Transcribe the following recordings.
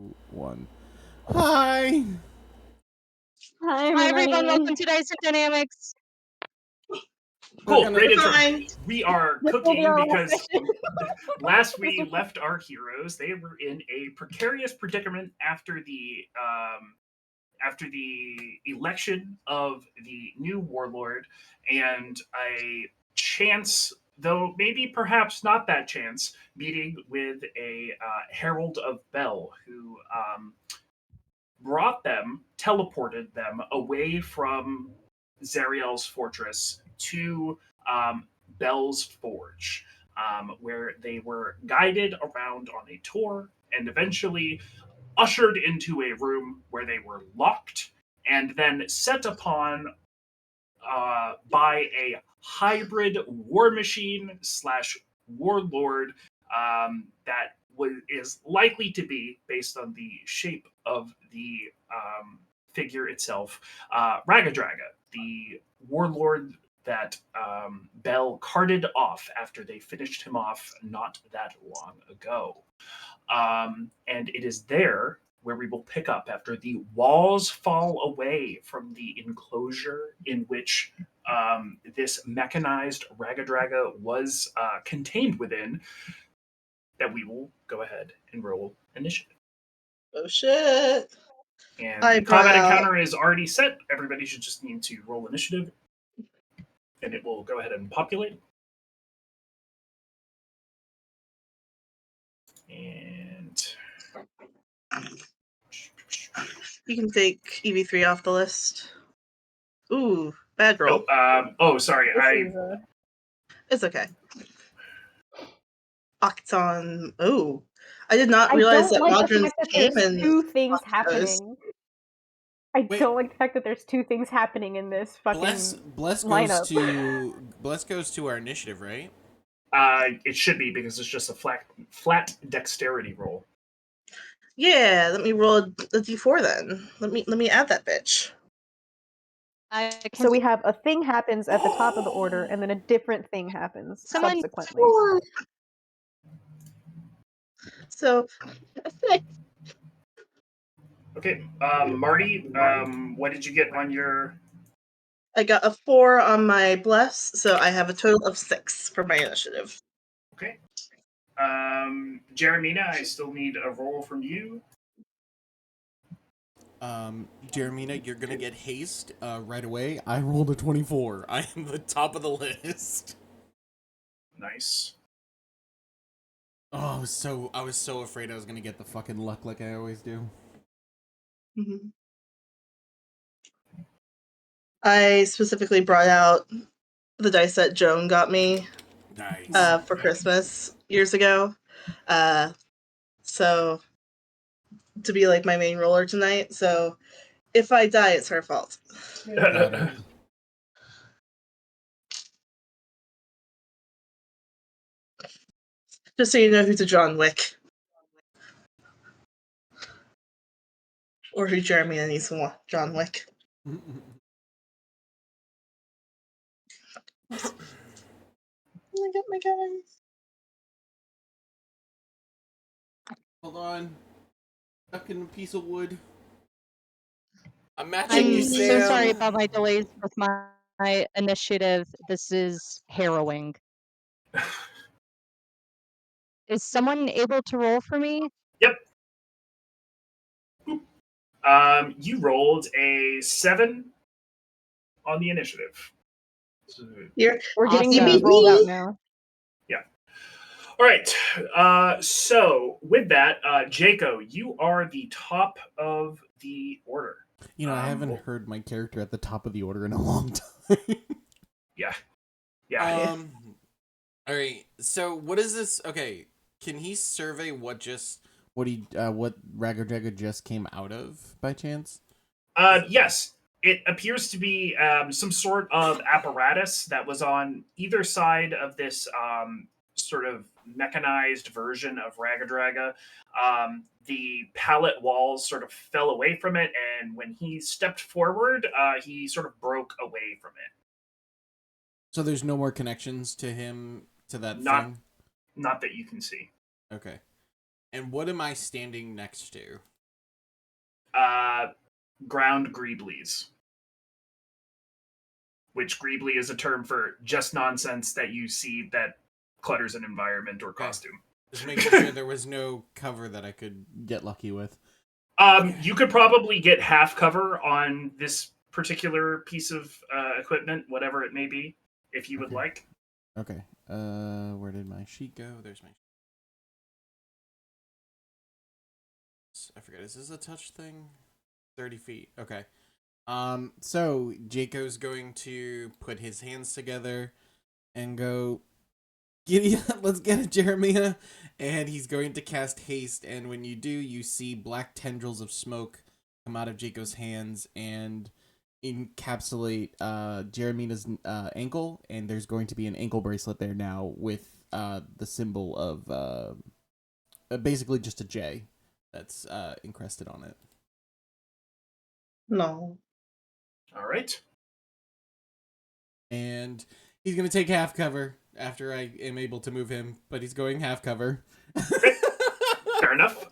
2, 1. Hi! Hi, Hi, everyone. everybody. Welcome to Dice and Dynamics. Cool, great intro. Fine. We are This will be cooking our last because session. last we left our heroes. They were in a precarious predicament after the election of the new warlord, and a chance, though maybe perhaps not that chance, meeting with a herald of Bel who teleported them away from Zariel's fortress to Bel's forge, where they were guided around on a tour and eventually ushered into a room where they were locked and then set upon by a hybrid war machine slash warlord that is likely to be, based on the shape of the figure itself, Ragadraga, the warlord that Bell carted off after they finished him off not that long ago. And it is there where we will pick up after the walls fall away from the enclosure in which this mechanized Ragadraga was contained within, that we will go ahead and roll initiative. Oh shit. And I the combat brought out- encounter is already set. Everybody should just need to roll initiative, and it will go ahead and populate. And You can take EV3 off the list. Ooh, bad roll. Sorry, It's okay. Octon. Ooh. I did not I realize don't that like the Modrons fact that came there's in. two things Octos. happening. I Wait. don't like the fact that there's two things happening in this fucking Bless goes to our initiative, right? it should be, because it's just a flat dexterity roll. Yeah, let me roll a D4 then. Let me add that bitch. So we have a thing happens at the top of the order, and then a different thing happens subsequently. So Okay, Marty, what did you get on your... I got a 4 on my bless, so I have a total of 6 for my initiative. Okay. Jeremina, I still need a roll from you. Jeremina, you're gonna get haste right away. I rolled a 24. I am the top of the list. Nice. Oh, I was so afraid I was gonna get the fucking luck like I always do. Mm-hmm. I specifically brought out the dice that Joan got me Nice. for Christmas years ago. So to be like my main roller tonight. So if I die, it's her fault. Got it. Just so you know who's a John Wick. Or who Jeremy needs to watch John Wick. I got my guys. Hold on. Stuck in a piece of wood. I'm matching you, I'm Sam. so sorry about my delays with my initiative. This is harrowing. Is someone able to roll for me? Yep. You rolled a 7 on the initiative. So, We're getting Awesome. these rolled out now. yeah. All right. So with that, Jaco, you are the top of the order. You know, I haven't heard my character at the top of the order in a long time. Yeah. All right. So what is this? Okay, can he survey what Ragadraga just came out of by chance? Yes. It appears to be some sort of apparatus that was on either side of this sort of mechanized version of Ragadraga. The pallet walls sort of fell away from it, and when he stepped forward, he sort of broke away from it. So there's no more connections to him, to that thing? Not that you can see. Okay. And what am I standing next to? ground greeblies. Which greebly is a term for just nonsense that you see that clutters an environment or costume. Just making sure there was no cover that I could get lucky with. You could probably get half cover on this particular piece of equipment, whatever it may be, if you would like. Okay. Where did my sheet go? There's my. I forget. Is this a touch thing? 30 feet. Okay. So Jaco's going to put his hands together and go, Giddy, let's get it, Jeremiah. And he's going to cast haste, and when you do, you see black tendrils of smoke come out of Jaco's hands and encapsulate Jeremiah's ankle, and there's going to be an ankle bracelet there now with the symbol of basically just a J that's encrusted on it. No. All right. And he's going to take half cover after I am able to move him, but he's going half cover. Fair enough.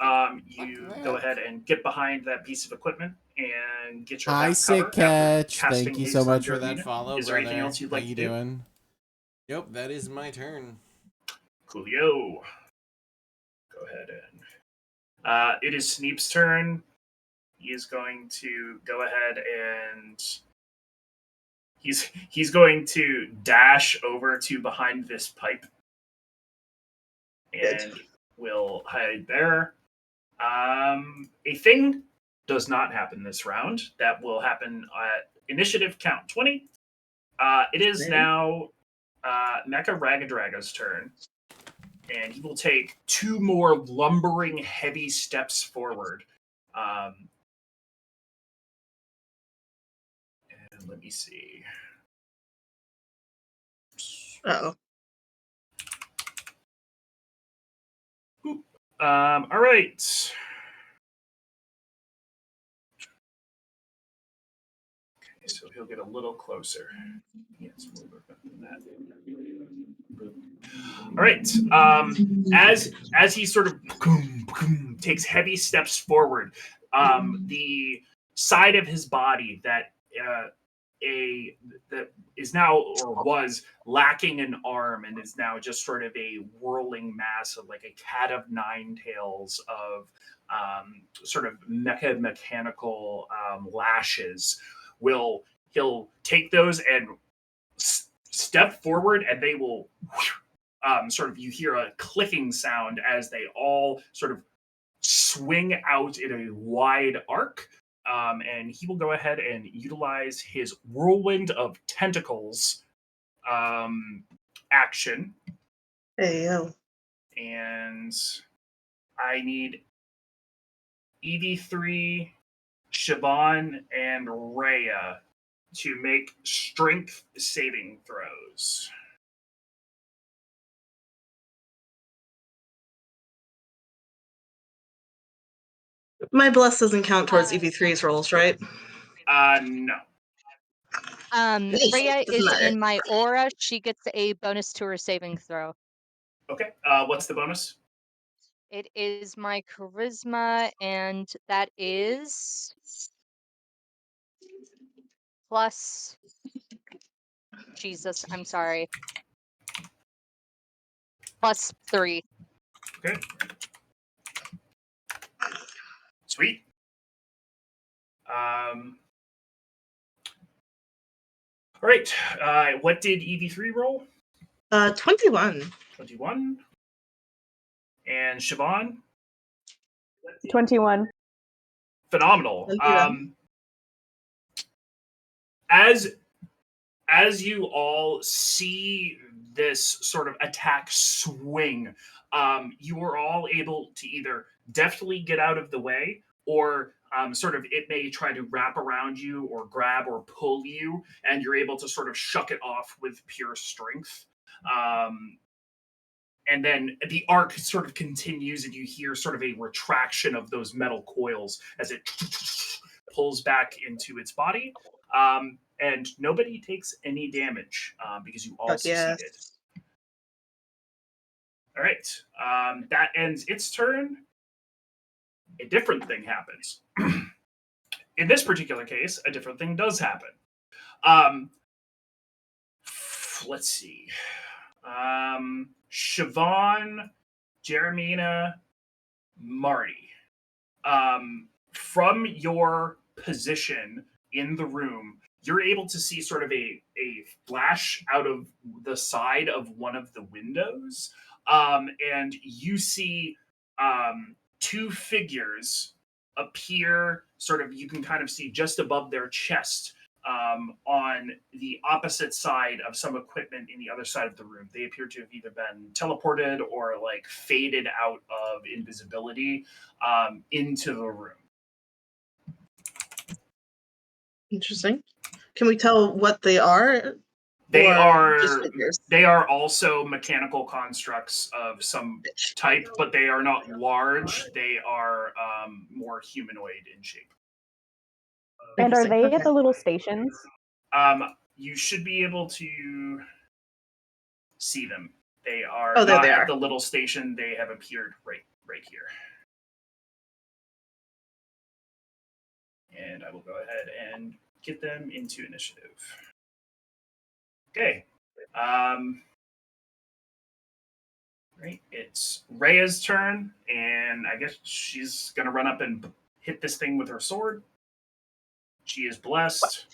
You go ahead and get behind that piece of equipment and get your Hi, half sick cover catch. after casting Thank you haste so on much for that Jeremina. follow, Is there brother. anything else you'd like How you to do? doing? Yep, that is my turn. Coolio. Go ahead and... it is Sneep's turn. He is going to go ahead and... He's going to dash over to behind this pipe. And will hide there. A thing does not happen this round. That will happen at initiative count 20. It is now Mecha Ragadraga's turn. And he will take 2 more lumbering, heavy steps forward. And let me see. Uh-oh. All right. Okay, so he'll get a little closer. Yes, move than that. All right. As he sort of takes heavy steps forward, the side of his body that is now or was lacking an arm and is now just sort of a whirling mass of like a cat of 9 tails of sort of mechanical lashes. He'll take those and step forward, and they will sort of, you hear a clicking sound as they all sort of swing out in a wide arc. And he will go ahead and utilize his Whirlwind of Tentacles action. Hey, yo. And I need EV3, Siobhan, and Rhea to make strength saving throws. My bless doesn't count towards EV3's rolls, right? No. Rhea Doesn't is matter. in my aura. She gets a bonus to her saving throw. Okay. What's the bonus? It is my charisma, and that is plus. Jesus, I'm sorry. +3. Okay. Sweet. All right. What did EV3 roll? 21. 21. And Siobhan? 21. Phenomenal. 21. As you all see this sort of attack swing, you are all able to either deftly get out of the way, or sort of it may try to wrap around you or grab or pull you, and you're able to sort of shuck it off with pure strength. And then the arc sort of continues, and you hear sort of a retraction of those metal coils as it pulls back into its body. And nobody takes any damage because you all Fuck succeeded. yes. All right. That ends its turn. A different thing happens. in this particular case, a different thing does happen. Um, let's see. Siobhan, Jeremina, Marty. From your position in the room, you're able to see sort of a flash out of the side of one of the windows. And you see two figures appear sort of, you can kind of see just above their chest on the opposite side of some equipment in the other side of the room. They appear to have either been teleported or like faded out of invisibility into the room. Interesting. Can we tell what they are? They Or just figures? they are also mechanical constructs of some type, but they are not large. They are more humanoid in shape. And are they Okay. at the little stations? You should be able to see them. They are Oh, there not they at are. the little station. They have appeared right here. And I will go ahead and get them into initiative. Okay. Right. It's Rhea's turn, and I guess she's gonna run up and hit this thing with her sword. She is blessed.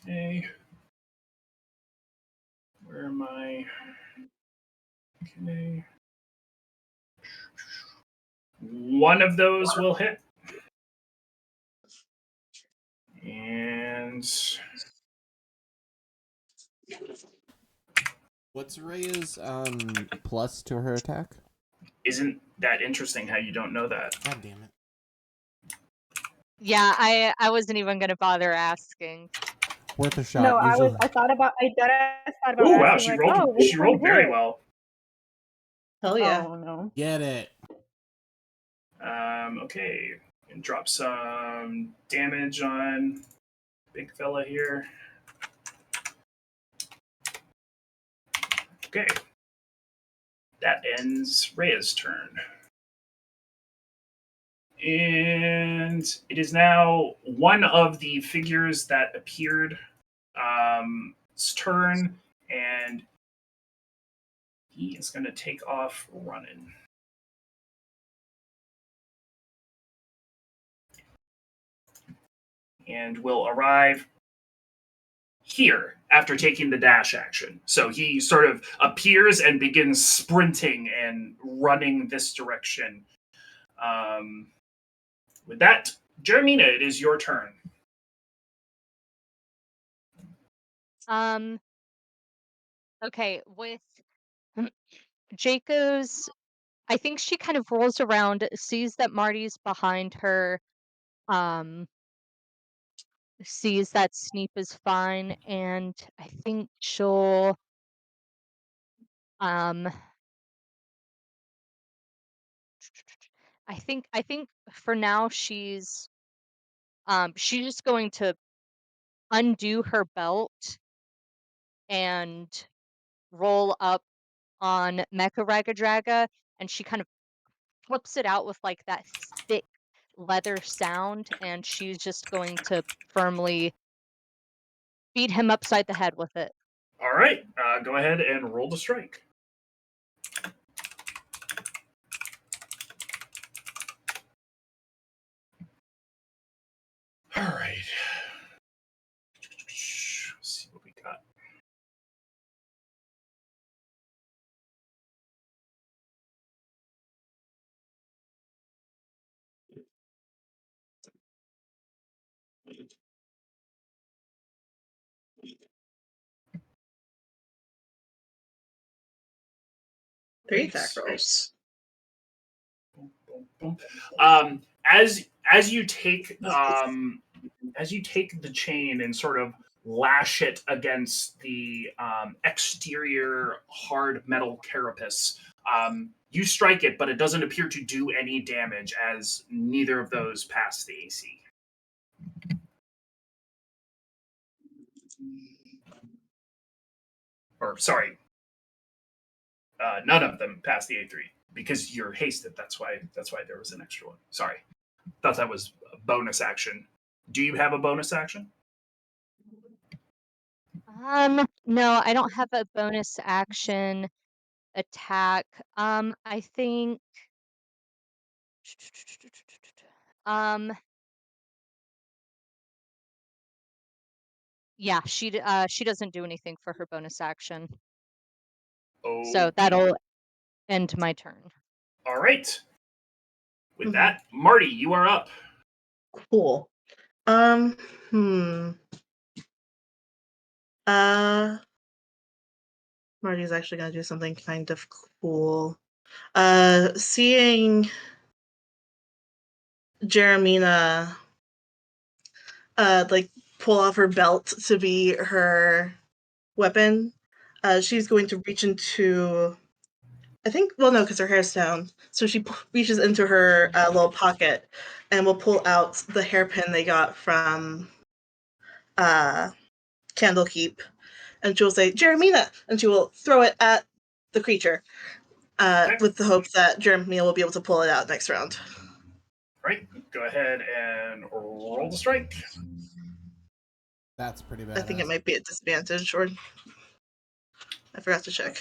Okay. Where am I? Okay. One of those will hit. And What's Rhea's plus to her attack? isn't that interesting how you don't know that? God damn it. Yeah, I wasn't even gonna bother asking. Worth a shot. No, Usually... I thought about Oh wow, asking she like, rolled oh, which she one rolled very hit? well. Hell yeah. Oh no. Get it. Okay. And drop some damage on big fella here. Okay. That ends Rhea's turn. And it is now one of the figures that appeared turn, and he is going to take off running. And will arrive here after taking the dash action. So he sort of appears and begins sprinting and running this direction. With that, Jeremina, it is your turn. Okay, with Jayco's, I think she kind of rolls around, sees that Marty's behind her, sees that Sneep is fine, and I think she'll I think for now she's just going to undo her belt and roll up on Mecha Ragadraga, and she kind of flips it out with like that thick leather sound, and she's just going to firmly beat him upside the head with it. All right, go ahead and roll to strike. All right. Let's see what we got. Three attack rolls. As you take the chain and sort of lash it against the exterior hard metal carapace, you strike it, but it doesn't appear to do any damage as neither of those pass the AC. Or sorry, none of them passed the A3 because you're hasted. That's why there was an extra one. Sorry, thought that was a bonus action. Do you have a bonus action? No, I don't have a bonus action attack. I think um yeah, she doesn't do anything for her bonus action. So Okay. that'll end my turn. All right. With that, Marty, you are up. Cool. Marty's actually gonna do something kind of cool. Seeing Jeremina like pull off her belt to be her weapon, she's going to reach into, I think, well, no, because her hair's down. So she reaches into her little pocket and will pull out the hairpin they got from Candlekeep. And she will say, Jeremina! And she will throw it at the creature with the hope that Jeremina will be able to pull it out next round. Right. Go ahead and roll the strike. That's pretty bad. I think it might be at disadvantage, or I forgot to check.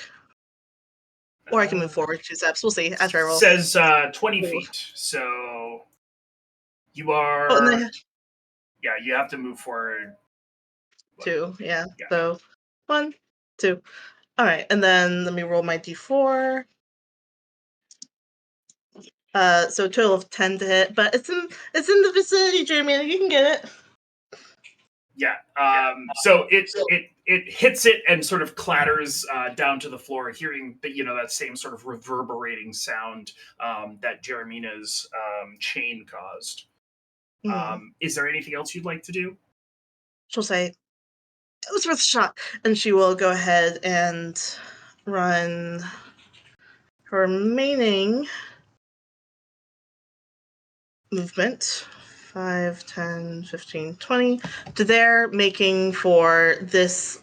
Or I can move forward 2 steps. We'll see after I roll. Says 20 feet. So you are. Oh, and then yeah, you have to move forward. 2, yeah. So 1, 2. All right, and then let me roll my d4. So a total of 10 to hit, but it's in the vicinity, Jeremy. You can get it. Yeah. So it hits it and sort of clatters down to the floor, hearing that same sort of reverberating sound that Jeremina's chain caused. Is there anything else you'd like to do? She'll say, it was worth a shot. And she will go ahead and run her remaining movement. 5, 10, 15, 20 to there, making for this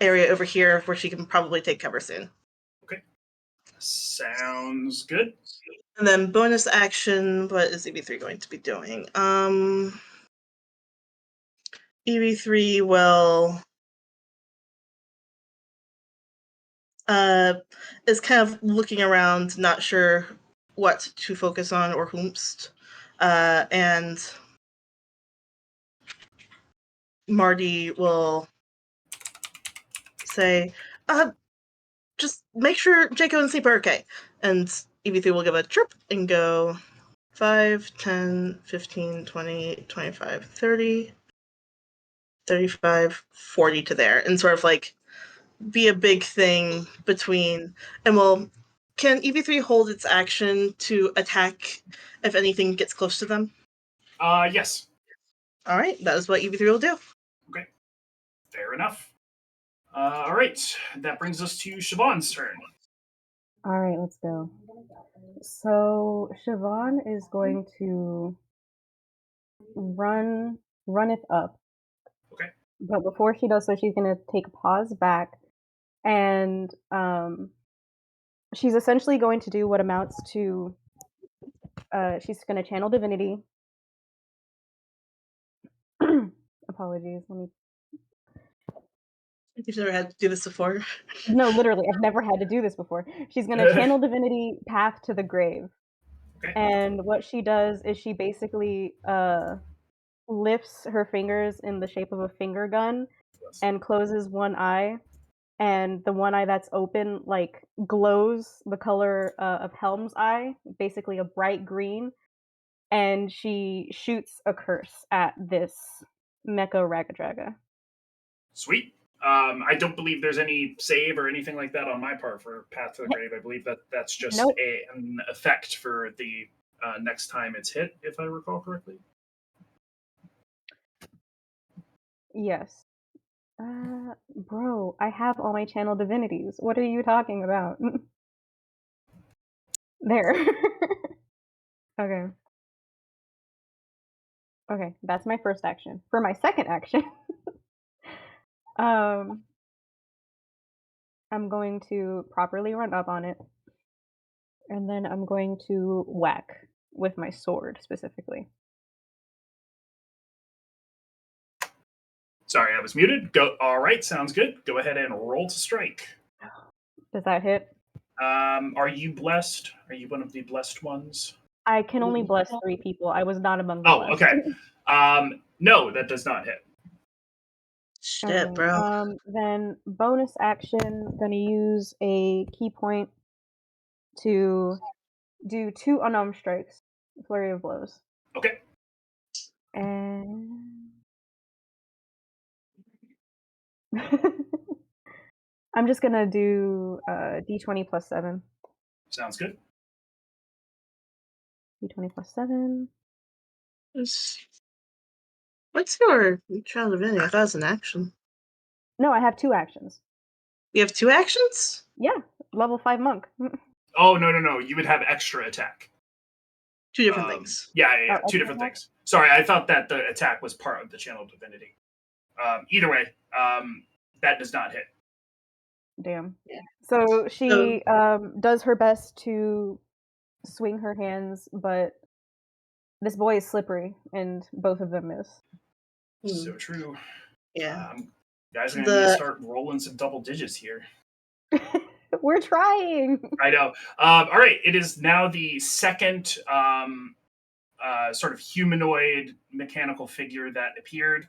area over here where she can probably take cover soon. Okay. Sounds good. And then bonus action, what is EV3 going to be doing? EV3 will is kind of looking around, not sure what to focus on or whomst. And Marty will say, just make sure Jacob and Sleep are okay. And EV3 will give a chirp and go 5, 10, 15, 20, 25, 30, 35, 40 to there. And sort of like be a big thing between, and can EV3 hold its action to attack if anything gets close to them? Yes. All right, that is what EV3 will do. Okay, fair enough. All right, that brings us to Siobhan's turn. All right, let's go. So Siobhan is going to run it up. Okay. But before she does so, she's going to take a pause back, and she's essentially going to do what amounts to she's going to channel divinity. Apologies, let me. You've never had to do this before? No, literally, I've never had to do this before. She's going to channel divinity path to the grave. Okay. And what she does is she basically lifts her fingers in the shape of a finger gun and closes one eye, and the one eye that's open like glows the color of Helm's eye, basically a bright green, and she shoots a curse at this Mecha Ragadraga. Sweet. I don't believe there's any save or anything like that on my part for Path to the Grave. I believe that's just an effect for the next time it's hit, if I recall correctly. Yes. Bro, I have all my channel divinities. What are you talking about? There. Okay. Okay, that's my first action. For my second action, I'm going to properly run up on it, and then I'm going to whack with my sword specifically. Sorry, I was muted. Go. All right, sounds good. Go ahead and roll to strike. Does that hit? Are you blessed? Are you one of the blessed ones? I can only bless 3 people. I was not among the Oh, blessed. okay. No, that does not hit. Shit, Alright, bro. then bonus action, gonna use a key point to do 2 unarmed strikes, flurry of blows. Okay. And I'm just gonna do d20 plus 7. Sounds good. D20 plus 7. What's your child divinity? I thought it was an action. No, I have 2 actions. You have 2 actions? Yeah, level 5 monk. Oh, no. You would have extra attack. 2 different things. Yeah. Oh, Two extra different attack? things. Sorry, I thought that the attack was part of the channel divinity. Either way, that does not hit. Damn. So she does her best to swing her hands, but this boy is slippery, and both of them miss. So true. Yeah. Guys are going to need to start rolling some double digits here. We're trying. I know. All right. It is now the second sort of humanoid mechanical figure that appeared.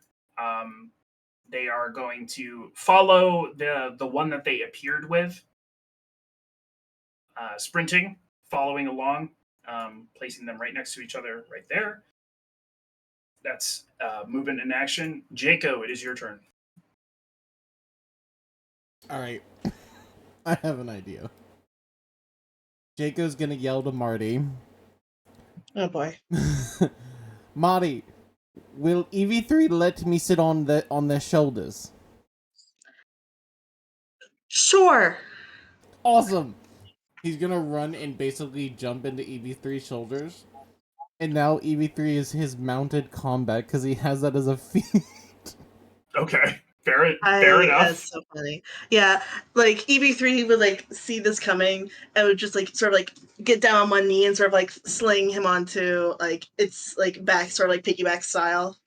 They are going to follow the one that they appeared with, sprinting, following along, placing them right next to each other right there. That's movement in action. Jaco, it is your turn. All right. I have an idea. Jaco's gonna yell to Marty. Oh boy. Marty, will EV3 let me sit on their shoulders? Sure. Awesome. He's gonna run and basically jump into EV3's shoulders. And now EV3 is his mounted combat because he has that as a feat. Okay. Fair enough. That's so funny. Yeah, like EB3 would like see this coming and would just like sort of like get down on one knee and sort of like sling him onto like its like back, sort of like piggyback style.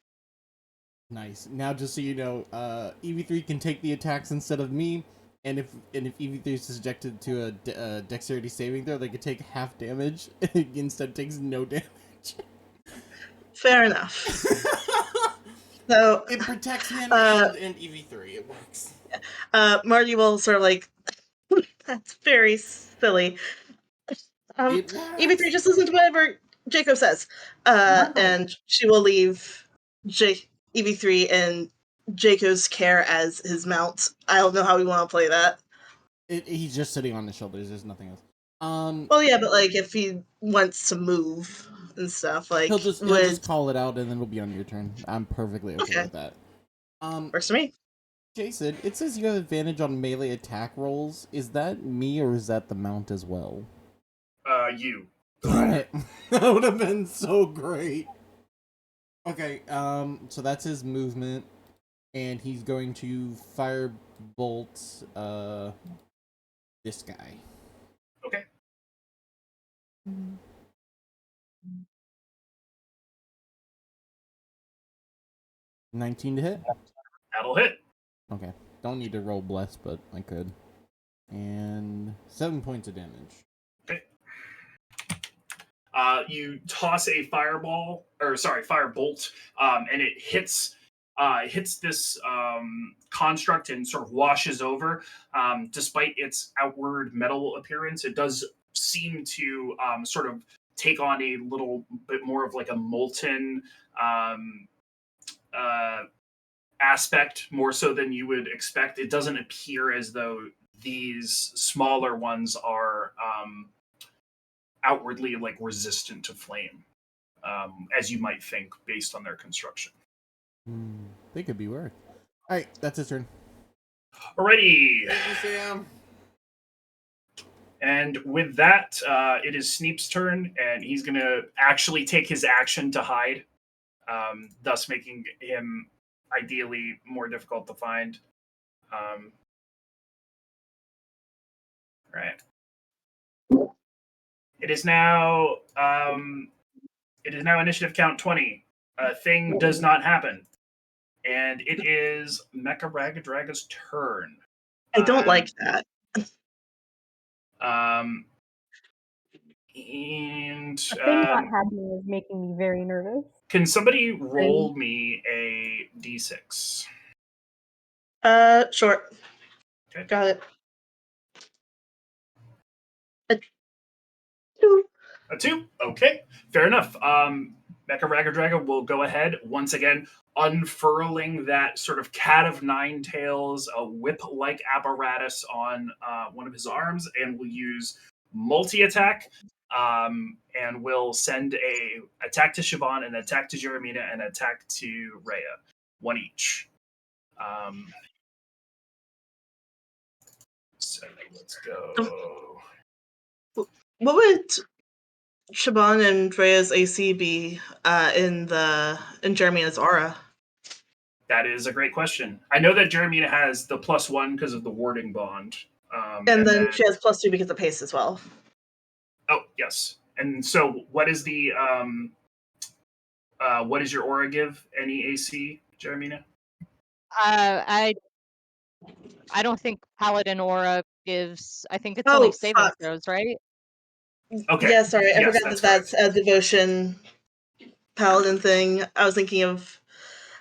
Nice. Now, just so you know, EV3 can take the attacks instead of me, and if EV3 is subjected to a dexterity saving throw, they could take half damage. Instead, takes no damage. Fair enough. So it protects him and EV3. It works. Marty will sort of like, that's very silly. EB3, just listen to whatever Jacob says. And she will leave EB3 in Jacob's care as his mount. I don't know how we want to play that. He's just sitting on his shoulders. There's nothing else. Well, yeah, but like if he wants to move and stuff, like he'll just call it out, and then it'll be on your turn. I'm perfectly okay with that. Works for me. Jason, it says you have advantage on melee attack rolls. Is that me or is that the mount as well? You. Darn it. That would have been so great. Okay, so that's his movement, and he's going to firebolt this guy. Okay. Mm-hmm. 19 to hit? That'll hit. Okay. Don't need to roll bless, but I could. And 7 points of damage. Okay. You toss a firebolt, and it hits this construct and sort of washes over. Despite its outward metal appearance, it does seem to sort of take on a little bit more of like a molten aspect, more so than you would expect. It doesn't appear as though these smaller ones are outwardly like resistant to flame, as you might think based on their construction. They could be worse. All right, that's his turn. Alrighty. Thank you, Sam. And with that, it is Sneep's turn, and he's going to actually take his action to hide, thus making him ideally more difficult to find. Right. It is now. It is now initiative count 20. A thing does not happen, and it is Mecha Ragadraga's turn. I don't like that. And The thing not happening is making me very nervous. can somebody roll me a d6? Sure. Okay. Got it. A 2. A 2? Okay, fair enough. Mecha Ragadraga will go ahead, once again, unfurling that sort of cat of nine tails, a whip-like apparatus on one of his arms, and will use multi-attack, and will send a attack to Siobhan, an attack to Jeremina, and an attack to Rhea. One each. So let's go. What would Siobhan and Rhea's AC be in Jeremiah's aura? That is a great question. I know that Jeremina has the +1 because of the warding bond. And then she has +2 because of pace as well. Oh, yes. And so what is the what does your aura give? Any AC, Jeremina? I don't think Paladin aura gives. I think it's only saving throws, right? Okay. Yeah, sorry, I Yes, forgot that's a devotion Paladin thing. I was thinking of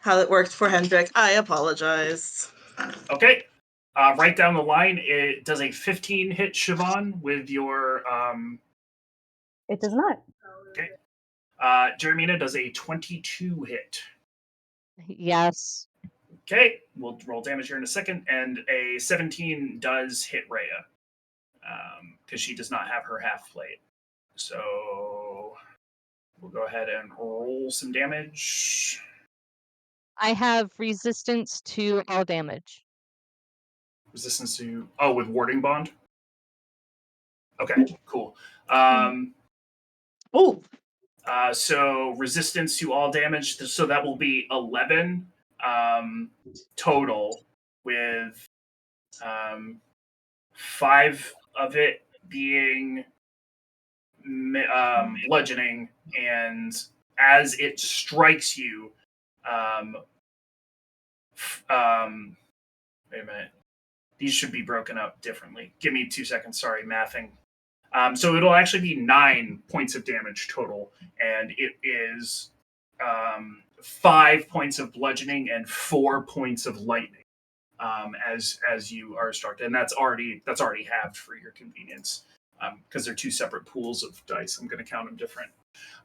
how it worked for Hendrik. I apologize. Okay. Right down the line, it does a 15 hit Siobhan with your. It does not. Okay. Jeremina does a 22 hit. Yes. Okay, we'll roll damage here in a second, and a 17 does hit Rhea, because she does not have her half plate. So we'll go ahead and roll some damage. I have resistance to all damage. Resistance to with warding bond. Okay, cool. So resistance to all damage. So that will be 11 total, with 5 of it being bludgeoning, and as it strikes you, wait a minute. These should be broken up differently. Give me 2 seconds. Sorry, mathing. So it'll actually be 9 points of damage total, and it is 5 points of bludgeoning and 4 points of lightning, as you are struck, and that's already halved for your convenience, because they're 2 separate pools of dice. I'm going to count them different.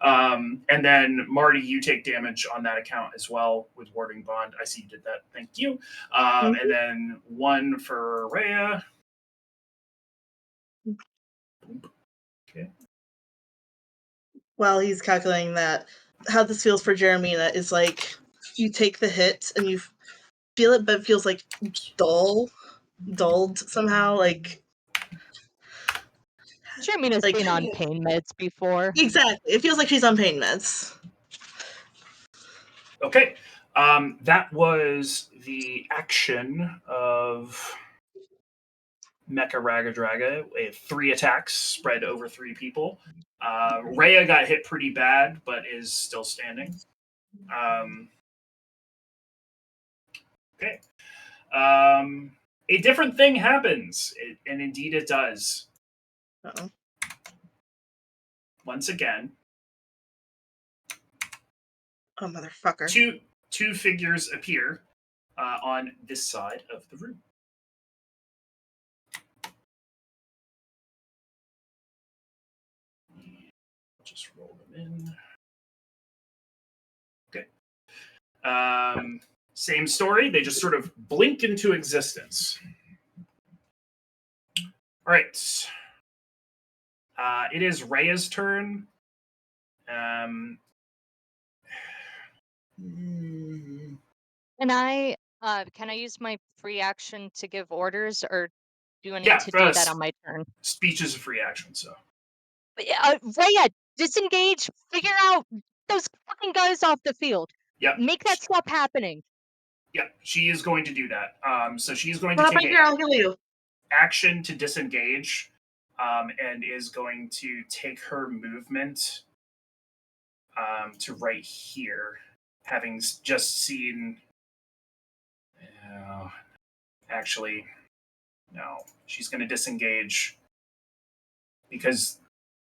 And then Marty, you take damage on that account as well with warding bond. I see you did that. Thank you. And then 1 for Rhea. Okay. While he's calculating that, how this feels for Jeremina is like you take the hit and you feel it, but it feels like dulled somehow. Like Jermina's been on pain meds before. Exactly. It feels like she's on pain meds. Okay. That was the action of Mecha Ragadraga with 3 attacks spread over 3 people. Rhea got hit pretty bad, but is still standing. Okay. A different thing happens, and indeed it does. Uh-oh. Once again. Oh, motherfucker. Two figures appear on this side of the room. I'll just roll them in. Okay. Same story. They just sort of blink into existence. All right. It is Rhea's turn. Can I use my free action to give orders, or do I need to do that on my turn? Speech is a free action, so. Rhea, disengage. Figure out those fucking guys off the field. Yep. Make that stop happening. Yeah, she is going to do that. So she's going to Run up take right here, I'll heal you. action to disengage, and is going to take her movement to right here, having just seen. Actually, no, she's going to disengage because,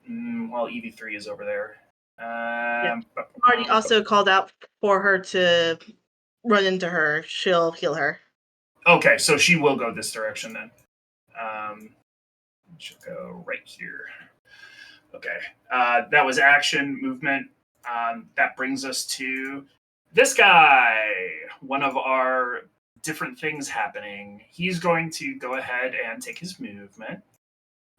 well, EV3 is over there. Marty also called out for her to run into her. She'll heal her. Okay, so she will go this direction then. She'll go right here. Okay, that was action, movement. That brings us to this guy. One of our different things happening. He's going to go ahead and take his movement,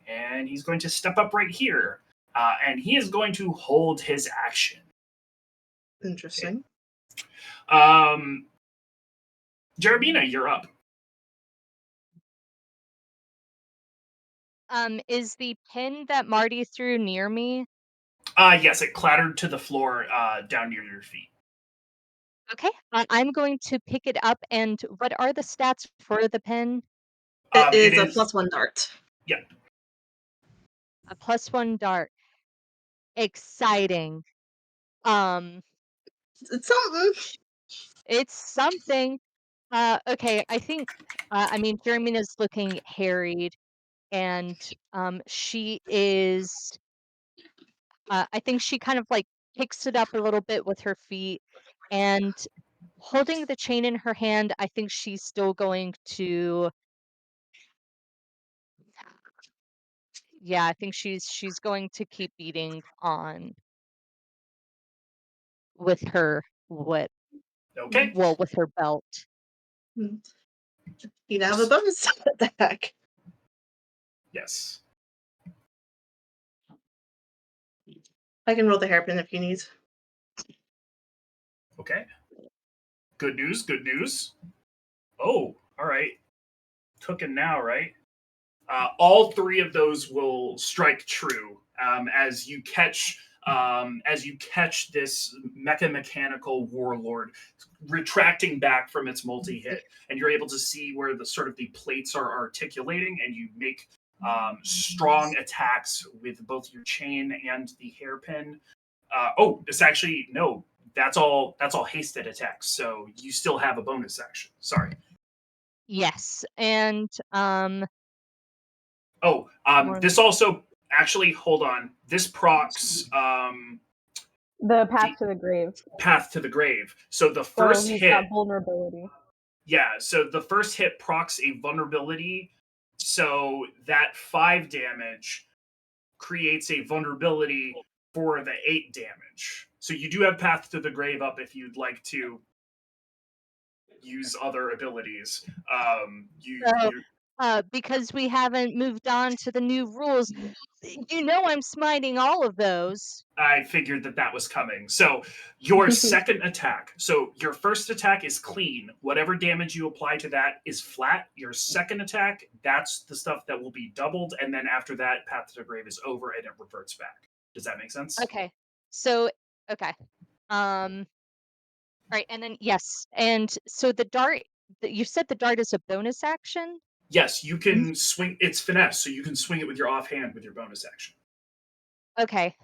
and he's going to step up right here. And he is going to hold his action. Interesting. Jeremina, you're up. Is the pin that Marty threw near me? Yes, it clattered to the floor down near your feet. Okay, I'm going to pick it up. And what are the stats for the pin? It It is a is +1 dart. Yeah. A +1 dart. Exciting. It's something. It's something. Okay, I think. I mean, Jermina's looking harried, and she is. I think she kind of like picks it up a little bit with her feet, and holding the chain in her hand, I think she's still going to. Yeah, I think she's going to keep beating on with her whip. Okay. Well, with her belt. You now have a bonus attack. Yes. I can roll the hairpin if you need. Okay. Good news. Good news. Oh, all right. Cooking now, right? All three of those will strike true as you catch this mechanical warlord retracting back from its multi-hit, and you're able to see where the sort of the plates are articulating, and you make strong attacks with both your chain and the hairpin. It's actually no. That's all hasted attacks. So you still have a bonus action. Sorry. Yes, and This also actually hold on. This procs The path the to the grave. path to the grave. So the So first he's hit, got vulnerability. yeah. So the first hit procs a vulnerability. So that 5 damage creates a vulnerability for the 8 damage. So you do have path to the grave up if you'd like to use other abilities. so because we haven't moved on to the new rules, I'm smiting all of those. I figured that was coming. So your second attack. So your first attack is clean. Whatever damage you apply to that is flat. Your second attack, that's the stuff that will be doubled. And then after that, Path to the Grave is over and it reverts back. Does that make sense? Okay. So okay. Right, and then yes, and so the dart. You said the dart is a bonus action. Yes, you can swing. It's finesse, so you can swing it with your offhand with your bonus action. Okay.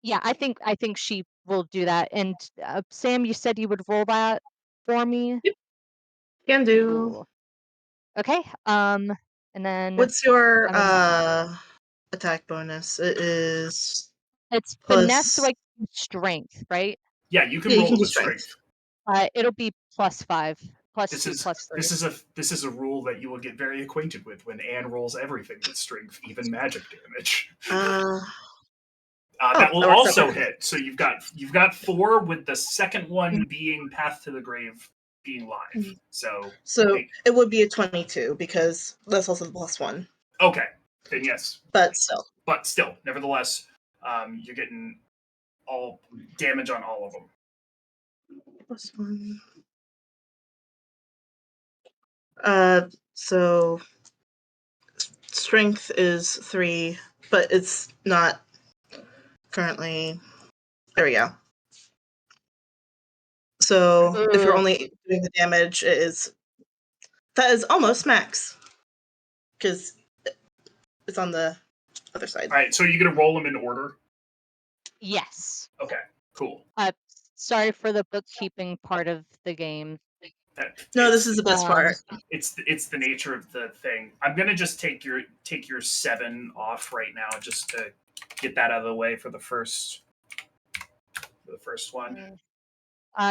Yeah, I think she will do that. And Sam, you said you would roll that for me. Yep. Can do. Cool. Okay. And then What's your I'm attack bonus? It is it's finesse, so plus. I can strength, right? Yeah, you can Yeah, you roll can it do with strength. strength. It'll be +5, +2, This is +3. this is a rule that you will get very acquainted with when Anne rolls everything with strength, even magic damage. That will that works out also perfectly. hit. So you've got 4 with the second one being Path to the Grave being live. So it would be a 22 because that's also the +1. okay, then yes, But still, nevertheless, you're getting all damage on all of them. +1. So strength is 3, but it's not currently. There we go. So if you're Ugh. only doing the damage, that is almost max because it's on the other side. All right, so you're gonna roll them in order. Yes. Okay, cool. Sorry for the bookkeeping part of the game. No, this is the best part. It's the nature of the thing. I'm gonna just take your 7 off right now, just to get that out of the way for the first one.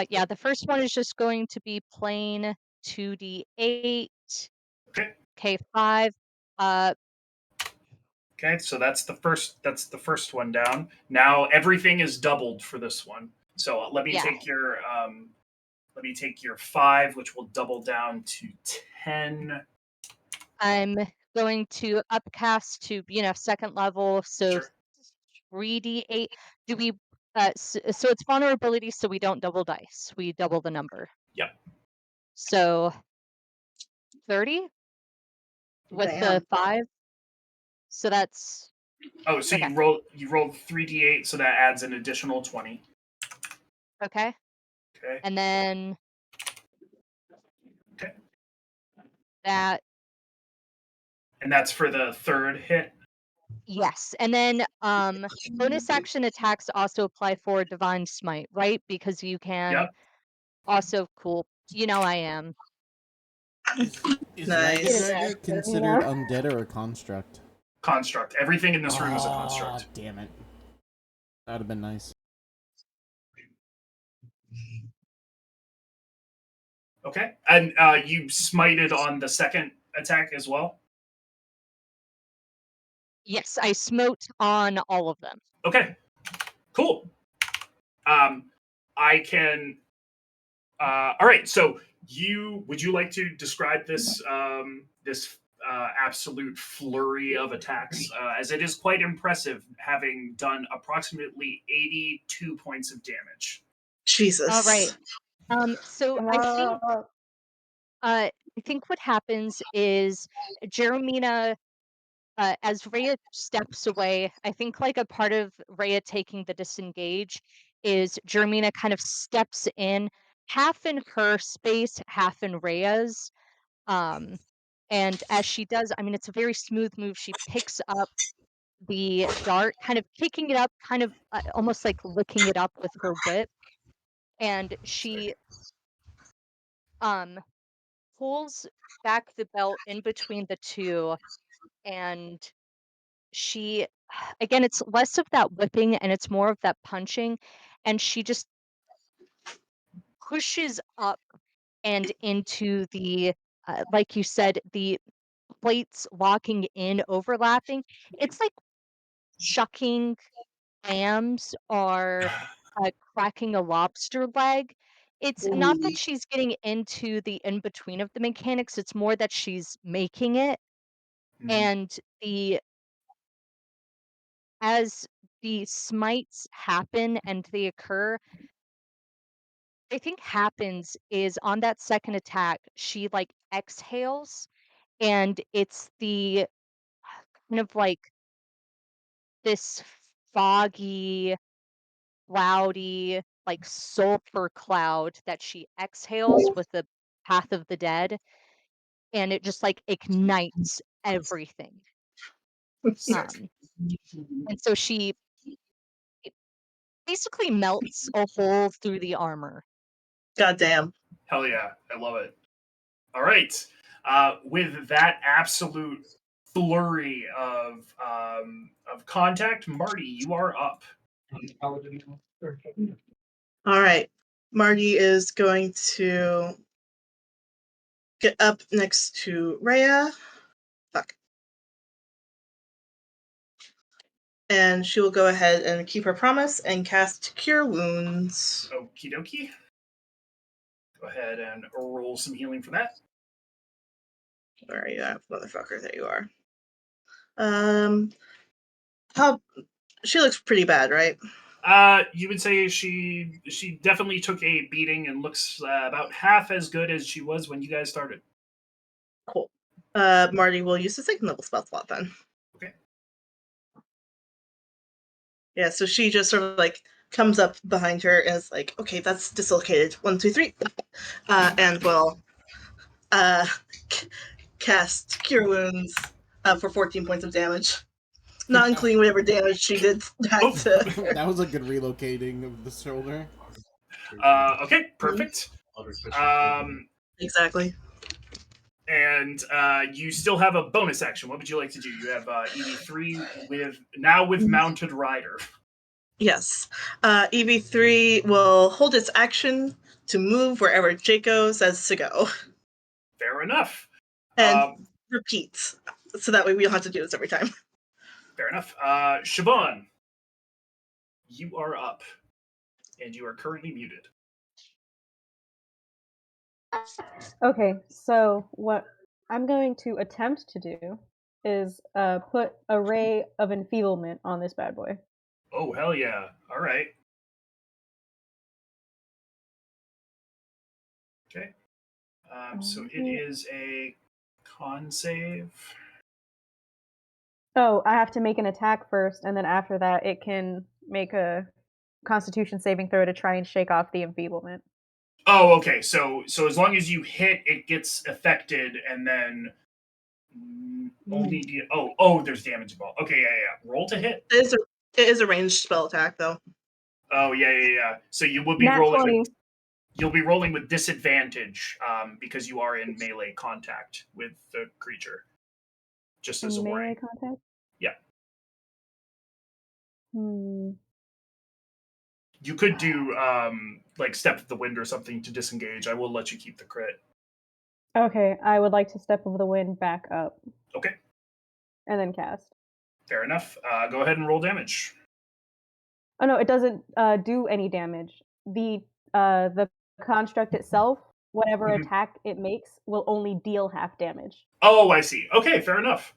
Yeah, the first one is just going to be plain 2d8. Okay. K5. Okay, so that's the first one down. Now everything is doubled for this one. So let me Yeah. take your 5, which will double down to 10. I'm going to upcast to, second level, so Sure. 3d8. Do we so it's vulnerability, so we don't double dice. We double the number. Yep. So 30 with the 5. So that's Oh, so okay. you rolled 3d8, so that adds an additional 20. Okay. Okay. And then Okay. that And that's for the third hit. yes. And then bonus action attacks also apply for divine smite, right? Because you can Yep. also cool. You know I am. Is Nice. Ragadraga considered undead or a construct? Construct. Everything in this room is a Oh, construct. damn it. That would have been nice. Okay. And you smited on the second attack as well? Yes, I smote on all of them. Okay. Cool. I can. All right. So would you like to describe this absolute flurry of attacks, as it is quite impressive, having done approximately 82 points of damage. Jesus. All right. So I think what happens is Jeremina, as Rhea steps away, I think like a part of Rhea taking the disengage is Jeremina kind of steps in, half in her space, half in Rhea's. And as she does, I mean, it's a very smooth move. She picks up the dart, kind of picking it up, kind of almost like licking it up with her whip, and she pulls back the belt in between the two, and she again, it's less of that whipping and it's more of that punching, and she just pushes up and into the like you said, the plates locking in, overlapping. It's like chucking clams or cracking a lobster leg. It's not that she's getting into the in between of the mechanics, it's more that she's making it. And the as the smites happen and they occur, I think happens is on that second attack, she like exhales, and it's the kind of like this foggy, cloudy, like sulfur cloud that she exhales with the Path of the Dead, and it just like ignites everything. Sick. And so she basically melts a hole through the armor. Goddamn. Hell yeah. I love it. All right. With that absolute flurry of contact, Marty, you are up. All right. Marty is going to get up next to Rhea. Fuck. And she will go ahead and keep her promise and cast Cure Wounds. Okie dokie. Go ahead and roll some healing for that. Where are you at, motherfucker? There you are. How she looks pretty bad, right? You would say she definitely took a beating and looks about half as good as she was when you guys started. Cool. Marty will use the second level spell slot then. Okay. Yeah, so she just sort of like comes up behind her and is like, okay, that's dislocated. 1, 2, 3. And will cast Cure Wounds for 14 points of damage. Not including whatever damage she did back to her. That was a good relocating of the shoulder. Okay, perfect. Exactly. And you still have a bonus action. What would you like to do? You have EV3 with Mounted Rider. Yes. EV3 will hold its action to move wherever Jaco says to go. Fair enough. And repeats. So that way we don't have to do this every time. Fair enough. Siobhan, you are up. And you are currently muted. Okay, so what I'm going to attempt to do is put a ray of enfeeblement on this bad boy. Oh, hell yeah. All right. Okay. So it is a con save. Oh, I have to make an attack first, and then after that, it can make a Constitution saving throw to try and shake off the enfeeblement. Oh, okay. So as long as you hit, it gets affected, and then only there's damage involved. Okay, yeah. Roll to hit. It is a ranged spell attack, though. Oh, yeah. So you will be Nat rolling 20. with you'll be rolling with disadvantage because you are in melee contact with the creature. Just as a Melee warning. contact? Yeah. Hmm. You could do like step of the wind or something to disengage. I will let you keep the crit. Okay, I would like to step of the wind back up Okay, and then cast. fair enough. Go ahead and roll damage. Oh no, it doesn't do any damage. The construct itself, whatever Mhm. attack it makes, will only deal half damage. Oh, I see. Okay, fair enough.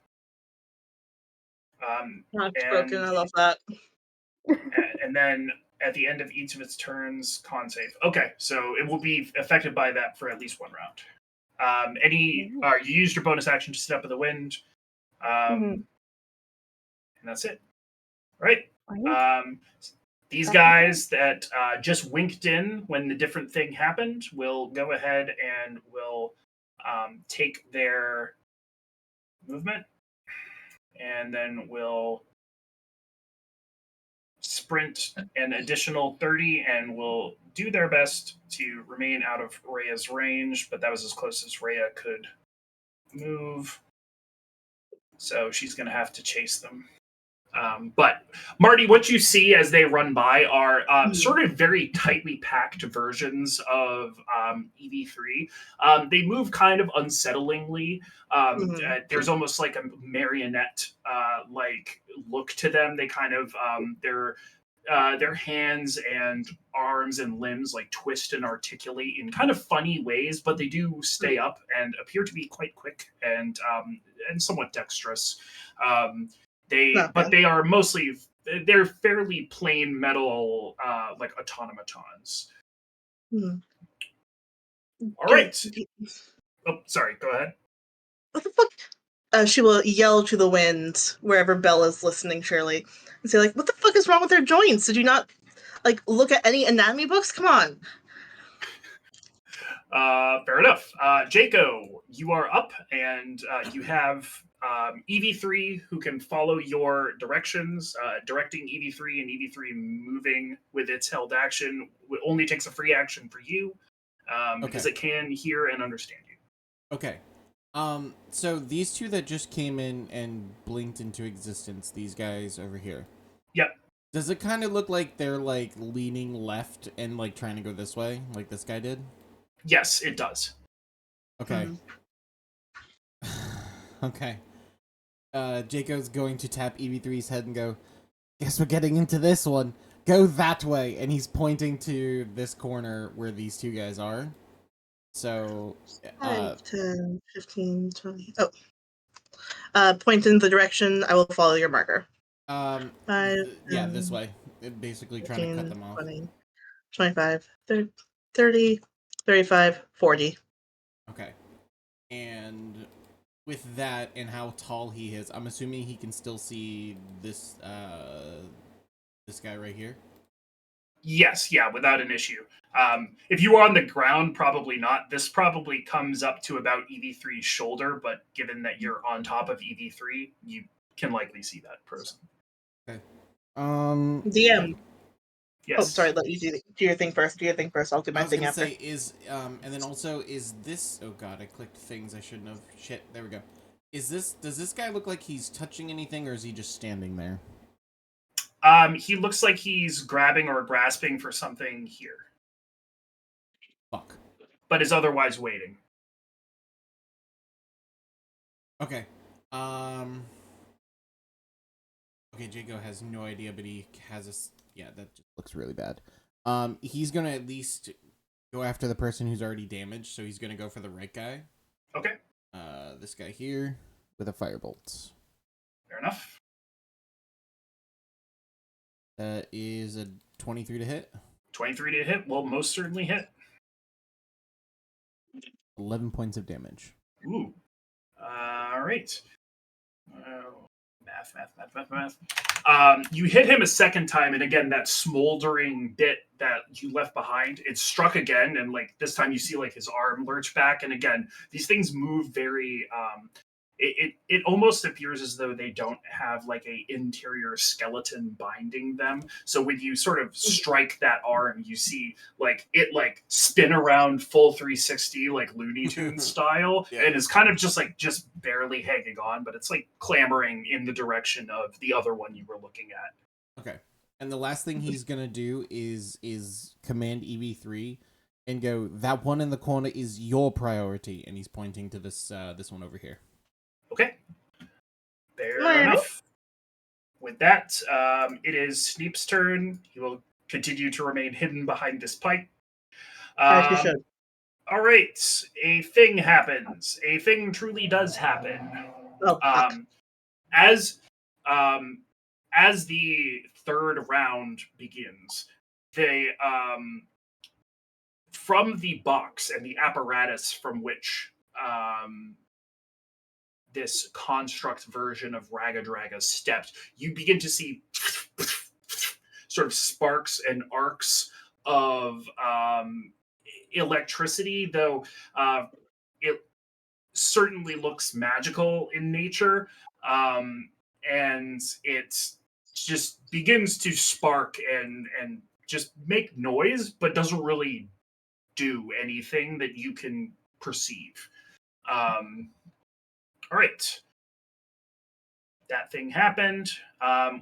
It's broken. And I love that. and then at the end of each of its turns, con save. Okay, so it will be affected by that for at least one round. You used your bonus action to step of the wind, Mhm. and that's it. All right. Right. These That's okay. guys that just winked in when the different thing happened will go ahead and will take their movement, and then will sprint an additional 30 and will do their best to remain out of Rhea's range, but that was as close as Rhea could move. So she's going to have to chase them. But Marty, what you see as they run by are sort of very tightly packed versions of EV3. They move kind of unsettlingly. There's almost like a marionette like look to them. They kind of their hands and arms and limbs like twist and articulate in kind of funny ways, but they do stay up and appear to be quite quick and somewhat dexterous. But they are mostly they're fairly plain metal like automatons. All right. Oh, sorry. Go ahead. What the fuck? She will yell to the wind wherever Belle is listening, surely, and say like, "What the fuck is wrong with their joints? Did you not like look at any anatomy books? Come on." Fair enough. Jaco, you are up, and you have EV3 who can follow your directions. Directing EV3 and EV3 moving with its held action only takes a free action for you because it can hear and understand you. Okay. So these two that just came in and blinked into existence, these guys over here. Yep. Does it kind of look like they're like leaning left and like trying to go this way, like this guy did? Yes, it does. Okay. Okay. Jaco's going to tap EV3's head and go, guess we're getting into this one. Go that way. And he's pointing to this corner where these two guys are. So, 5, 10, 15, 20. Point in the direction. I will follow your marker. 5, yeah, this way. Basically 15, trying to cut them off. 20, 25, 30, 35, 40. Okay. And with that and how tall he is, I'm assuming he can still see this this guy right here. Yes, yeah, without an issue. If you are on the ground, probably not. This probably comes up to about EV3's shoulder, but given that you're on top of EV3, you can likely see that person. Okay. DM. Oh, Yes. sorry. Let you do your thing first. Do your thing first. I'll do I my was thing gonna after. say and then also is this? Oh god, I clicked things I shouldn't have. Shit. There we go. Is this? Does this guy look like he's touching anything, or is he just standing there? He looks like he's grabbing or grasping for something here, Fuck. but is otherwise waiting. Okay. Okay, Jaco has no idea, but he has a. Yeah, that just looks really bad. He's gonna at least go after the person who's already damaged, so he's gonna go for the right guy. Okay, This guy here with a firebolt. fair enough. That is a 23 to hit. 23 to hit will most certainly hit. 11 points of damage. Ooh. All right. Math. You hit him a second time, and again, that smoldering bit that you left behind, it struck again, and like this time you see like his arm lurch back, and again, these things move very. It almost appears as though they don't have like a interior skeleton binding them. So when you sort of strike that arm, you see like it like spin around full 360 like Looney Tunes style, Yeah. and is kind of just barely hanging on, but it's like clamoring in the direction of the other one you were looking at. Okay. And the last thing he's gonna do is command EV3 and go, that one in the corner is your priority, and he's pointing to this this one over here. Okay. Fair Alright. enough. With that, it is Sneep's turn. He will continue to remain hidden behind this pipe. As you should. All right. A thing happens. A thing truly does happen. Oh, fuck. As as the third round begins, they from the box and the apparatus from which this construct version of Ragadraga stepped, you begin to see sort of sparks and arcs of electricity, though it certainly looks magical in nature, and it just begins to spark and just make noise, but doesn't really do anything that you can perceive. All right. That thing happened,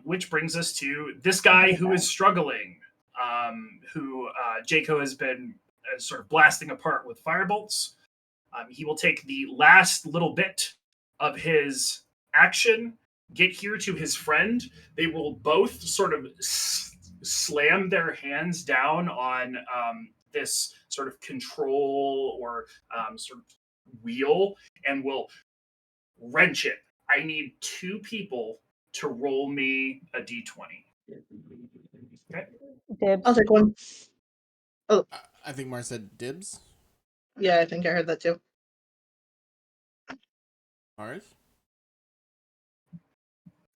which brings us to this guy who is struggling, who Jaco has been sort of blasting apart with firebolts. He will take the last little bit of his action, get here to his friend. They will both sort of slam their hands down on this sort of control or sort of wheel and will wrench it. I need two people to roll me a d20. Okay. Dibs. I'll take one. I think Mar said dibs. Yeah, I think I heard that too. Mars?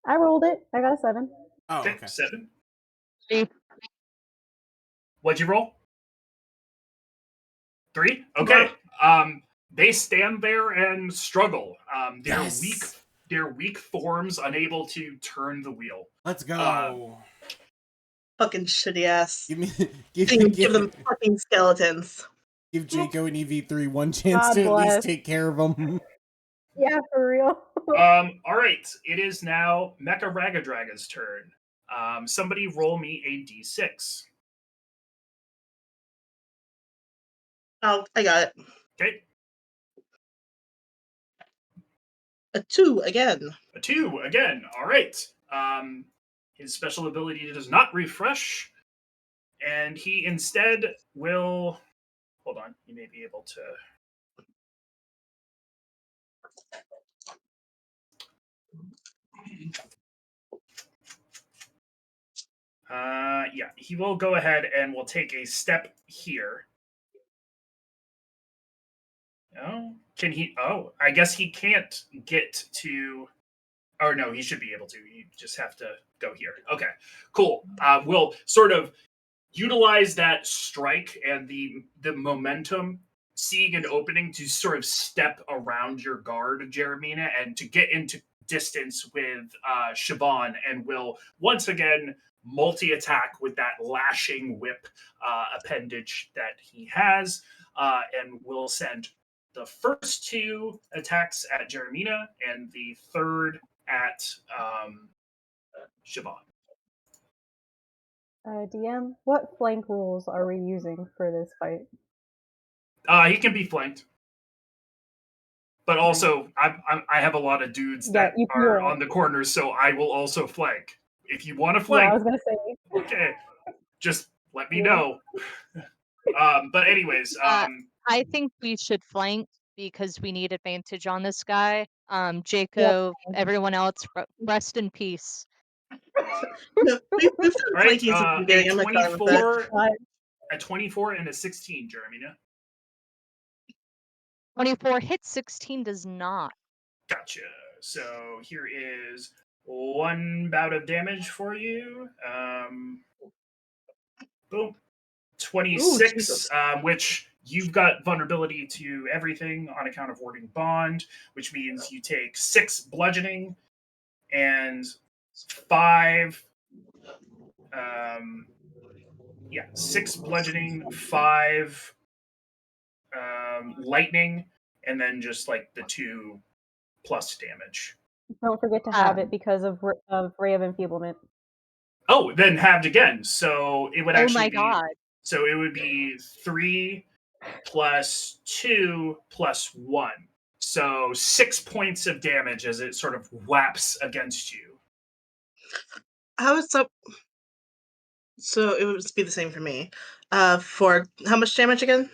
I rolled it. I got a 7. Oh, Okay, okay. 7. Me. What'd you roll? 3? Okay. They stand there and struggle. Yes! Their weak forms unable to turn the wheel. Let's go. Fucking shitty ass. Give me Give them fucking skeletons. give Jaco and EV3 one chance God to at least bless. take care of them. Yeah, for real. All right. It is now Mecha Ragadraga's turn. Somebody roll me a d6. Oh, I got it. Okay. A 2 again. A 2 again. All right. His special ability does not refresh, and he instead will. Hold on. He may be able to. Yeah, he will go ahead and will take a step here. Oh, can he? Oh, I guess he can't get to. Oh no, he should be able to. You just have to go here. Okay, cool. We'll sort of utilize that strike and the momentum, seeing an opening to sort of step around your guard, Jeremina, and to get into distance with Siobhan, and will once again multi-attack with that lashing whip appendage that he has, and will send the first two attacks at Jeremina and the third at Siobhan. DM, what flank rules are we using for this fight? He can be flanked. But also, I have a lot of dudes that are on the corners, so I will also flank. If you want to flank, yeah, I was gonna say. Okay, just let me know. But anyways, I think we should flank because we need advantage on this guy. Jacob, everyone else, rest in peace. No, we've done all right, flanking since the beginning. I'm not fine with it. a 24 and a 16, Jeremina. 24 hits, 16 does not. Gotcha. So here is one bout of damage for you. Boom. 26, which you've got vulnerability to everything on account of warding bond, which means you take 6 bludgeoning and 5 6 bludgeoning, 5 lightning, and then just like the 2 plus damage. Don't forget to have it because of Ray of Enfeeblement. Oh, then halved again. So it would actually be. God. So it would be 3 plus 2 plus 1. So 6 points of damage as it sort of whaps against you. How is that? So it would be the same for me. For how much damage again?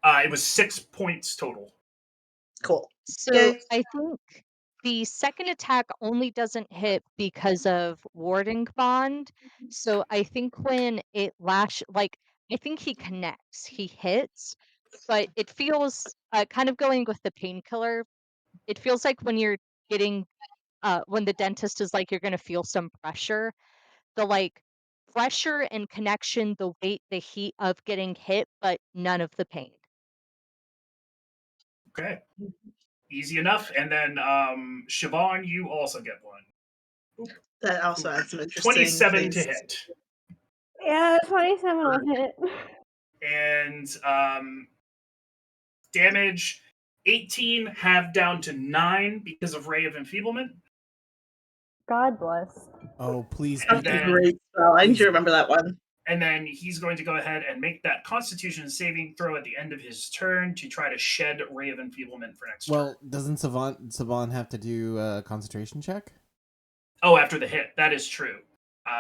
It was 6 points total. Cool. So Yay. I think the second attack only doesn't hit because of warding bond. So I think when it I think he connects, he hits, but it feels kind of going with the painkiller. It feels like when you're getting when the dentist is like you're going to feel some pressure, the pressure and connection, the weight, the heat of getting hit, but none of the pain. Okay. Easy enough. And then Siobhan, you also get one. Oop. That also adds some interesting 27 things. to hit. Yeah, 27 will hit. And damage 18, halved down to 9 because of Ray of Enfeeblement. God bless. Oh, please. And That's a then, great spell. I need to remember that one. And then he's going to go ahead and make that Constitution saving throw at the end of his turn to try to shed Ray of Enfeeblement for next turn. Well, doesn't Saban have to do a concentration check? Oh, after the hit. That is true.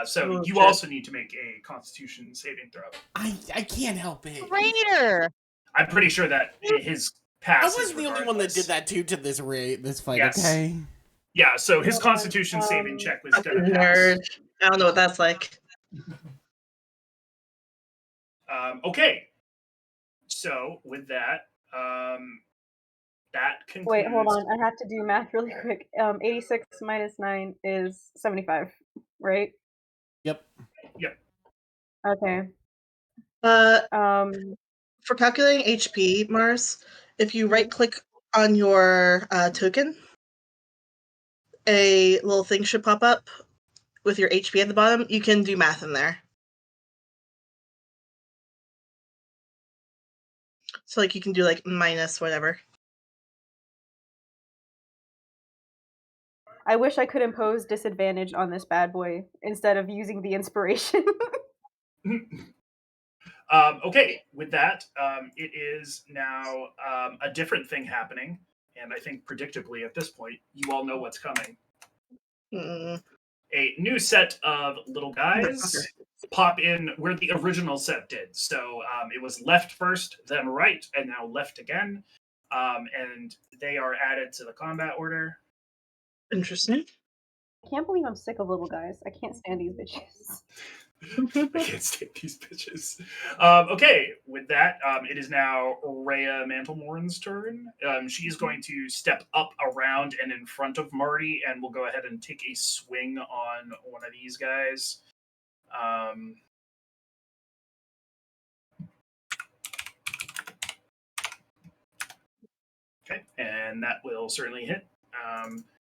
So you also need to make a Constitution saving throw. I can't help it. Traitor! I'm pretty sure that his pass. I wasn't the only one that did that too to this fight. Yes. Okay. Yeah. So his Constitution saving check was going to pass. Nerd. I don't know what that's like. Okay. So with that, that concludes. Wait, hold on. I have to do math really quick. 86 minus 9 is 75, right? Yep. Okay. For calculating HP, Mars, if you right-click on your token, a little thing should pop up with your HP at the bottom. You can do math in there. So, you can do, minus whatever. I wish I could impose disadvantage on this bad boy instead of using the inspiration. Okay, with that, it is now a different thing happening, and I think predictably at this point, you all know what's coming. A new set of little guys pop in where the original set did. So it was left first, then right, and now left again. And they are added to the combat order. Interesting. I can't believe I'm sick of little guys. I can't stand these bitches. I can't stand these bitches. Okay, with that, it is now Rhea Mantlemorn's turn. She is going to step up around and in front of Marty, and will go ahead and take a swing on one of these guys. and that will certainly hit.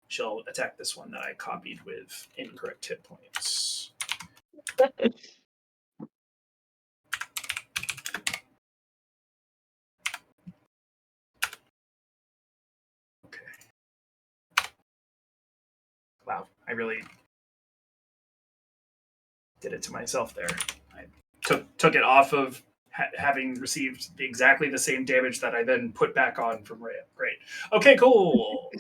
She'll attack this one that I copied with incorrect hit points. Okay. Wow, I really did it to myself there. I took it off of having received exactly the same damage that I then put back on from Rhea. Great. Okay, cool.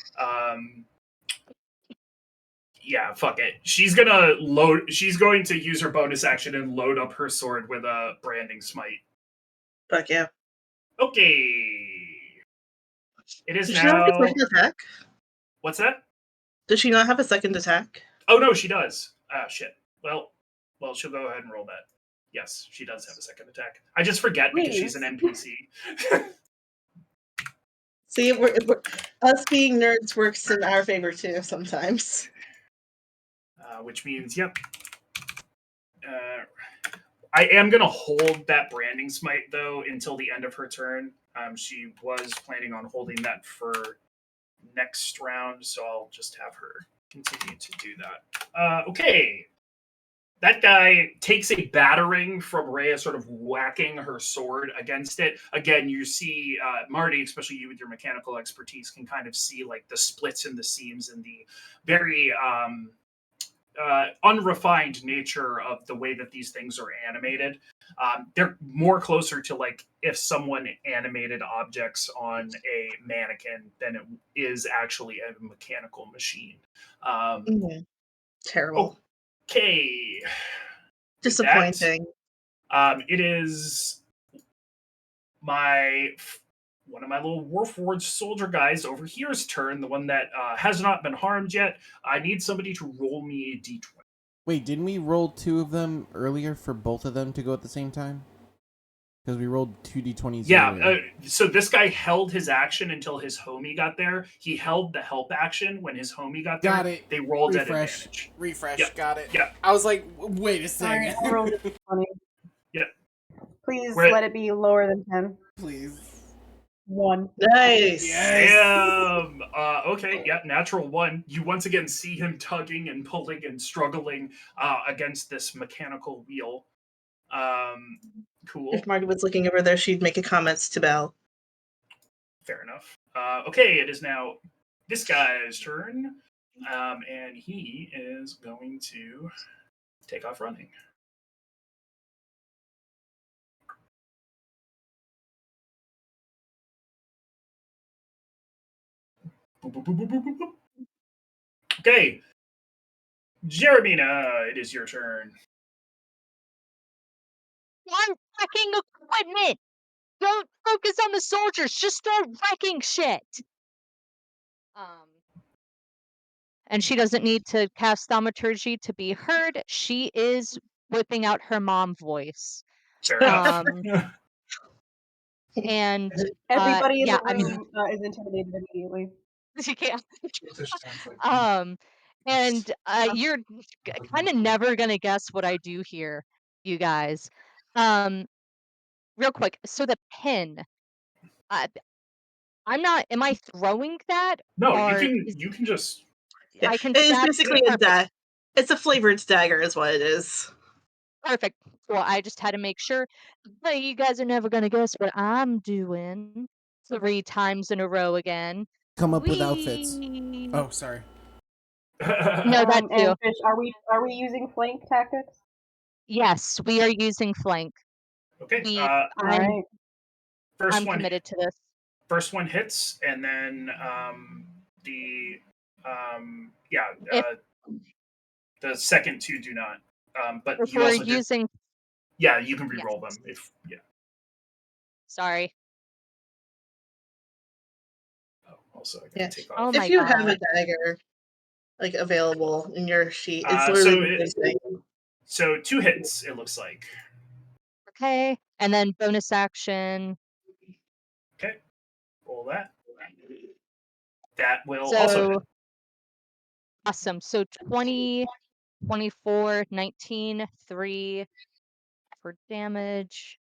Yeah, fuck it. She's gonna load. She's going to use her bonus action and load up her sword with a branding smite. Fuck yeah. Okay. It is Does she not have a now. second attack? What's that? Does she not have a second attack? Oh no, she does. Ah, shit. Well, she'll go ahead and roll that. Yes, she does have a second attack. I just forget because she's an NPC. See, us being nerds works in our favor too sometimes. Which means, yep. I am going to hold that branding smite, though, until the end of her turn. She was planning on holding that for next round, so I'll just have her continue to do that. Okay. That guy takes a battering from Rhea, sort of whacking her sword against it. Again, you see, Marty, especially you with your mechanical expertise, can kind of see like the splits in the seams and the very unrefined nature of the way that these things are animated. They're more closer to like if someone animated objects on a mannequin than it is actually a mechanical machine. Terrible. Okay. Disappointing. It is one of my little Warforged soldier guys over here's turn, the one that has not been harmed yet. I need somebody to roll me a d20. Wait, didn't we roll 2 of them earlier for both of them to go at the same time? Because we rolled 2d20s earlier. So this guy held his action until his homie got there. He held the help action when his homie got there. Got it. They rolled at Refresh. advantage. Refresh. Yep. Got it. Yeah. I was like, wait a second. I rolled a 20. Yeah. Please We're at- let it be lower than 10. Please. 1. Nice. Yes. Damn. Okay. Yeah. Natural 1. You once again see him tugging and pulling and struggling against this mechanical wheel. Cool. If Marty was looking over there, she'd make a comment to Belle. Fair enough. Okay. It is now this guy's turn, and he is going to take off running. Boop, boop, boop, boop, boop, boop. Okay. Jeremina, it is your turn. I'm wrecking equipment. Don't focus on the soldiers. Just start wrecking shit. And she doesn't need to cast thaumaturgy to be heard. She is whipping out her mom voice. Fair enough. And Everybody in yeah, the I mean, room is intimidated immediately. she can't. And you're kind of never gonna guess what I do here, you guys. Real quick. So the pin. I'm not. Am I throwing that? No, or you can just. Yeah. I can It is stab basically it. a dagger. It's a flavored dagger, is what it is. Perfect. Well, I just had to make sure. But you guys are never gonna guess what I'm doing 3 times in a row again. Come up with outfits. Whee! Oh, sorry. No, that too. And Fish, are we using flank tactics? Yes, we are using flank. Okay. Alright. I'm committed to this. First one hits, and then the second two do not. But If you we're also using. Yeah, you can re-roll Yes. them if Sorry. Oh, also I gotta Yeah. take off. Oh If my you god. have a dagger like available in your sheet, it's literally the same thing. So 2 hits, it looks like. Okay, and then bonus action. Okay, roll that. That will So also hit. awesome. So 20, 24, 19, 3 for damage.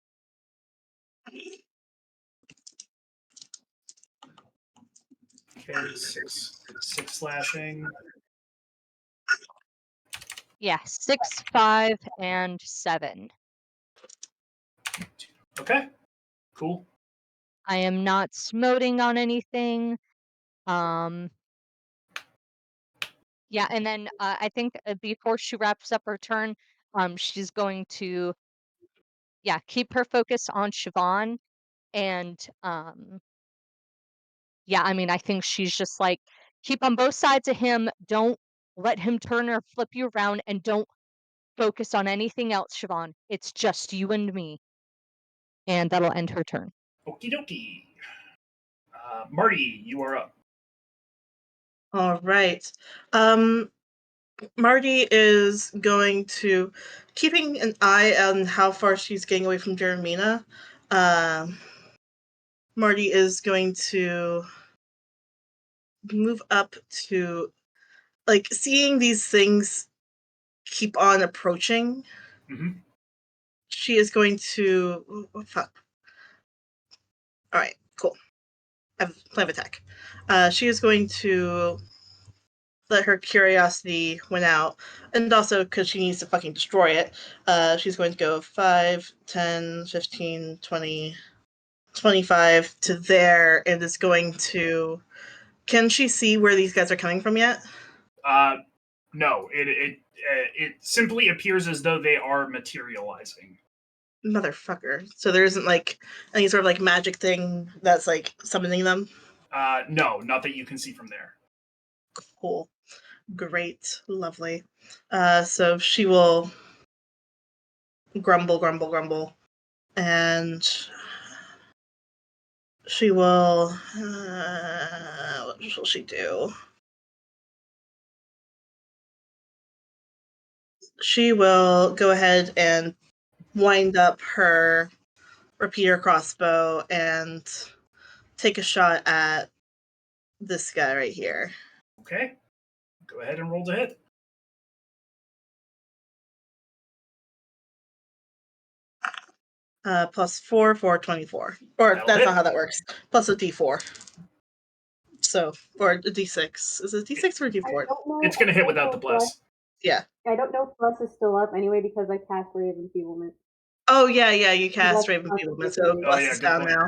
Okay, six slashing. Yeah, 6, 5, and 7. Okay, cool. I am not smoting on anything. Yeah, and then I think before she wraps up her turn, she's going to keep her focus on Siobhan, and yeah, I mean, I think she's just like, keep on both sides of him. Don't let him turn or flip you around, and don't focus on anything else, Siobhan. It's just you and me. And that'll end her turn. Okie dokie. Marty, you are up. All right. Marty is going to, keeping an eye on how far she's getting away from Jeremina. Marty is going to move up to, like, seeing these things keep on approaching. Mm-hmm. She is going to. Oh, fuck. All right, cool. I have plan of attack. She is going to let her curiosity win out, and also because she needs to fucking destroy it. She's going to go 5, 10, 15, 20, 25 to there, and is going to. Can she see where these guys are coming from yet? No. It simply appears as though they are materializing. Motherfucker. So there isn't like any sort of like magic thing that's like summoning them? No, not that you can see from there. Cool. Great. Lovely. So she will grumble, and she will. What will she do? She will go ahead and wind up her repeater crossbow and take a shot at this guy right here. Okay. Go ahead and roll to hit. Plus 4 for 24. Or That'll that's hit. not how that works. Plus a d4. So, or a d6. Is it d6 or I d4? don't know. It's going to I hit don't without know the if Plus, plus. Yeah. I don't know if Plus is still up anyway because I cast Ray of Enfeeblement. Oh, yeah, you cast That's Raven Beetleman, so constituted. Plus yeah, is good down point. now.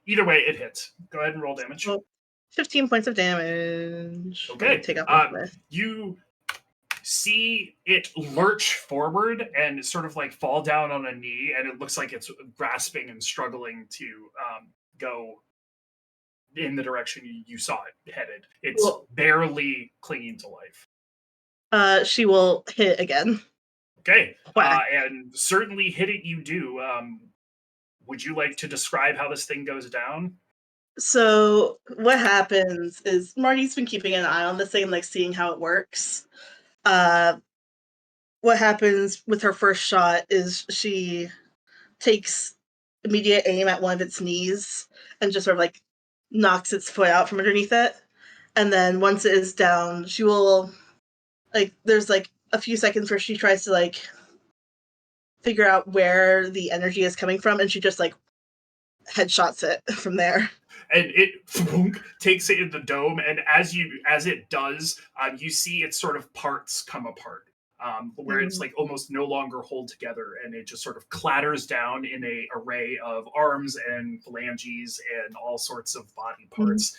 Either way, it hits. Go ahead and roll damage. So, 15 points of damage. Let me Okay. take off my You see it lurch forward and sort of like fall down on a knee, and it looks like it's grasping and struggling to go in the direction you saw it headed. It's Cool. barely clinging to life. She will hit again. Okay. Whack. And certainly hit it you do. Would you like to describe how this thing goes down? So what happens is Marty's been keeping an eye on this thing, like seeing how it works. What happens with her first shot is she takes immediate aim at one of its knees and just sort of like knocks its foot out from underneath it. And then once it is down, she will, like, there's like a few seconds where she tries to like figure out where the energy is coming from, and she just like headshots it from there. And it takes it in the dome, and as it does, you see its sort of parts come apart, where it's like almost no longer hold together, and it just sort of clatters down in a array of arms and phalanges and all sorts of body parts,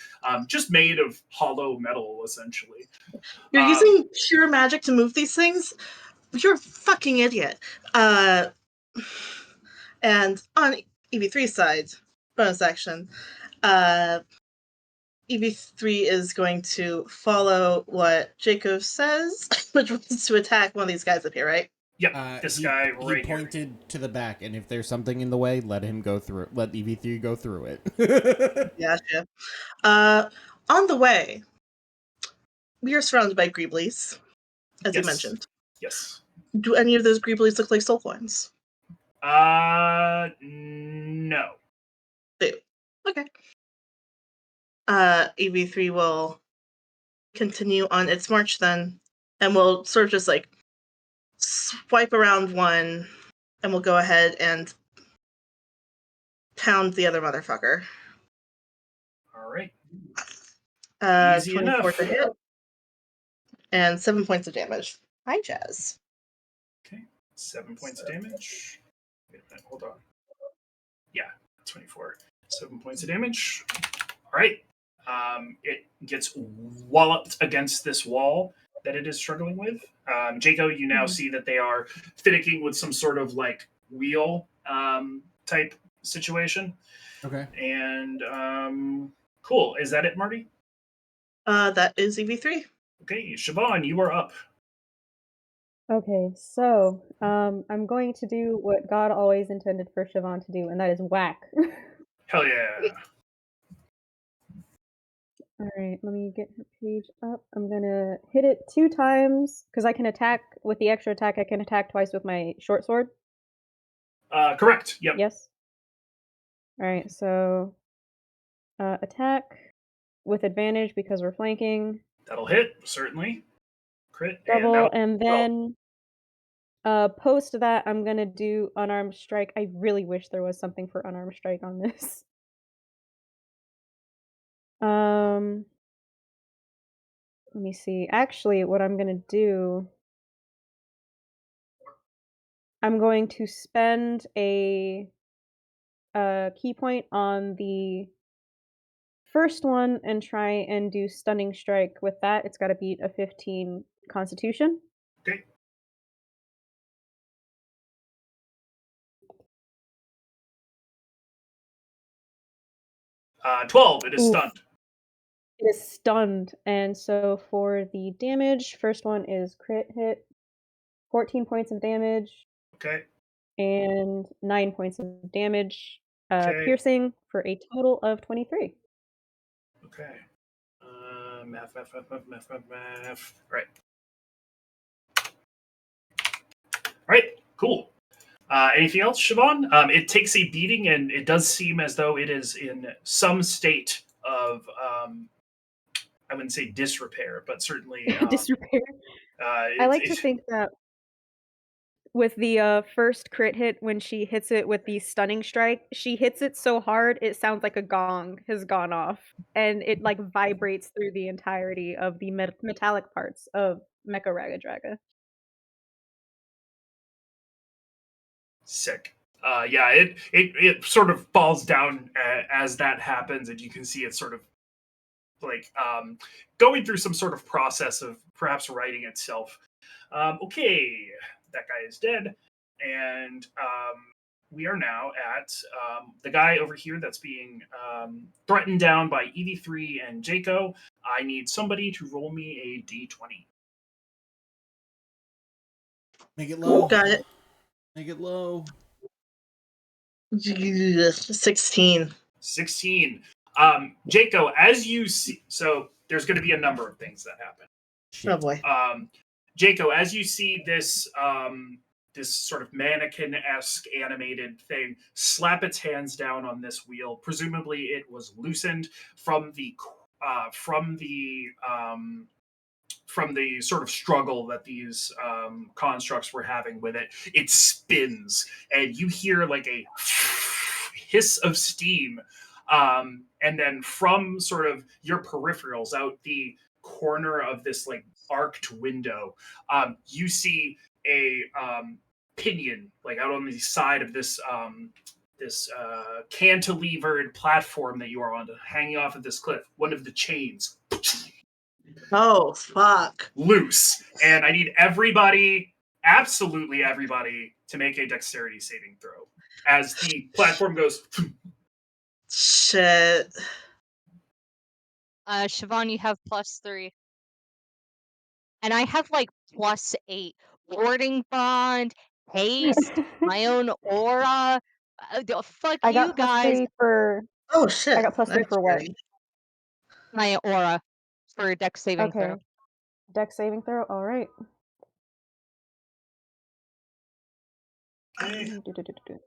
just made of hollow metal, essentially. You're using pure magic to move these things? You're a fucking idiot. And on EV3's side, bonus action, EV3 is going to follow what Jacob says, which was to attack one of these guys up here, right? Yep, this guy right He pointed here. to the back, and if there's something in the way, let him go through it. Let EV3 go through it. Gotcha. On the way, we are surrounded by Greeblies, as you mentioned. Yes. Do any of those Greeblies look like soul coins? No. They okay. EV3 will continue on its march then, and we'll sort of just like swipe around one, and we'll go ahead and pound the other motherfucker. All right. Easy 24 enough. to hit. And 7 points of damage. Hi, Jazz. Okay, 7 points of damage. Wait a minute, hold on. Yeah, 24. 7 points of damage. All right. It gets walloped against this wall that it is struggling with. Jaco, you now see that they are finicking with some sort of like wheel type situation. Okay. And cool. Is that it, Marty? That is EV3. Okay, Siobhan, you are up. Okay, so I'm going to do what God always intended for Siobhan to do, and that is whack. Hell yeah. All right, let me get her page up. I'm gonna hit it 2 times because I can attack with the extra attack. I can attack twice with my short sword. Correct. Yep. Yes. All right, so attack with advantage because we're flanking. That'll hit, certainly. Crit. Double, and then post that I'm gonna do unarmed strike. I really wish there was something for unarmed strike on this. Let me see. Actually, what I'm gonna do, I'm going to spend a key point on the first one and try and do stunning strike with that. It's got to beat a 15 Constitution. Okay. Uh, 12. It is Oof. stunned. It is stunned, and so for the damage, first one is crit hit, 14 points of damage, Okay. and 9 points of damage, Okay. piercing for a total of 23. Okay. Math. Right. Right. Cool. Anything else, Siobhan? It takes a beating, and it does seem as though it is in some state of, I wouldn't say disrepair, but certainly. Disrepair. I like to think that with the first crit hit, when she hits it with the stunning strike, she hits it so hard it sounds like a gong has gone off, and it like vibrates through the entirety of the metallic parts of Mecha Raga Draga. Sick. Yeah, it sort of falls down as that happens, and you can see it sort of like going through some sort of process of perhaps righting itself. Okay, that guy is dead, and we are now at the guy over here that's being threatened down by EV3 and Jaco. I need somebody to roll me a d20. Make it low. Got it. Make it low. 16. 16. Jaco, as you see, so there's going to be a number of things that happen. Shit. Oh boy. Jaco, as you see this this sort of mannequin-esque animated thing slap its hands down on this wheel, presumably it was loosened from the sort of struggle that these constructs were having with it. It spins, and you hear like a hiss of steam, and then from sort of your peripherals out the corner of this like arced window, you see a pinion like out on the side of this cantilevered platform that you are on, hanging off of this cliff. One of the chains Oh, fuck. loose, and I need everybody, absolutely everybody, to make a dexterity saving throw as the platform goes. Shit. Siobhan, you have +3. And I have like +8. Warding bond, haste, my own aura. Fuck I you got guys. +3 for. Oh shit. I got +3 for what? My aura for dex saving Okay. throw. Dex saving throw. All right. Okay. Do-do-do-do-do.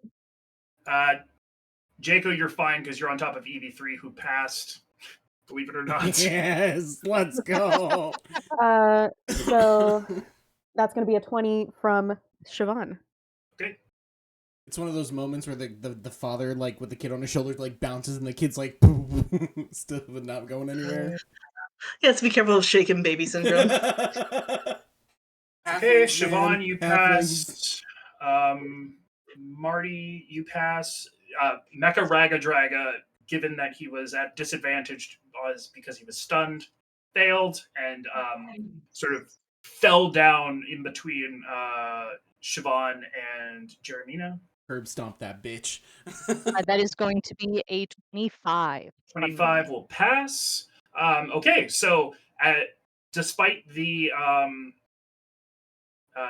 Jaco, you're fine because you're on top of EV3 who passed. Believe it or not. Yes, let's go. So that's gonna be a 20 from Siobhan. Okay. It's one of those moments where the father, like with the kid on his shoulder, like bounces and the kid's like still not going anywhere. Yes, be careful of shaken baby syndrome. Okay, Halflings, man. Siobhan, you Halflings. passed. Marty, you pass. Mecha Raga Draga, given that he was at disadvantage was because he was stunned, failed, and sort of fell down in between Siobhan and Jeremina. Herb stomp that bitch. That is going to be a 25. 25 will pass. Okay, so despite the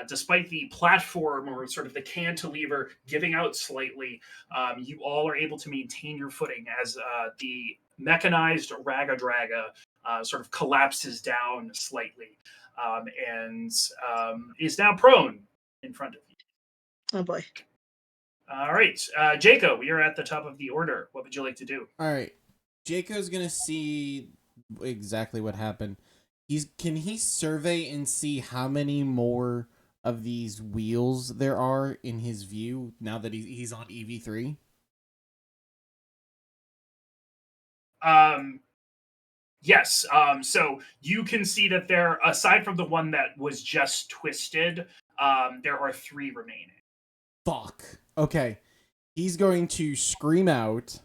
despite the platform or sort of the cantilever giving out slightly, you all are able to maintain your footing as the mechanized Raga Draga sort of collapses down slightly and is now prone in front of you. Oh boy. All right, Jacob, you're at the top of the order. What would you like to do? All right. Jaco's gonna see exactly what happened. Can he survey and see how many more of these wheels there are in his view now that he's on EV3? Yes. So you can see that there, aside from the one that was just twisted, there are 3 remaining. Fuck. Okay. He's going to scream out.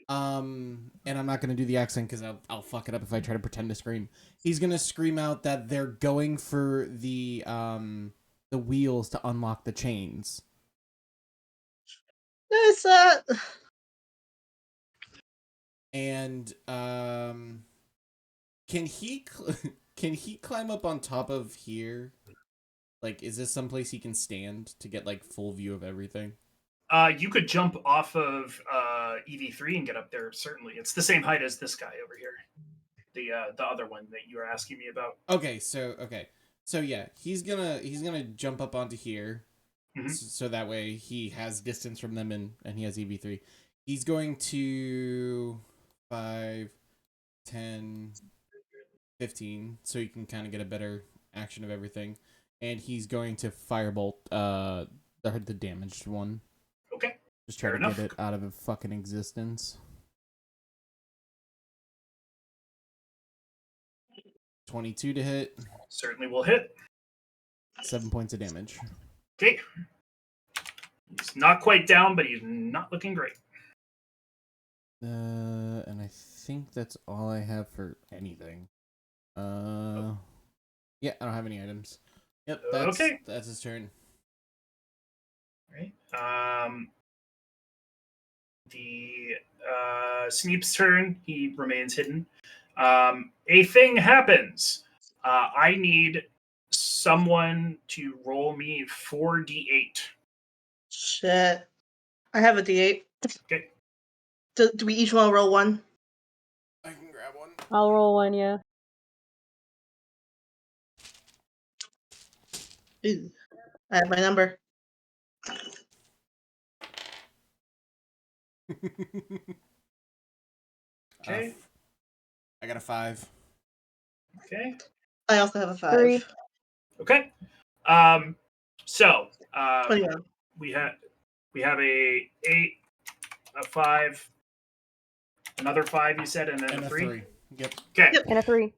And I'm not gonna do the accent because I'll fuck it up if I try to pretend to scream. He's gonna scream out that they're going for the wheels to unlock the chains. There's And can he can he climb up on top of here? Like, is this someplace he can stand to get like full view of everything? You could jump off of EV3 and get up there. Certainly, it's the same height as this guy over here. The other one that you were asking me about. Okay, so yeah, he's gonna jump up onto here, Mhm. so that way he has distance from them and he has EV3. He's going to 5, 10, 15, so you can kind of get a better action of everything. And he's going to firebolt the damaged one. Okay. Just try Fair to enough. get it out of fucking existence. 22 to hit. Certainly will hit. 7 points of damage. Okay. He's not quite down, but he's not looking great. And I think that's all I have for anything. Yeah, I don't have any items. Yep, that's his turn. Right. The Sneep's turn. He remains hidden. A thing happens. I need someone to roll me 4d8. shit. I have a D8. Okay. Do we each want to roll one? I can grab one. I'll roll one, yeah. Ooh. I have my number. Okay. I got a 5. Okay. I also have a 5. 3. Okay. So 21. we have a 8, a 5, another 5. You said, and then And a a 3. 3. Yep. Okay. Yep. And a 3.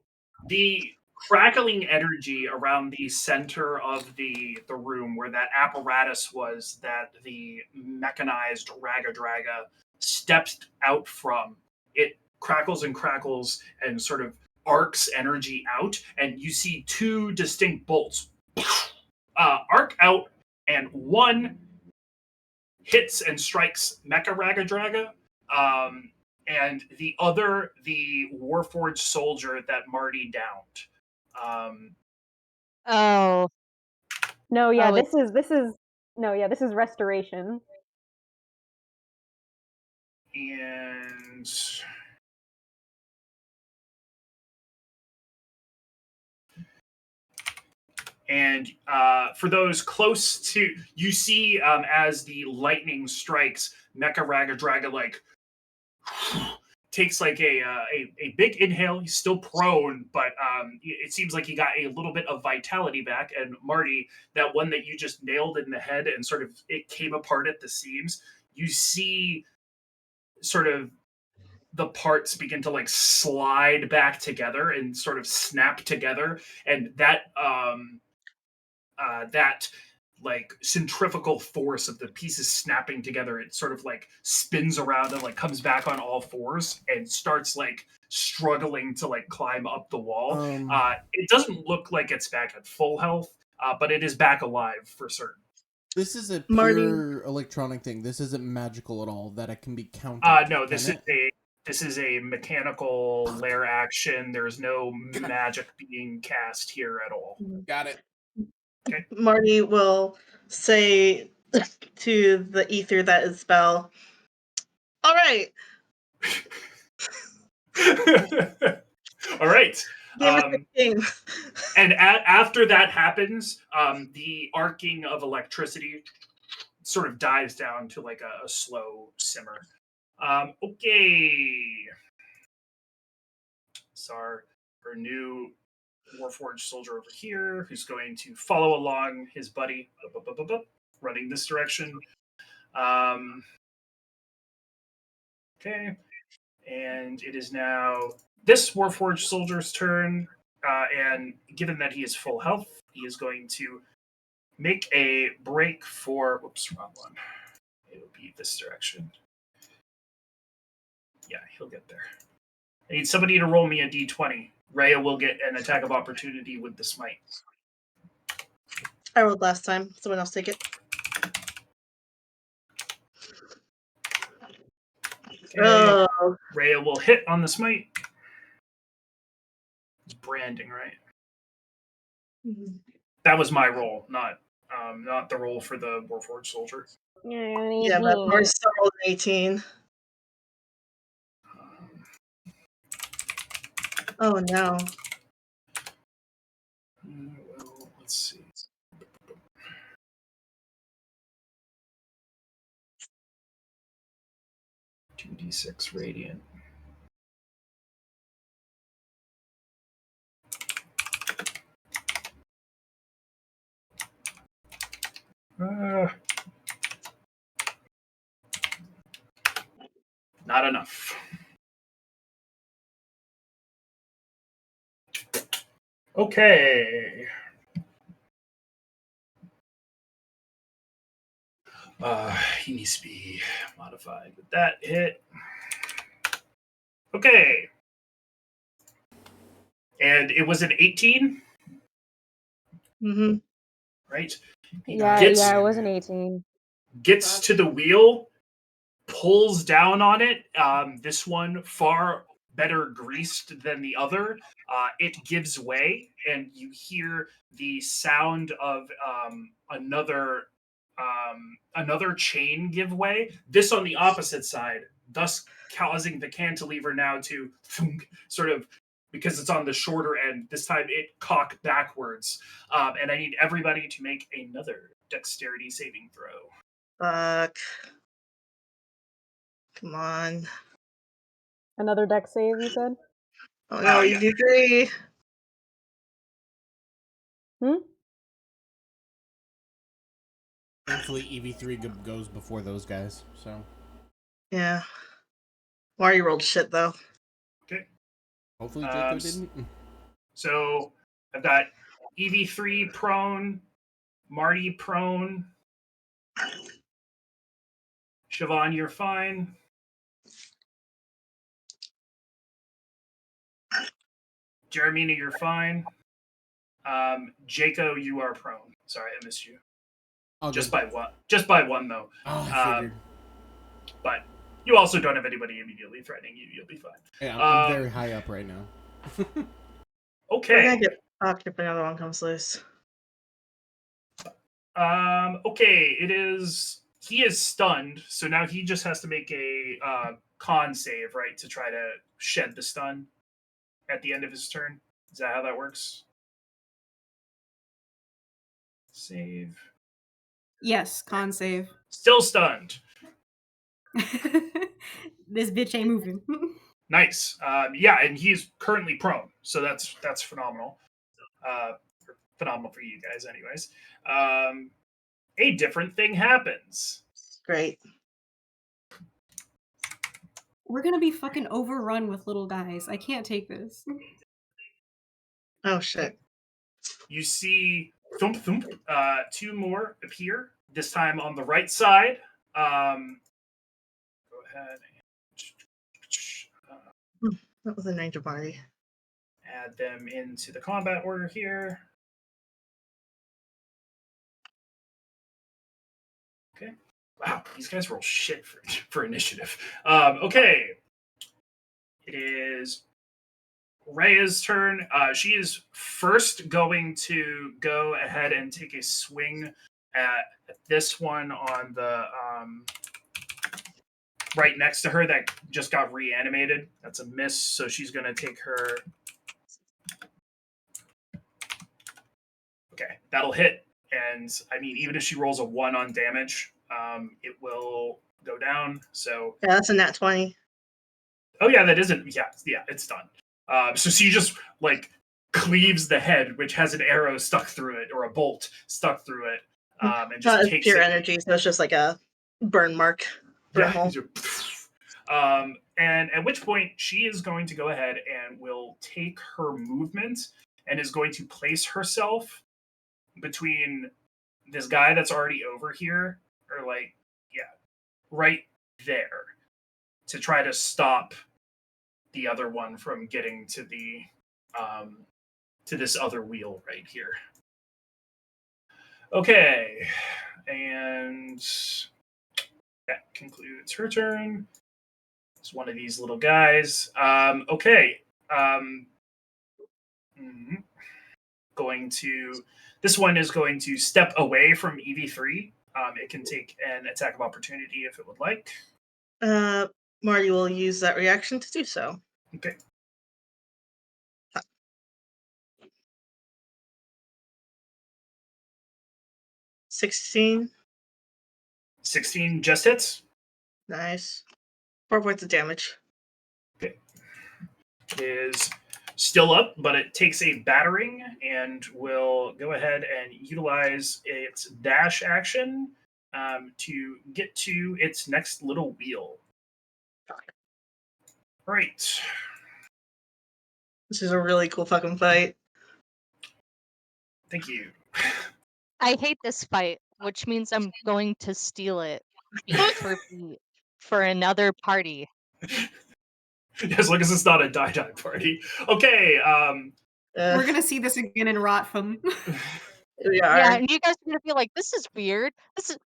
The crackling energy around the center of the room where that apparatus was that the mechanized Raga Draga stepped out from, it crackles and sort of arcs energy out, and you see 2 distinct bolts arc out, and one hits and strikes Mecha Raga Draga, and the other, the Warforged soldier that Marty downed. Oh, No, yeah, Oh, this is restoration. And for those close to, you see as the lightning strikes, Mecha Raga Draga like takes like a big inhale. He's still prone, but it seems like he got a little bit of vitality back. And Marty, that one that you just nailed in the head and sort of it came apart at the seams, you see sort of the parts begin to like slide back together and sort of snap together, and that like centrifugal force of the pieces snapping together, it sort of like spins around and like comes back on all fours and starts like struggling to like climb up the wall. It doesn't look like it's back at full health, but it is back alive for certain. This is a Marty. pure electronic thing. This isn't magical at all that it can be counted. No, can it? this is a mechanical lair action. There's no magic being cast here at all. Got it. Okay. Marty will say to the ether that is spell, all right. All right. Game is the game. And after that happens, the arcing of electricity sort of dies down to like a slow simmer. Okay. So our new Warforged soldier over here who's going to follow along his buddy running this direction. Okay. And it is now this Warforged soldier's turn. And given that he is full health, he is going to make a break for. Whoops, wrong one. It'll be this direction. Yeah, he'll get there. I need somebody to roll me a d20. Rhea will get an attack of opportunity with the smite. I rolled last time. Someone else take it. Okay. Oh. Rhea will hit on the smite. It's branding, right? That was my roll, not the roll for the Warforged soldier. Yeah, but Marty still rolled an 18. Oh no. Well, let's see. 2d6 radiant. Not enough. Okay. He needs to be modified with that hit. Okay. And it was an 18, Mm-hmm. right? Yeah, Gets- yeah, it was an 18. Gets to the wheel, pulls down on it. This one far better greased than the other. It gives way, and you hear the sound of another chain give way. This on the opposite side, thus causing the cantilever now to sort of, because it's on the shorter end, this time it cock backwards. And I need everybody to make another dexterity saving throw. Fuck. Come on. Another deck save, you said? Oh no, Yeah. you do 3. Thankfully, EV3 goes before those guys. So Yeah. Marty rolled shit though. Okay. hopefully Jaco didn't. So I've got EV3 prone, Marty prone. Siobhan, you're fine. Jeremina, you're fine. Jaco, you are prone. Sorry, I missed you. Oh, Just good. by one. Just by one, though. Oh, I figured. But you also don't have anybody immediately threatening you. You'll be fine. Yeah, I'm very high up right now. We're Okay. gonna get fucked if another one comes loose. Okay, it is. He is stunned, so now he just has to make a con save, right, to try to shed the stun at the end of his turn. Is that how that works? Save. Yes, con save. Still stunned. This bitch ain't moving. Nice. Yeah, and he's currently prone, so that's phenomenal. Phenomenal for you guys, anyways. A different thing happens. Great. We're gonna be fucking overrun with little guys. I can't take this. Oh shit. You see thump thump, two more appear, this time on the right side. Go ahead and That was a ninja party. add them into the combat order here. Okay. Wow, these guys roll shit for initiative. Okay. It is Rhea's turn. She is first going to go ahead and take a swing at this one on the right next to her that just got reanimated. That's a miss, so she's going to take her. Okay, that'll hit. And I mean, even if she rolls a 1 on damage, it will go down. So, Yeah, that's a nat 20. oh yeah, that isn't. Yeah, it's done. So she just like cleaves the head, which has an arrow stuck through it or a bolt stuck through it, and just It's takes pure it. energy, so it's just like a burn mark. Burn hole. And at which point she is going to go ahead and will take her movement and is going to place herself between this guy that's already over here, or like, yeah, right there, to try to stop the other one from getting to the to this other wheel right here. Okay, and that concludes her turn. It's one of these little guys. Okay. Going to this one is going to step away from EV3. It can take an attack of opportunity if it would like. Marty will use that reaction to do so. Okay. $16. 16 just hits. Nice. 4 points of damage. Okay. Is still up, but it takes a battering and will go ahead and utilize its dash action to get to its next little wheel. Right. This is a really cool fucking fight. Thank you. I hate this fight, which means I'm going to steal it beat for beat for another party. As long as it's not a die party. Okay. We're gonna see this again in Rotfam. We are. Yeah, and you guys are gonna be like, "This is weird. This is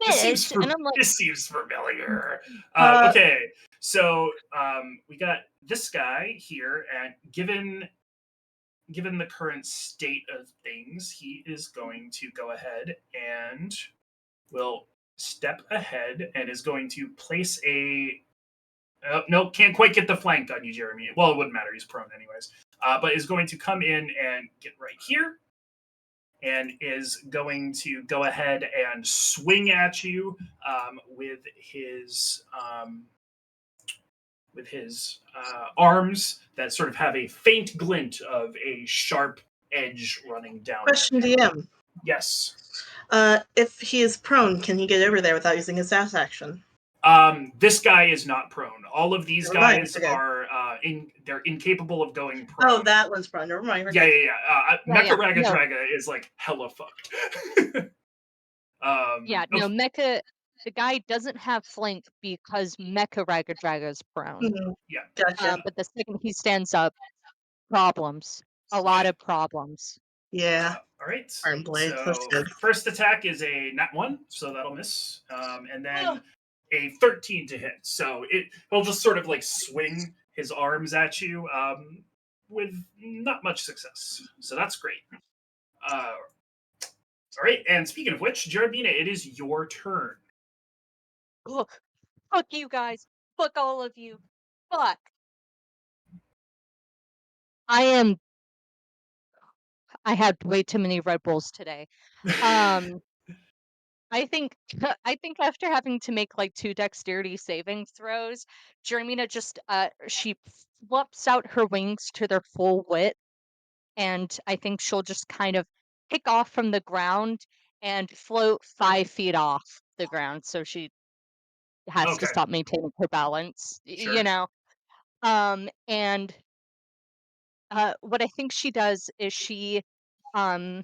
bitch," and I'm like, this seems familiar. Uh, Okay, so we got this guy here, and given the current state of things, he is going to go ahead and will step ahead and is going to place a. No, can't quite get the flank on you, Jeremy. Well, it wouldn't matter. He's prone anyways. But is going to come in and get right here and is going to go ahead and swing at you with his arms that sort of have a faint glint of a sharp edge running down. Question DM. Yes. If he is prone, can he get over there without using his dash action? This guy is not prone. All of these Never mind, guys okay. are they're incapable of going prone. Oh, that one's prone. Never mind. Yeah. Mecha Raga no. Draga is like hella fucked. Yeah, no, Mecha. The guy doesn't have flank because Mecha Raga Draga is prone. Mhm. Yeah. Gotcha. But the second he stands up, problems. A lot of problems. Yeah. All right. Iron Blade. That's So good. first attack is a nat 1, so that'll miss. And then a 13 to hit. So he'll just sort of like swing his arms at you with not much success. So that's great. All right. And speaking of which, Jeremina, it is your turn. Ugh, fuck you guys. Fuck all of you. Fuck. I had way too many Red Bulls today. I think after having to make like 2 dexterity saving throws, Jeremina just she flips out her wings to their full width, and I think she'll just kind of kick off from the ground and float 5 feet off the ground. So she has to Okay. stop maintaining her balance, Sure. you know? And what I think she does is she, um,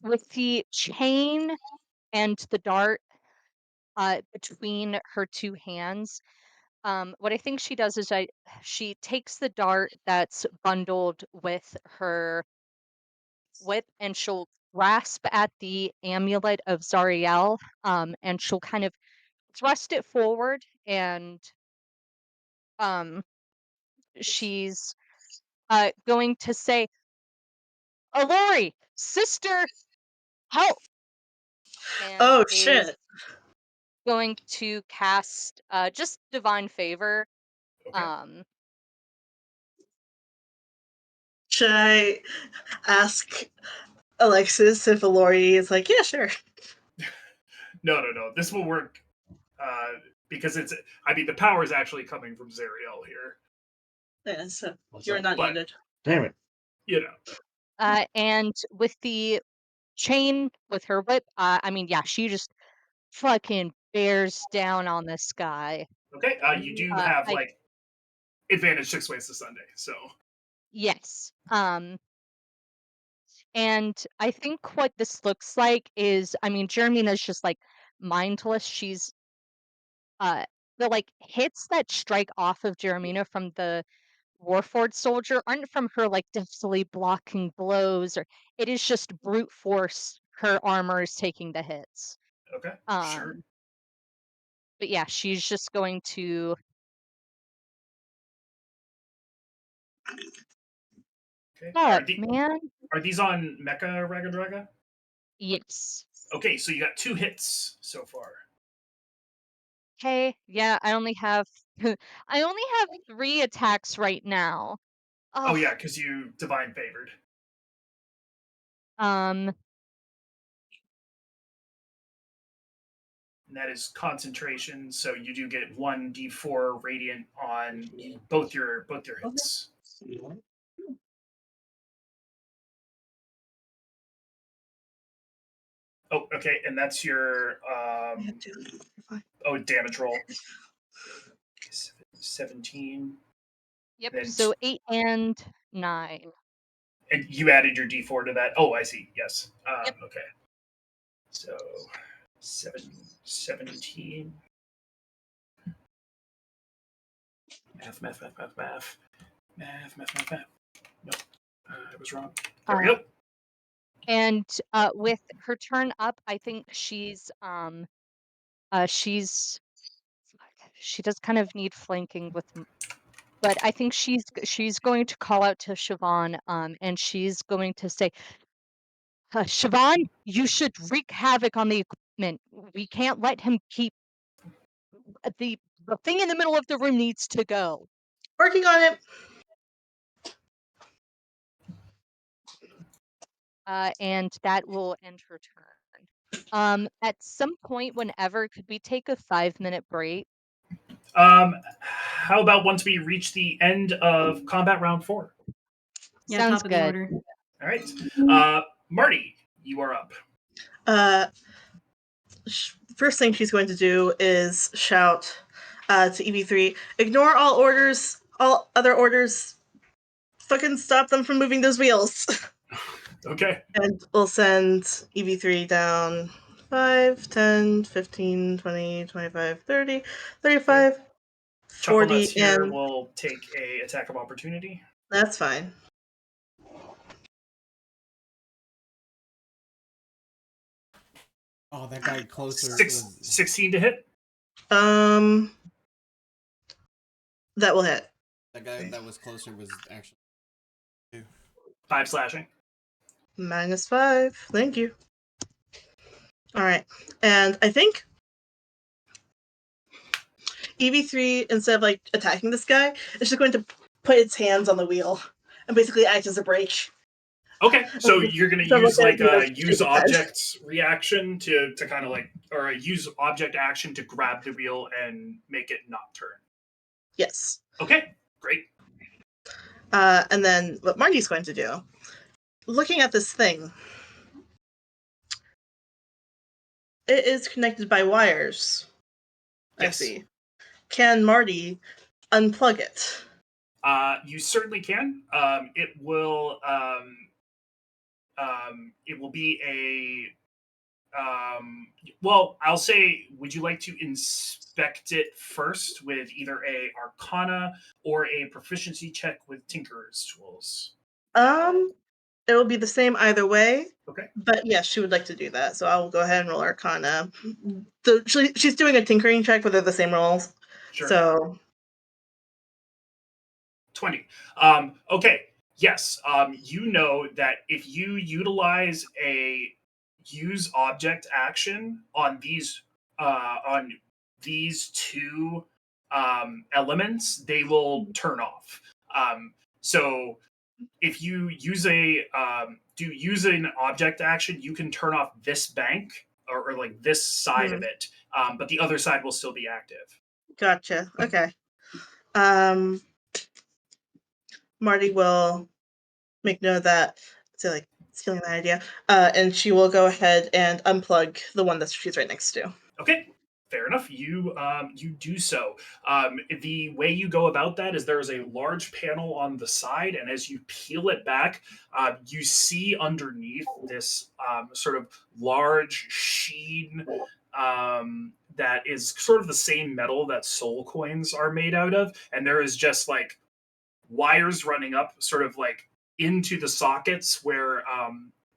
with the chain and the dart between her two hands, what I think she does is she takes the dart that's bundled with her whip and she'll grasp at the amulet of Zariel, and she'll kind of thrust it forward and um, she's going to say, Alori, sister, help! And Oh is shit. going to cast just divine favor. Okay. Should I ask Alexis if Alori is like, yeah, sure. No. This will work because it's. I mean, the power is actually coming from Zariel here, Yeah, so you're not but needed. Damn it. you know. And with the chain with her whip, I mean, yeah, she just fucking bears down on this guy. Okay. You do have I like advantage 6 ways to Sunday, so yes. And I think what this looks like is, I mean, Jermina's just like mindless. She's the like hits that strike off of Jeremina from the Warford soldier aren't from her like deftly blocking blows, or it is just brute force. Her armor is taking the hits. okay, sure. Um, but yeah, she's just going to. Okay. Fuck, man. Are these on Mecha Ragadraga? Yes. Okay, so you got 2 hits so far. Hey, yeah, I only have I only have 3 attacks right now. Oh Ugh. yeah, because you divine favored. Um, And that is concentration, so you do get 1d4 radiant on both your hits. Oh, okay, and that's your damage roll. 17. yep. Then So 8 and 9. and you added your d4 to that. Oh, I see. Yes. Yep. Okay. So 17. Math. Nope. I was wrong. There we Uh, go. and with her turn up, I think she's she does kind of need flanking with, but I think she's going to call out to Siobhan, and she's going to say, Siobhan, you should wreak havoc on the equipment. We can't let him keep the thing in the middle of the room needs to go. Working on it. And that will end her turn. At some point, whenever, could we take a 5-minute break? How about once we reach the end of combat round 4? Yeah, Sounds top of the good. order. All right. Marty, you are up. First thing she's going to do is shout to EV3, ignore all orders, all other orders. Fucking stop them from moving those wheels. Okay. And we'll send EV3 down 5, 10, 15, 20, 25, 30, 35, 40, Chucklenuts here and will take a attack of opportunity. that's fine. Oh, that guy closer was 16 to hit. That will hit. that guy that was closer was actually 2. 5 slashing. -5. Thank you. Alright. And I think EV3, instead of like attacking this guy, is just going to put its hands on the wheel and basically act as a brake. Okay, so you're going to So use like a shake use its head. object reaction to kind of like, or a use object action to grab the wheel and make it not turn. Yes. Okay, great. And then what Marty's going to do, looking at this thing, It is connected by wires. I Yes. see. Can Marty unplug it? You certainly can. It will be a. Well, I'll say, would you like to inspect it first with either a Arcana or a proficiency check with Tinkerer's tools? It will be the same either way. Okay. But yes, she would like to do that, so I will go ahead and roll Arcana. So she's doing a tinkering check, but they're the same rolls. Sure. So 20. Okay. Yes. You know that if you utilize a use object action on these two elements, they will turn off. So if you use use an object action, you can turn off this bank or like this side of it, but the other side will still be active. gotcha. Okay. Marty will make note of that. So like stealing that idea. And she will go ahead and unplug the one that she's right next to. Okay, fair enough. You do so. The way you go about that is there is a large panel on the side, and as you peel it back, you see underneath this sort of large sheen that is sort of the same metal that soul coins are made out of, and there is just like wires running up, sort of like into the sockets where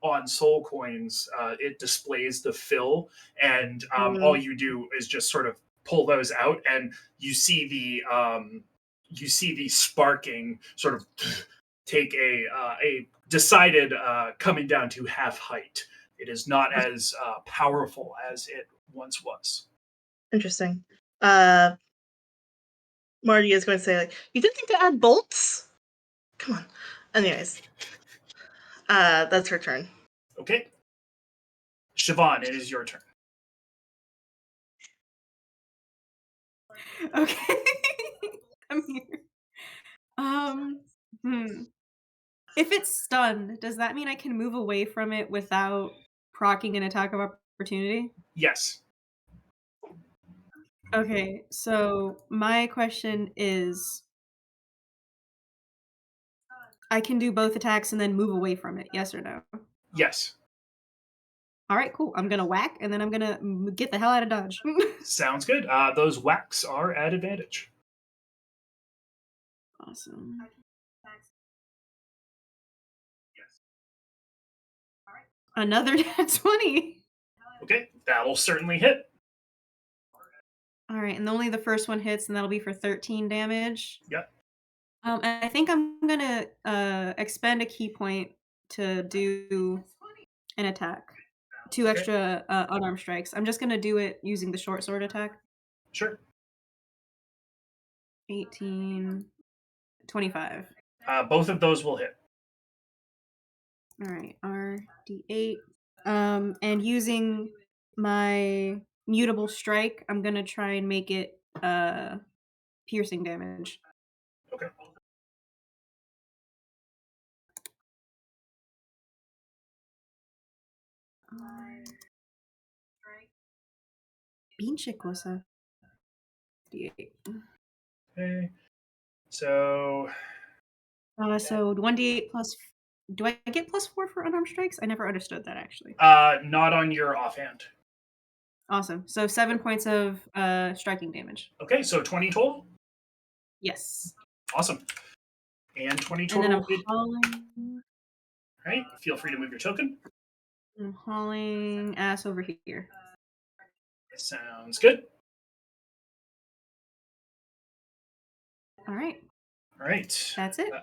on soul coins it displays the fill, and all you do is just sort of pull those out, and you see the sparking sort of take a decided coming down to half height. It is not as powerful as it once was. Interesting. Marty is going to say, like, you didn't think to add bolts? Come on. Anyways. That's her turn. Okay. Siobhan, it is your turn. Okay. I'm here. If it's stunned, does that mean I can move away from it without proccing an attack of opportunity? Yes. Okay, so my question is I can do both attacks and then move away from it, yes or no? Yes. All right, cool. I'm gonna whack and then I'm gonna get the hell out of dodge. Sounds good. Those whacks are at advantage. Awesome. Another 20. Okay, that'll certainly hit. All right, and only the first one hits, and that'll be for 13 damage. Yep. And I think I'm gonna expend a key point to do an attack. 2 extra unarmed strikes. I'm just gonna do it using the short sword attack. Sure. 18, 25. Both of those will hit. All right, RD8. And using my mutable strike, I'm gonna try and make it piercing damage. Okay. Pinche cosa. D8. Okay. So So 1d8 plus. Do I get +4 for unarmed strikes? I never understood that actually. not on your offhand. Awesome. So 7 points of striking damage. Okay, so 20 total. Yes. Awesome. And 20 And total. then I'm hauling. Right. Feel free to move your token. I'm hauling ass over here. Sounds good. All right. All right. That's it. All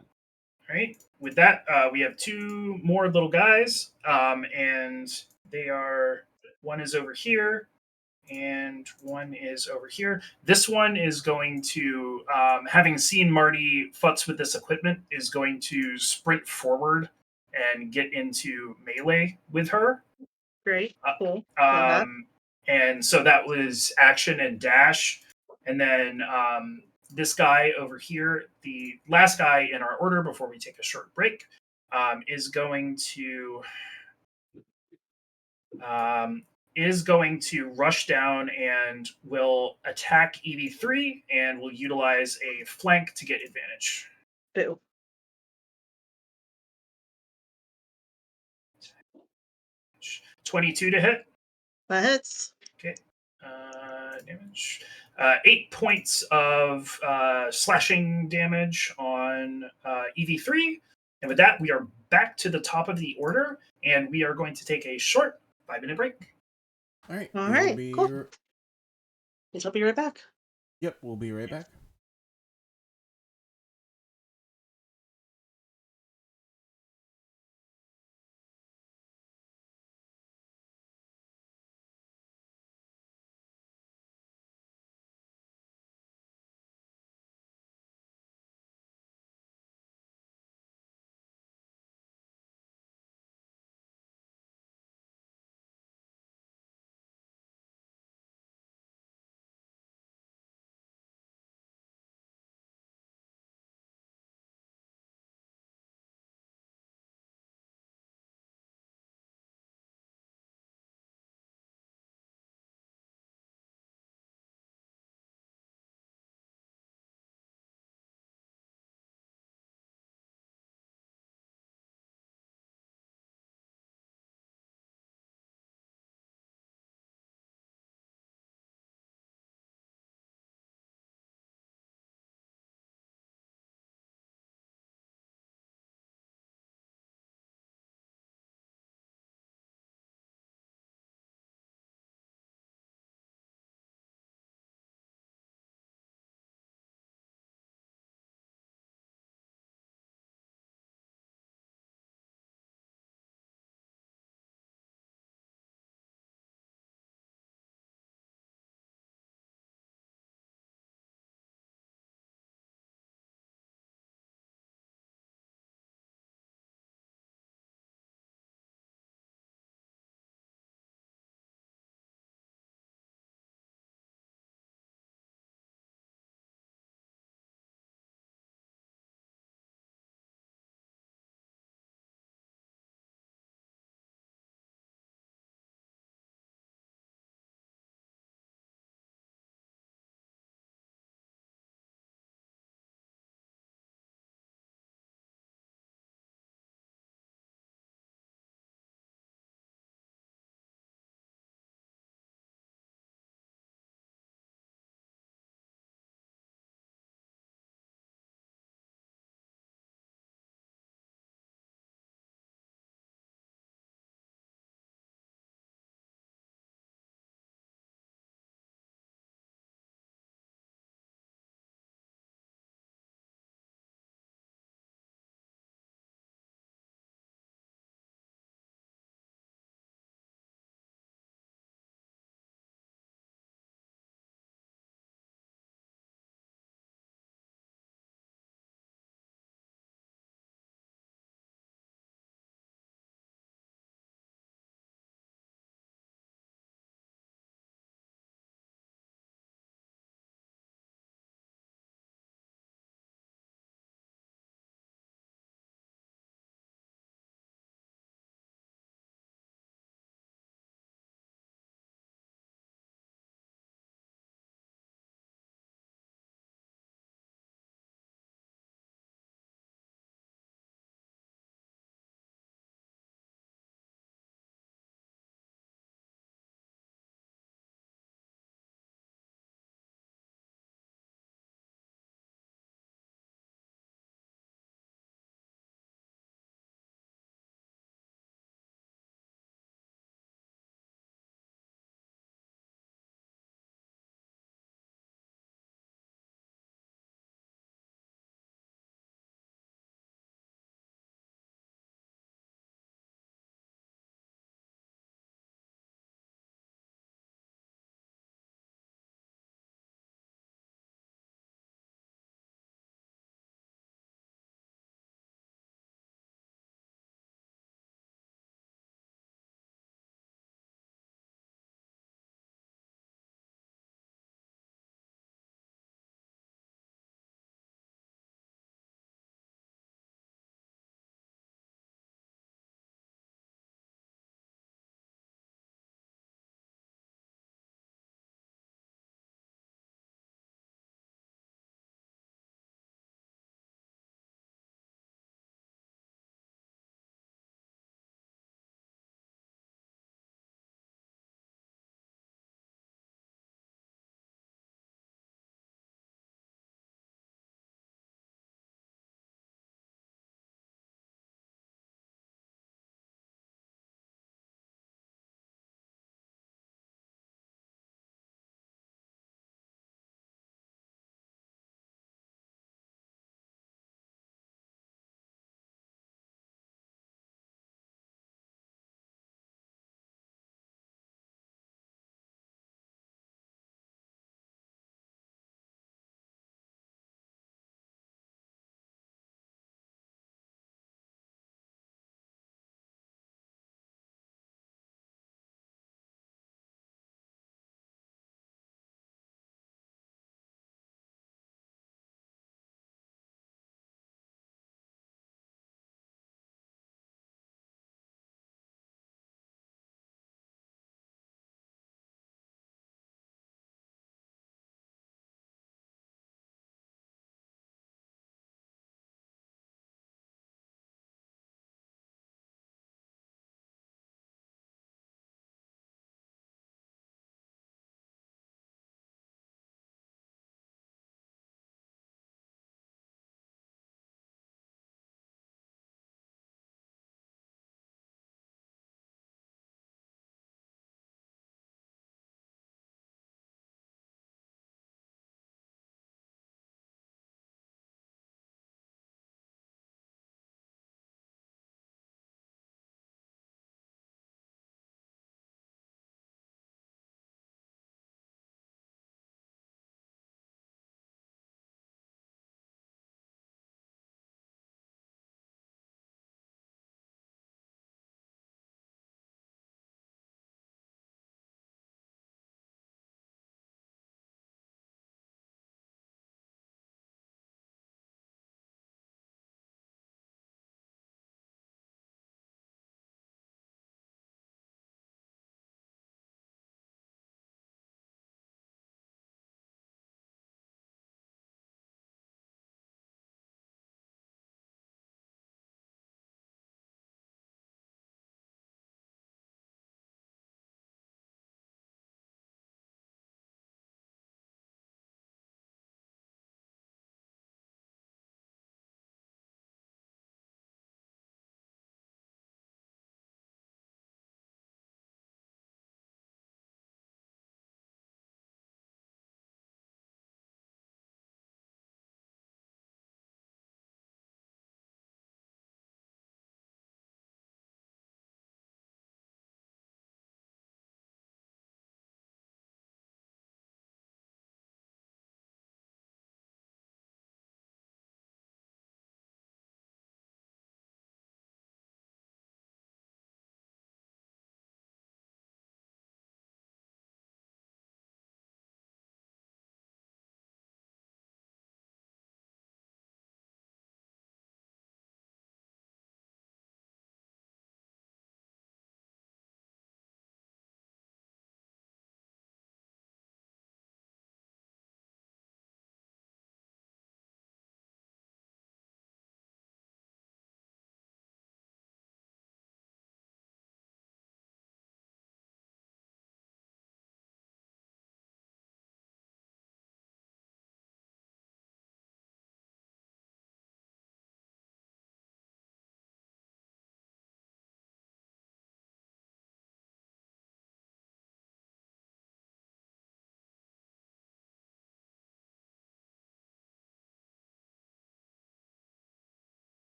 right. With that, we have two more little guys, and they are, one is over here, and one is over here. This one is going to, having seen Marty futz with this equipment, is going to sprint forward and get into melee with her. Great. Cool. Love that. And so that was action and dash. And then this guy over here, the last guy in our order before we take a short break, is going to is going to rush down and will attack EV3 and will utilize a flank to get advantage. Boo. 22 to hit. That hits. Okay. Damage. 8 points of slashing damage on EV3. And with that, we are back to the top of the order, and we are going to take a short 5-minute break. All right. All we will right, be cool. Guess I'll be right back. Yep, we'll be right back.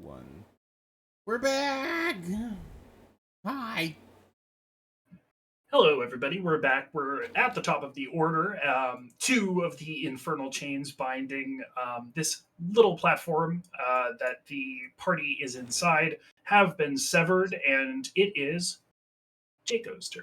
1. We're back! Hi! Hello, everybody. We're back. We're at the top of the order. Two of the infernal chains binding this little platform that the party is inside have been severed, and it is Jaco's turn.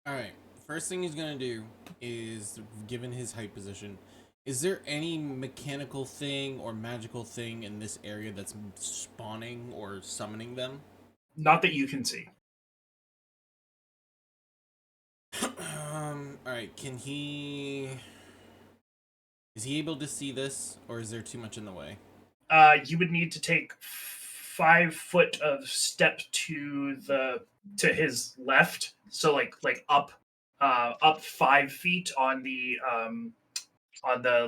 Alright, first thing he's gonna do is, given his height position, is there any mechanical thing or magical thing in this area that's spawning or summoning them? Not that you can see. Alright, can he... Is he able to see this, or is there too much in the way? You would need to take 5 foot of step to his left, so like up 5 feet on the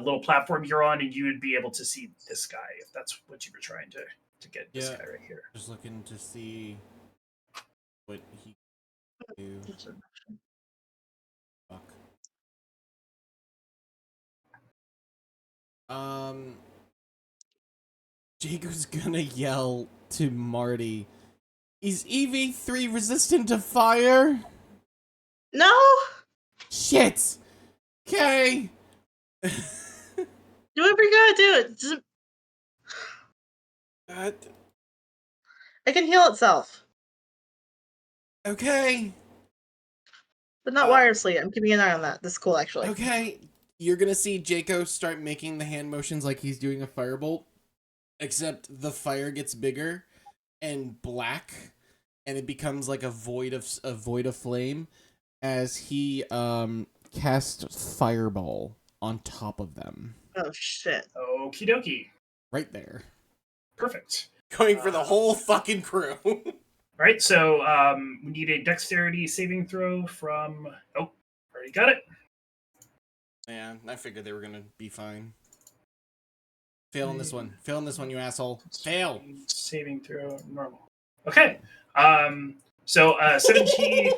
little platform you're on, and you would be able to see this guy if that's what you were trying to get. This guy right here. Just looking to see what he can do. Fuck. Jacob's gonna yell to Marty, is EV3 resistant to fire? No. Shit! Okay! Do whatever you gotta do. It can heal itself, Okay. but not wirelessly. I'm keeping an eye on that. This is cool, actually. Okay. You're gonna see Jaco start making the hand motions like he's doing a firebolt, except the fire gets bigger and black, and it becomes like a void of flame as he casts fireball on top of them. Oh shit. Okie dokie. Right there. Perfect. Going for the whole fucking crew. All right, so we need a dexterity saving throw from. Oh, already got it. Yeah, I figured they were gonna be fine. Fail on this one. Fail on this one, you asshole. Fail. Saving throw normal. Okay. So 17.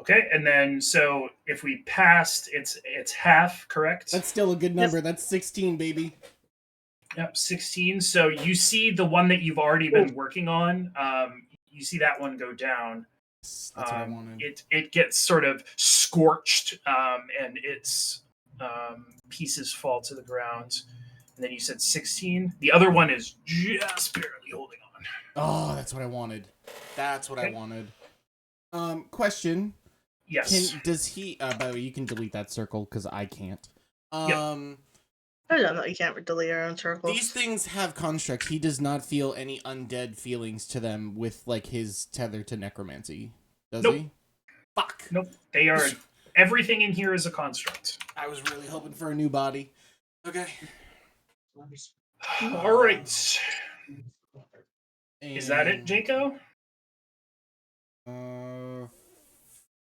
Okay, and then so if we passed, it's half, correct? That's still a good number. Yes. That's 16, baby. Yep, 16. So you see the one that you've already been working on. You see that one go down. That's what I wanted. It gets sort of scorched, and its pieces fall to the ground. And then you said 16. The other one is just barely holding on. Oh, that's what I wanted. That's what I wanted. Question. Yes. Does he? By the way, you can delete that circle because I can't. Yep. I don't know. You can't delete our own circles. These things have constructs. He does not feel any undead feelings to them with like his tether to necromancy. Does he? Fuck. Nope. They are. Everything in here is a construct. I was really hoping for a new body. Okay. All right. Is that it, Jaco?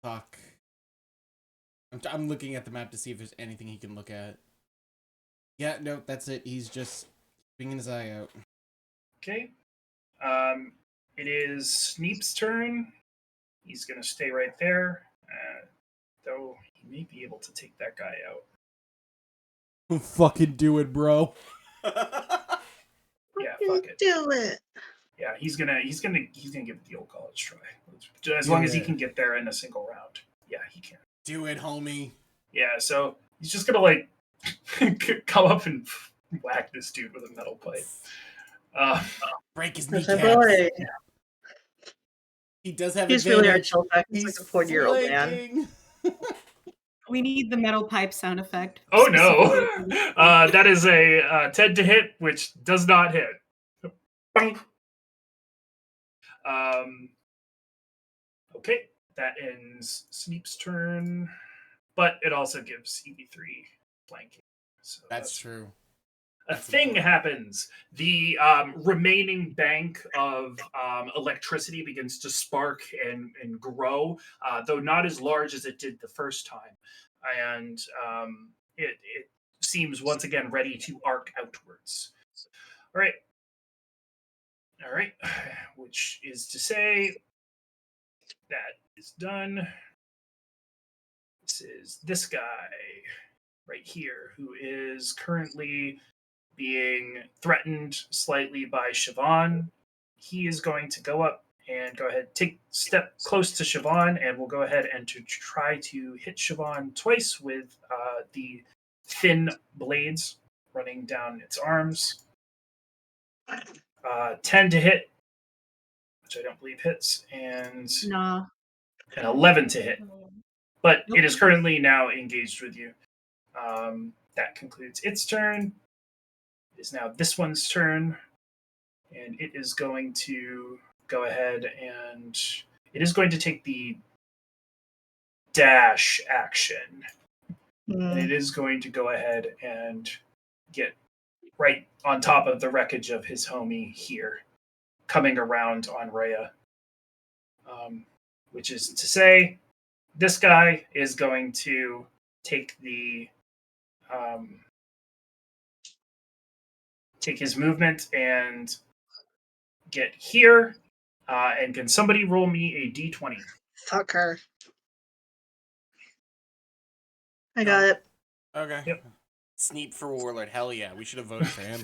Fuck. I'm looking at the map to see if there's anything he can look at. Yeah, no, that's it. He's just swinging his eye out. Okay. It is Sneep's turn. He's going to stay right there. Though he may be able to take that guy out. Fucking do it, bro. Yeah, fuck it. Do it. Yeah, he's gonna give it the old college try. As long as he can get there in a single round. Yeah, he can. Do it, homie. Yeah, so he's just gonna like come up and whack this dude with a metal pipe. Break his That's kneecaps. boy. He does have He's advantage. really our chill back. He's like a 40-year-old man. We need the metal pipe sound effect. Oh no! That is a 10 to hit, which does not hit. Okay, that ends Sneep's turn, but it also gives EV3 flanking. So that's true. A thing happens. The remaining bank of electricity begins to spark and grow, though not as large as it did the first time. And it seems once again ready to arc outwards. All right. Which is to say, that is done. This is this guy right here, who is currently being threatened slightly by Siobhan. He is going to go up and go ahead, take step close to Siobhan, and will go ahead and to try to hit Siobhan twice with the thin blades running down its arms. 10 to hit, which I don't believe hits, and Nah. an 11 to hit. But Nope. it is currently now engaged with you. That concludes its turn. It is now this one's turn, and it is going to go ahead and it is going to take the dash action, and it is going to go ahead and get right on top of the wreckage of his homie here, coming around on Rhea. Which is to say, this guy is going to take the take his movement and get here. And can somebody roll me a d20? Fuck her. I got it. Okay. Yep. Sneap for Warlord. Hell yeah. We should have voted for him.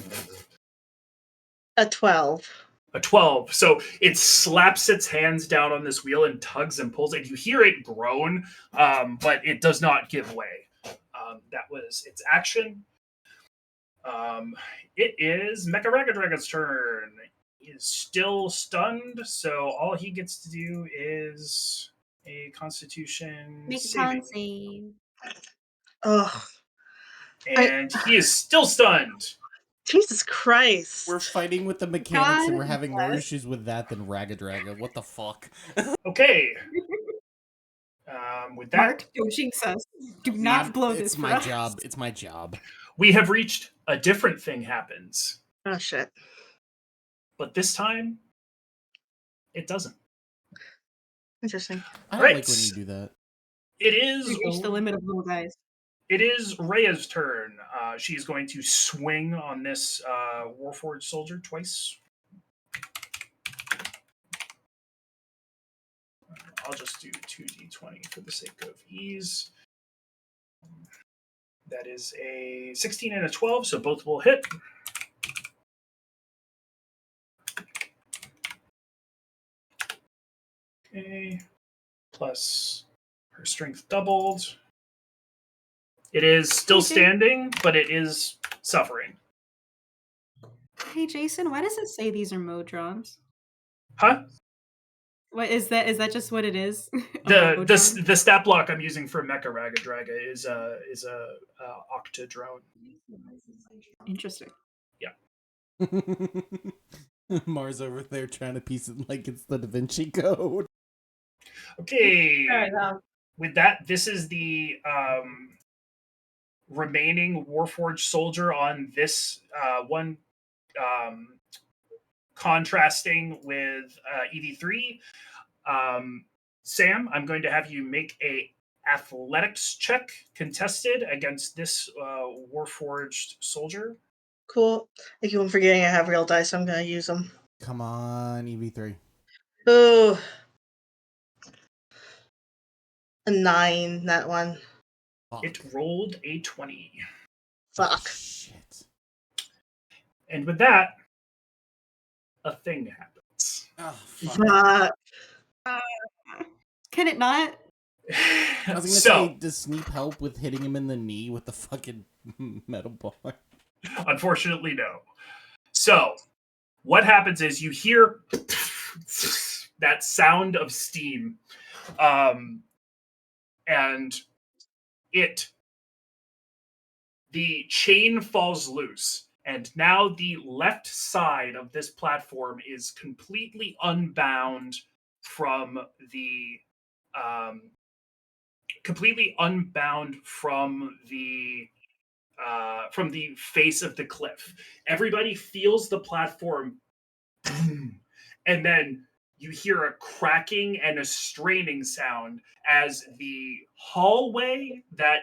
A 12. A 12. So it slaps its hands down on this wheel and tugs and pulls, and you hear it groan, but it does not give way. That was its action. It is Mecha Dragon's turn. He is still stunned, so all he gets to do is a Constitution Make a saving. con save. Ugh. And he is still stunned. Jesus Christ. We're fighting with the mechanics and we're God having more bless. issues with that than Ragadraga. What the fuck? Okay. With that, Mark, don't jinx us. Do not blow this It's for my us. job. It's my job. we have reached a different thing happens. Oh, shit. But this time, it doesn't. Interesting. I don't Right. like when you do that. It is We reached the limit of little guys. It is Rhea's turn. She is going to swing on this Warforged soldier twice. I'll just do 2d20 for the sake of ease. That is a 16 and a 12, so both will hit. Okay. Plus her strength doubled. It is still Okay. standing, but it is suffering. Hey Jason, why does it say these are Modrons? Huh? What is that? Is that just what it is? A The Modron? the stat block I'm using for Mecha Ragadraga is a octadrone. Interesting. Mars over there trying to piece it like it's the Da Vinci Code. Okay. Fair enough. With that, this is the remaining Warforged soldier on this one, contrasting with EV3. Sam, I'm going to have you make a athletics check contested against this Warforged soldier. Cool. I keep on forgetting I have real dice, so I'm going to use them. Come on, EV3. Ooh. A 9, that one. Fuck. It rolled a 20. Fuck. Shit. And with that, a thing happens. Oh, fuck. Fuck. Can it not? I was gonna So, say, does Sneap help with hitting him in the knee with the fucking metal bar? unfortunately, no. So, what happens is you hear that sound of steam, and the chain falls loose, and now the left side of this platform is completely unbound from the face of the cliff. Everybody feels the platform, and then you hear a cracking and a straining sound as the hallway that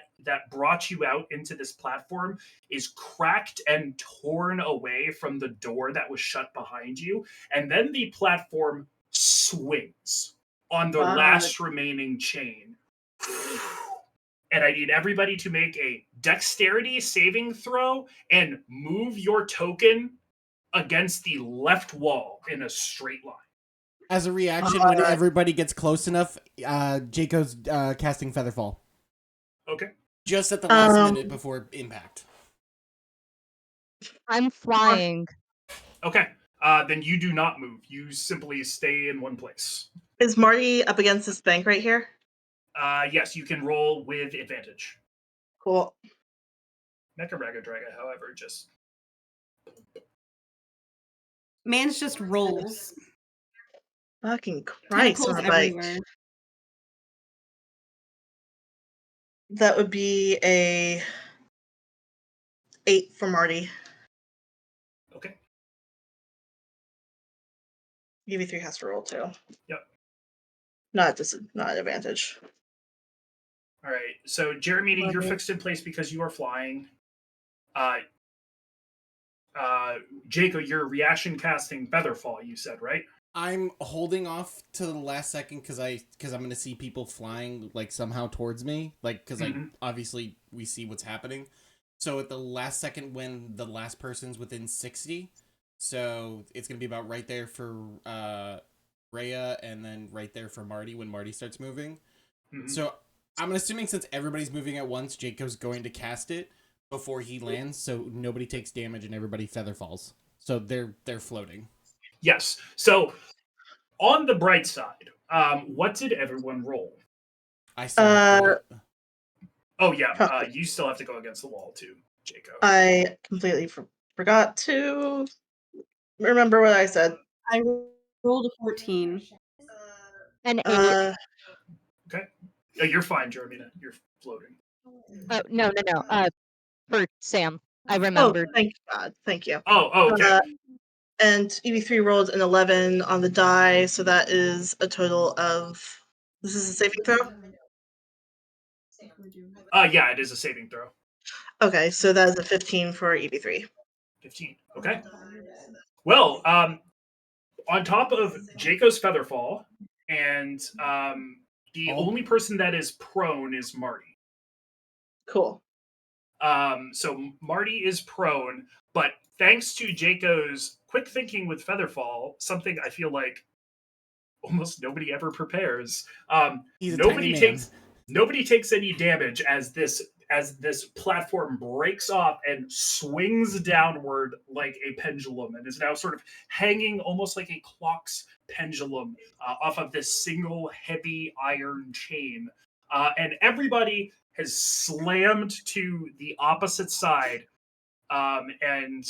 brought you out into this platform is cracked and torn away from the door that was shut behind you, and then the platform swings on the Fuck. last remaining chain. and I need everybody to make a dexterity saving throw and move your token against the left wall in a straight line. As a reaction, when everybody gets close enough, Jaco's casting Featherfall. Okay. Just at the last minute before impact. I'm flying. Okay. Then you do not move. You simply stay in one place. Is Marty up against this bank right here? Yes, you can roll with advantage. Cool. Mecha Raga Draga, however, just Man's just rolls. Fucking Christ Tentacles on a bike. everywhere. That would be a 8 for Marty. okay. UV3 has to roll too. Yep. Not advantage. All right. So, Jeremy, you're Okay. fixed in place because you are flying. Jacob, you're reaction casting Featherfall, you said, right? I'm holding off to the last second because I'm gonna see people flying like somehow towards me, like because obviously we see what's happening. So at the last second, when the last person's within 60, so it's gonna be about right there for Rhea, and then right there for Marty when Marty starts moving. So I'm assuming since everybody's moving at once, Jacob's going to cast it before he lands, so nobody takes damage and everybody feather falls. So they're floating. Yes. So, on the bright side, what did everyone roll? I still have to... Oh, yeah. You still have to go against the wall, too, Jacob. I completely forgot to remember what I said. I rolled a 14. An 8. Okay. Oh, you're fine, Jeremy. You're floating. No. For Sam. I remembered. Oh, thank God. Thank you. Oh, okay. And EV3 rolled an 11 on the die, so that is a total of... This is a saving throw? Yeah, it is a saving throw. Okay, so that is a 15 for EV3. 15. Okay. Well, on top of Jacob's Featherfall, and the only person that is prone is Marty. Cool. So Marty is prone, but thanks to Jacob's quick thinking with Featherfall, something I feel like almost nobody ever prepares. Nobody takes any damage as this platform breaks off and swings downward like a pendulum, and is now sort of hanging almost like a clock's pendulum off of this single heavy iron chain. And everybody has slammed to the opposite side and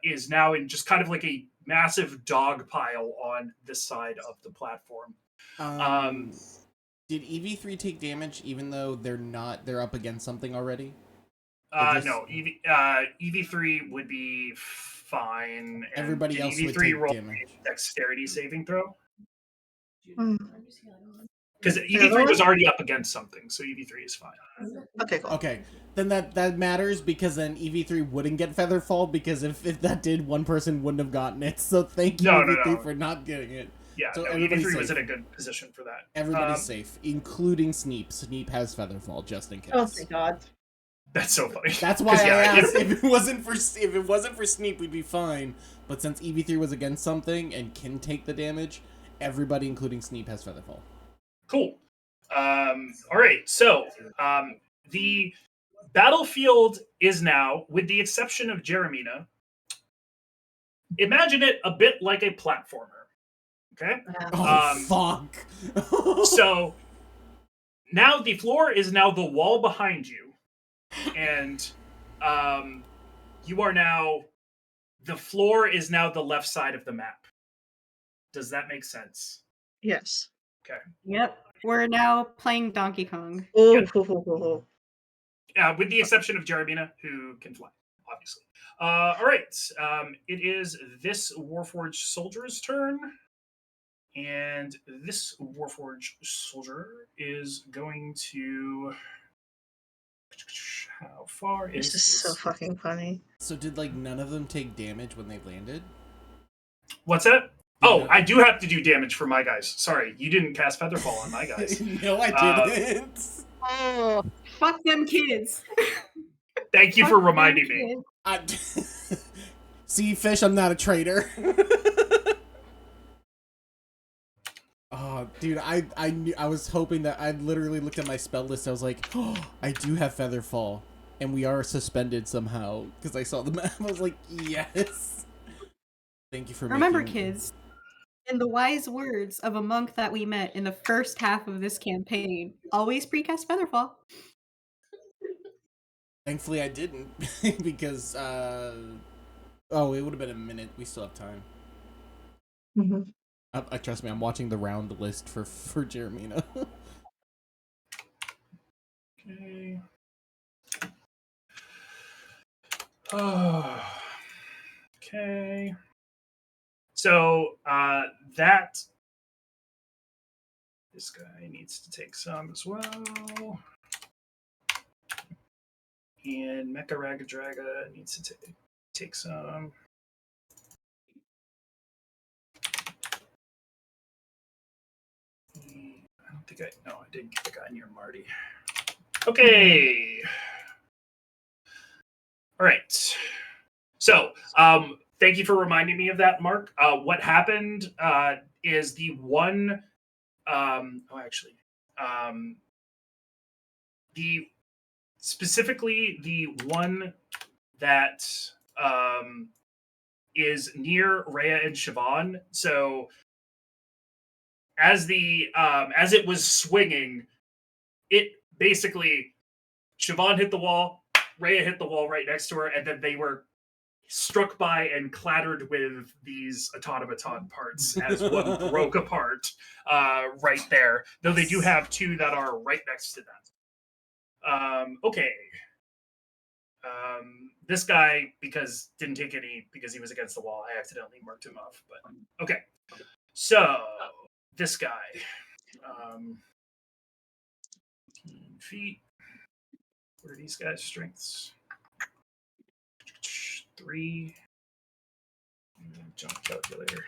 is now in just kind of like a massive dog pile on this side of the platform. Did EV3 take damage even though they're up against something already? No, EV3 would be fine. And everybody else would take damage. Dexterity saving throw? Because EV3 was already up against something, so EV3 is fine. Okay, cool. Okay, then that matters because then EV3 wouldn't get Featherfall because if that did, one person wouldn't have gotten it. So thank you, EV3, for not getting it. Yeah, so EV3 was in a good position for that. Everybody's safe, including Sneep. Sneep has Featherfall just in case. Oh, thank God. That's so funny. That's why I asked. If it wasn't for Sneep, we'd be fine. But since EV3 was against something and can take the damage, everybody, including Sneep, has Featherfall. Cool. All right. So the battlefield is now, with the exception of Jeremina, imagine it a bit like a platformer. Okay. Fuck. So now the floor is now the wall behind you, and you are now. The floor is now the left side of the map. Does that make sense? Yes. Okay. Yep. We're now playing Donkey Kong. Oh, yeah. With the exception of Jeremina, who can fly, obviously. All right. It is this Warforged soldier's turn. And this Warforged soldier is going to... How far is this? This is so fucking funny. So did, none of them take damage when they landed? What's that? Oh, I do have to do damage for my guys. Sorry, you didn't cast Featherfall on my guys. No, I didn't. Oh, Fuck them kids. Thank you Fuck for them reminding me. kids. See, Fish, I'm not a traitor. Oh, dude, I knew, I was hoping that I literally looked at my spell list. I was like, oh, I do have Featherfall, and we are suspended somehow because I saw the map. I was like, yes. Thank you for Remember, making... kids, in the wise words of a monk that we met in the first half of this campaign, always precast Featherfall. Thankfully, I didn't because oh, it would have been a minute. We still have time. Mhm. Trust me, I'm watching the round list for Jeremina. Okay. Oh. Okay. So that this guy needs to take some as well. And Mecha Ragadraga needs to take some. I don't think I. No, I didn't get the guy near Marty. Okay. All right. So, thank you for reminding me of that, Mark. What happened is the one. The specifically the one that is near Rhea and Siobhan. So, as it was swinging, it basically Siobhan hit the wall, Rhea hit the wall right next to her, and then they were struck by and clattered with these automaton parts as one broke apart right there. Though they do have two that are right next to them. Okay. This guy, because didn't take any because he was against the wall, I accidentally marked him off. But okay. So this guy. 15 feet. What are these guys' strengths? 3. Jump calculator.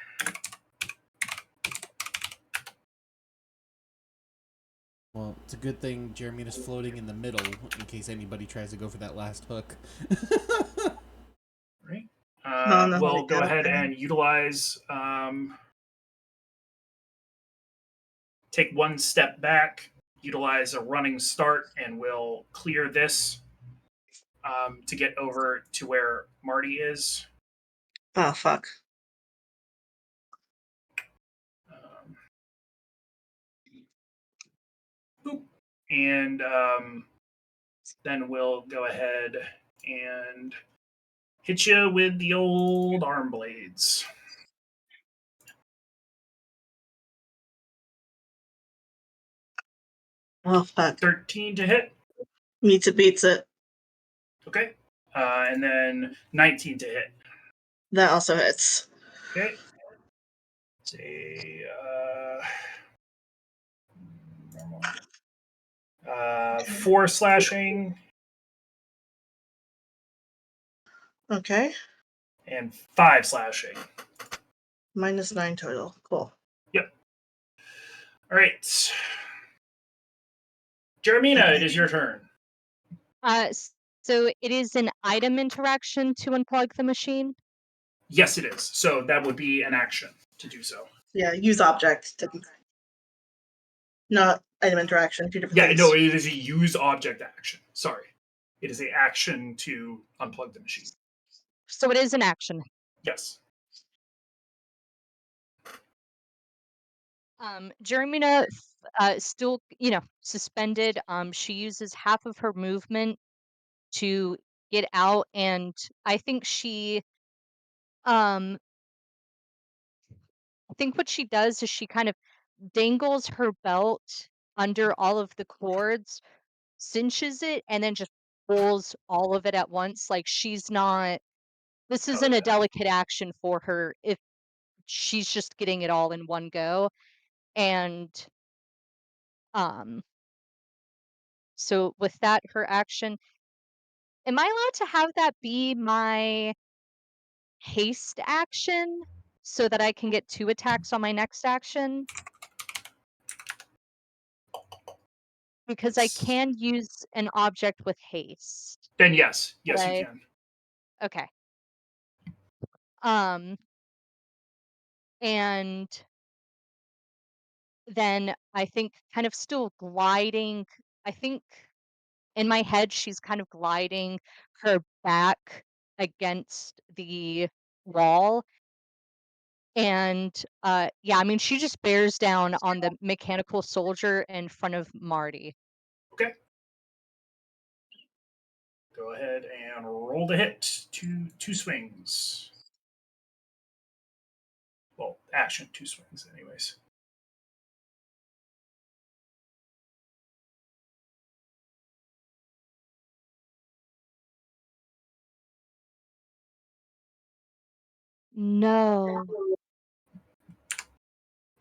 Well, it's a good thing Jeremy's floating in the middle in case anybody tries to go for that last hook. Right. No, We'll go yeah. ahead and utilize. Take one step back, utilize a running start, and we'll clear this to get over to where Marty is. Oh, fuck. Boop. And then we'll go ahead and hit you with the old arm blades. Oh, fuck. 13 to hit. Meets it, beats it. Okay. And then 19 to hit. That also hits. Okay. Say normal. 4 slashing Okay. and 5 slashing. -9 total. Cool. Yep. All right. Jeremina, it is your turn. So it is an item interaction to unplug the machine. Yes, it is. So that would be an action to do so. Yeah, use object. Not item interaction. Two different Yeah, things. no, it is a use object action. Sorry. It is an action to unplug the machine. So it is an action. Yes. Jeremina, still, suspended. She uses half of her movement to get out, and I think I think what she does is she kind of dangles her belt under all of the cords, cinches it, and then just pulls all of it at once. Like this isn't a delicate action for her if she's just getting it all in one go. And so with that, her action, am I allowed to have that be my haste action so that I can get 2 attacks on my next action? because I can use an object with haste. Then yes, you Okay. can. Okay. And then I think kind of still gliding. I think in my head she's kind of gliding her back against the wall. And yeah, I mean she just bears down on the mechanical soldier in front of Marty. Okay. Go ahead and roll the hit. Two swings. Well, action, 2 swings, anyways. No.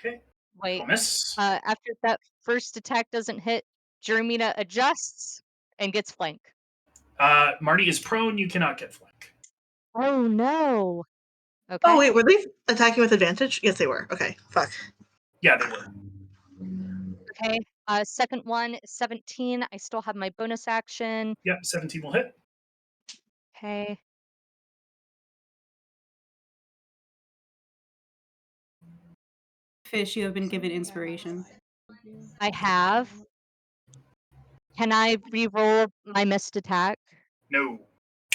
Okay. Wait. Thomas. After that first attack doesn't hit, Jeremina adjusts and gets flank. Marty is prone. You cannot get flank. Oh no. Okay. Oh wait, were they attacking with advantage? Yes, they were. Okay, fuck. Yeah, they were. Okay. Second one, 17. I still have my bonus action. Yep, 17 will hit. Okay. Fish, you have been given inspiration. I have. Can I re-roll my missed attack? No,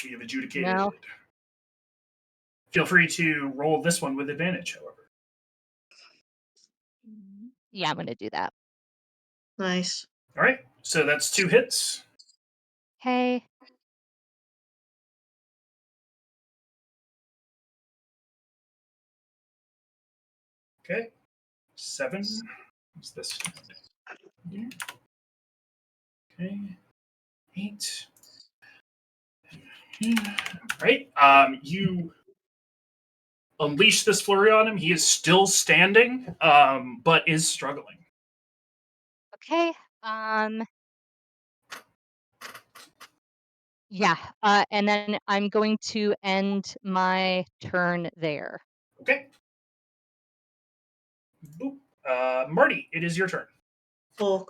we have adjudicated. No. Feel free to roll this one with advantage, however. Yeah, I'm gonna do that. Nice. All right, so that's 2 hits. Okay. Okay, 7. What's this? Okay, 8. Right. You unleash this flurry on him. He is still standing, but is struggling. Okay. Yeah. And then I'm going to end my turn there. Okay. Boop. Marty, it is your turn. Cool.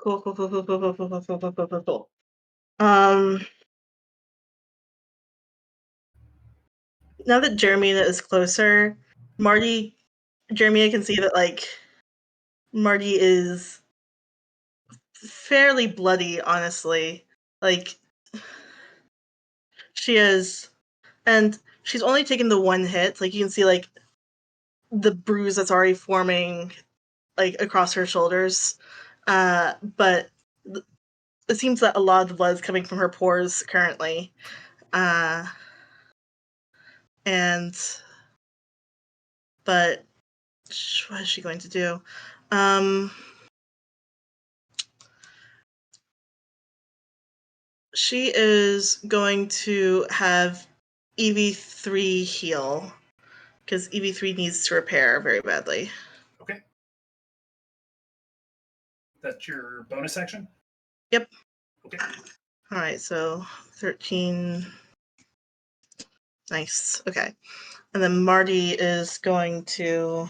Now that Jeremina is closer, Jeremina can see that like Marty is fairly bloody, honestly. Like she is, and she's only taken the one hit. Like you can see like the bruise that's already forming like across her shoulders. But it seems that a lot of the blood is coming from her pores currently. But what is she going to do? She is going to have EV3 heal because EV3 needs to repair very badly. Okay. That's your bonus action? Yep. Okay. All right, so 13. Nice. Okay. And then Marty is going to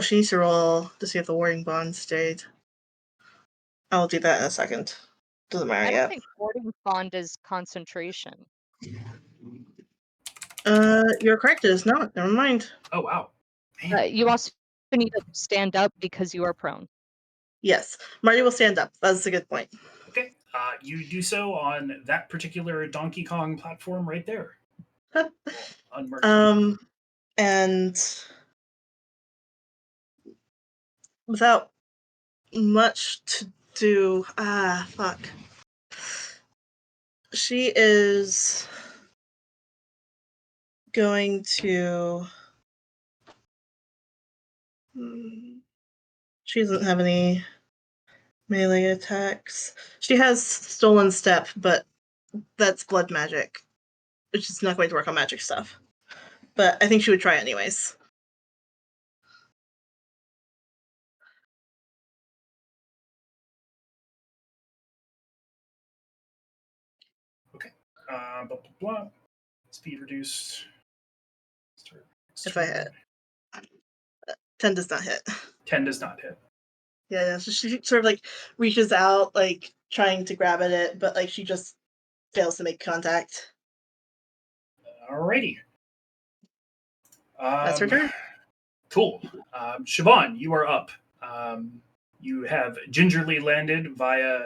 she needs to roll to see if the warding bond stayed. I'll do that in a second. Doesn't matter I don't yet. think warding bond is concentration. You're correct, it is not. Never mind. Oh, wow. Man. You also need to stand up because you are prone. Yes. Marty will stand up. That's a good point. Okay. You do so on that particular Donkey Kong platform right there. Unmarked. And without much to do, fuck. She is going to. She doesn't have any melee attacks. She has stolen step, but that's blood magic, which is not going to work on magic stuff. But I think she would try anyways. Okay. Blah, blah, blah. Speed reduced. Start If I had. 10 does not hit. 10 does not hit. Yeah, so she sort of like reaches out, like trying to grab at it, but like she just fails to make contact. Alrighty. That's her turn. Cool. Siobhan, you are up. You have gingerly landed via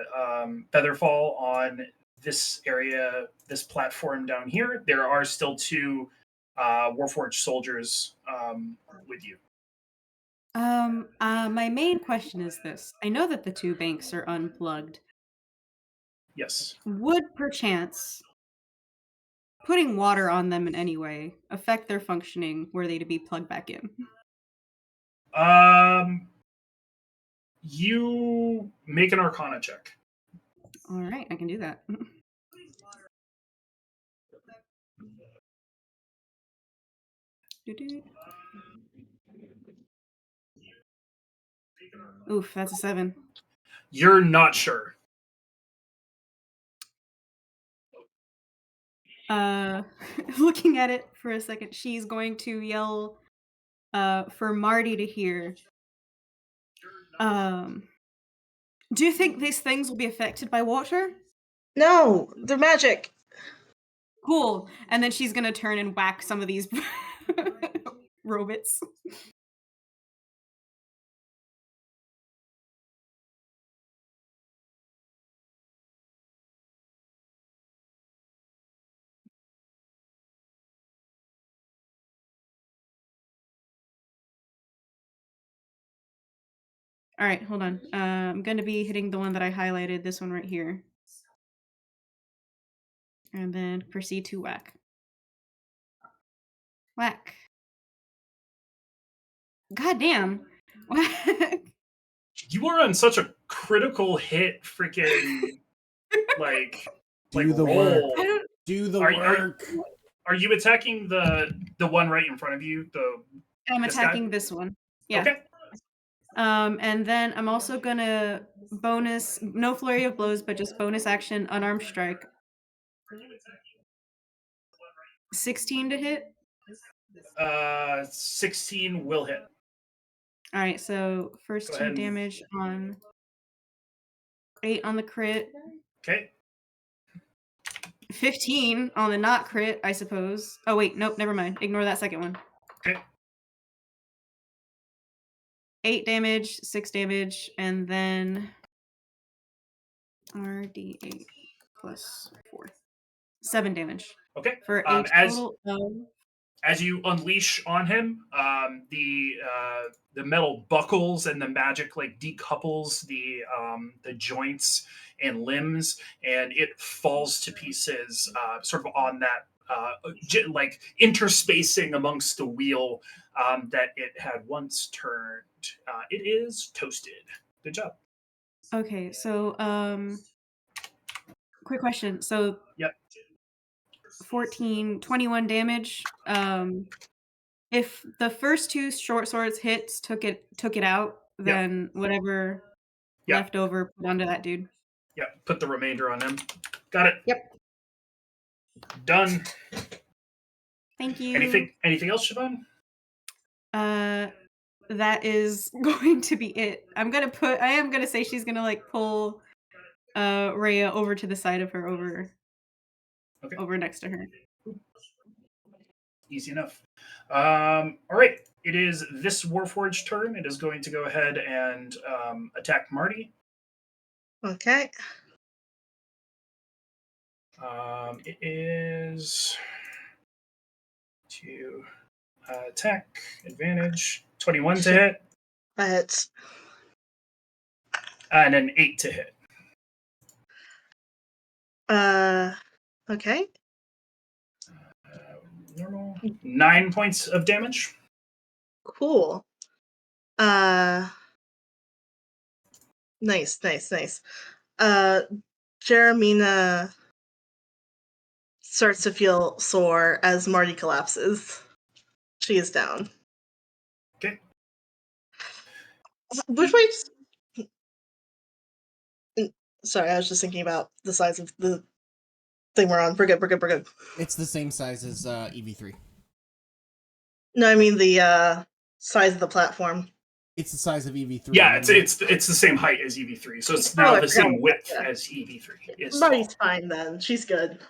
Featherfall on this area, this platform down here. There are still two Warforged soldiers with you. My main question is this. I know that the two banks are unplugged. Yes. Would perchance putting water on them in any way affect their functioning were they to be plugged back in? You make an Arcana check. All right, I can do that. Doo-doo. Oof, that's a 7. You're not sure. Looking at it for a second, she's going to yell for Marty to hear. Do you think these things will be affected by water? No, they're magic. Cool. And then she's gonna turn and whack some of these robots. All right, hold on. I'm gonna be hitting the one that I highlighted, this one right here. And then proceed to whack. Whack. God damn. Whack. You are on such a critical hit, freaking Do the roll. work. I don't. Do the Are- work. Are you attacking the one right in front of you? I'm This guy? attacking this one. Yeah. Okay. And then I'm also gonna bonus, no flurry of blows, but just bonus action unarmed strike. 16 to hit. 16 will hit. All right, so first Go 2 ahead. damage on 8 on the crit, Okay. 15 on the not crit, I suppose. Oh wait, nope, never mind. Ignore that second one. Okay. 8 damage, 6 damage, and then RD8 plus 4. 7 damage. Okay. For a total of... As you unleash on him, the metal buckles and the magic like decouples the joints and limbs, and it falls to pieces, sort of on that like interspacing amongst the wheel that it had once turned. It is toasted. Good job. Okay, so quick question. So Yep. 14, 21 damage. If the first 2 short swords hits took it out, then whatever left over put onto that dude. Yep. Put the remainder on him. Got it. Yep. Done. Thank you. Anything else, Siobhan? That is going to be it. I am gonna say she's gonna like pull Rhea over to the side of her, over next to her. Easy enough. All right. It is this Warforged turn. It is going to go ahead and attack Marty. Okay. It is to attack advantage 21 to hit, That hits. and an 8 to hit. Okay. Normal 9 points of damage. Cool. Nice. Jeremina starts to feel sore as Marty collapses. She is down. Okay. Which way? Sorry, I was just thinking about the size of the thing we're on. We're good. It's the same size as EV3. No, I mean the size of the platform? It's the size of EV3. Yeah, remember? it's the same height as EV3, so it's now I the forgot same about width that, yeah. as EV3. It's Marty's tall. fine then. She's good.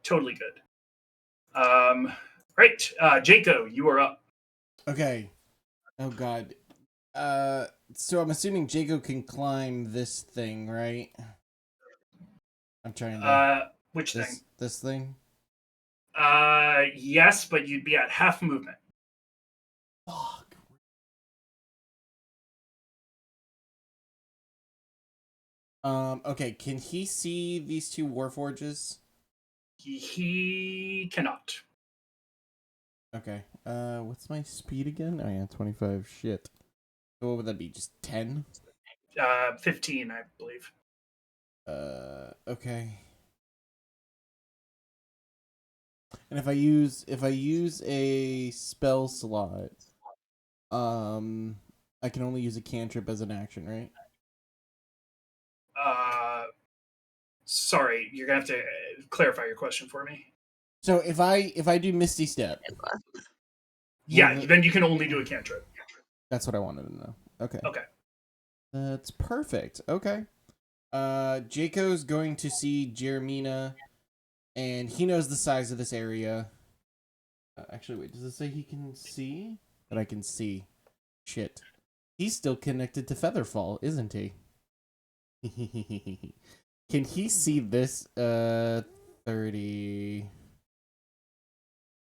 Totally good. Great. Jaco, you are up. Okay. Oh god. So I'm assuming Jago can climb this thing, right? I'm trying to Which thing? this thing. Yes, but you'd be at half movement. Fuck. Okay, can he see these two warforges? He cannot. Okay. What's my speed again? Oh yeah, 25. Shit. So what would that be? Just 10? 15, I believe. Okay. And if I use a spell slot, I can only use a cantrip as an action, right? Sorry, you're gonna have to clarify your question for me. So if I do Misty Step, Yeah, then you can only do a cantrip. That's what I wanted to know. Okay. Okay. That's perfect. Okay. Jaco's going to see Jeremina, and he knows the size of this area. Actually, wait, does it say he can see? That I can see. Shit. He's still connected to Featherfall, isn't he? Can he see this? 30.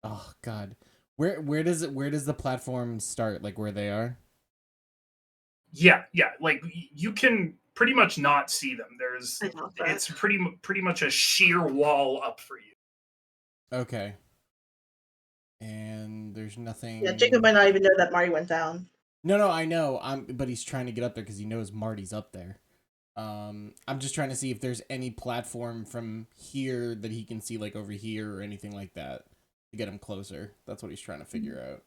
Oh god. Where does the platform start? Like where they are? Yeah. Like you can pretty much not see them. I doubt that. It's pretty much a sheer wall up for you. Okay. And there's nothing. Yeah, Jacob might not even know that Marty went down. No, I know. But he's trying to get up there because he knows Marty's up there. I'm just trying to see if there's any platform from here that he can see, like over here or anything like that, to get him closer. That's what he's trying to figure out.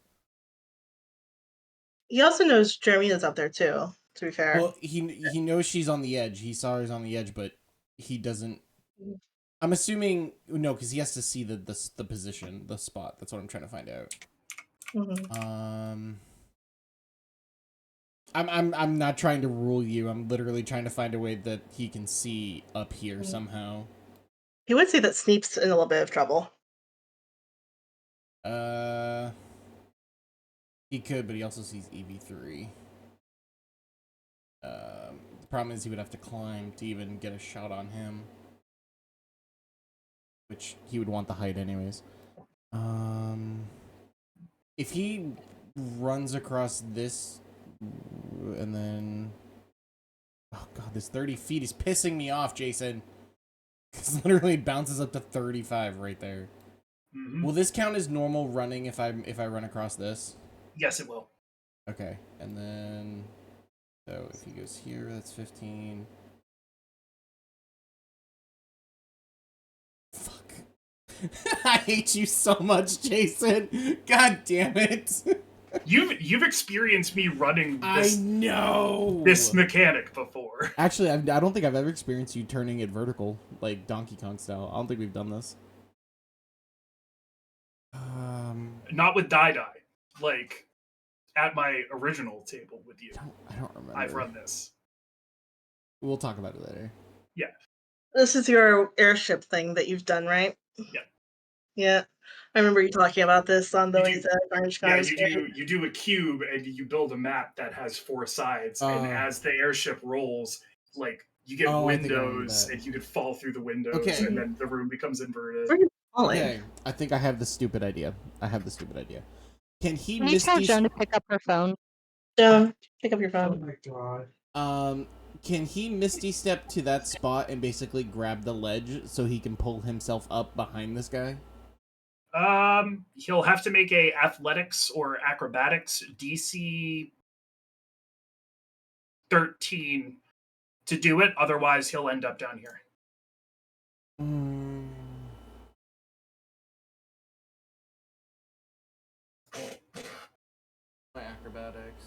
He also knows Jeremia's up there too, to be fair. Well, he knows she's on the edge. He saw her on the edge, but he doesn't. I'm assuming no, because he has to see the position, the spot. That's what I'm trying to find out. Mm-hmm. I'm not trying to rule you. I'm literally trying to find a way that he can see up here somehow. He would say that Sneep's in a little bit of trouble. He could, but he also sees EV3. The problem is he would have to climb to even get a shot on him, which he would want the height anyways. If he runs across this, and then, oh god, this 30 feet is pissing me off, Jason. Because literally it bounces up to 35 right there. Mm-hmm. Will this count as normal running if I run across this? Yes, it will. Okay, and then so if he goes here, that's 15. Fuck. I hate you so much, Jason. God damn it. You've experienced me running this I know this mechanic before. Actually, I don't think I've ever experienced you turning it vertical, like Donkey Kong style. I don't think we've done this. Not with Die. Like at my original table with you. I don't remember. I've run this. We'll talk about it later. Yeah. This is your airship thing that you've done, right? Yeah. Yeah. I remember you talking about this on the way to Orange Yeah, Cons. you do a cube and you build a map that has 4 sides, and as the airship rolls, like you get windows and you could fall through the windows, and then the room becomes inverted. Where are you falling? Okay, I think I have the stupid idea. Can he Can you tell Joan to pick up her phone? Joan, pick up your phone. Oh my god. Can he Misty Step to that spot and basically grab the ledge so he can pull himself up behind this guy? He'll have to make a athletics or acrobatics DC 13 to do it. Otherwise, he'll end up down here. My acrobatics.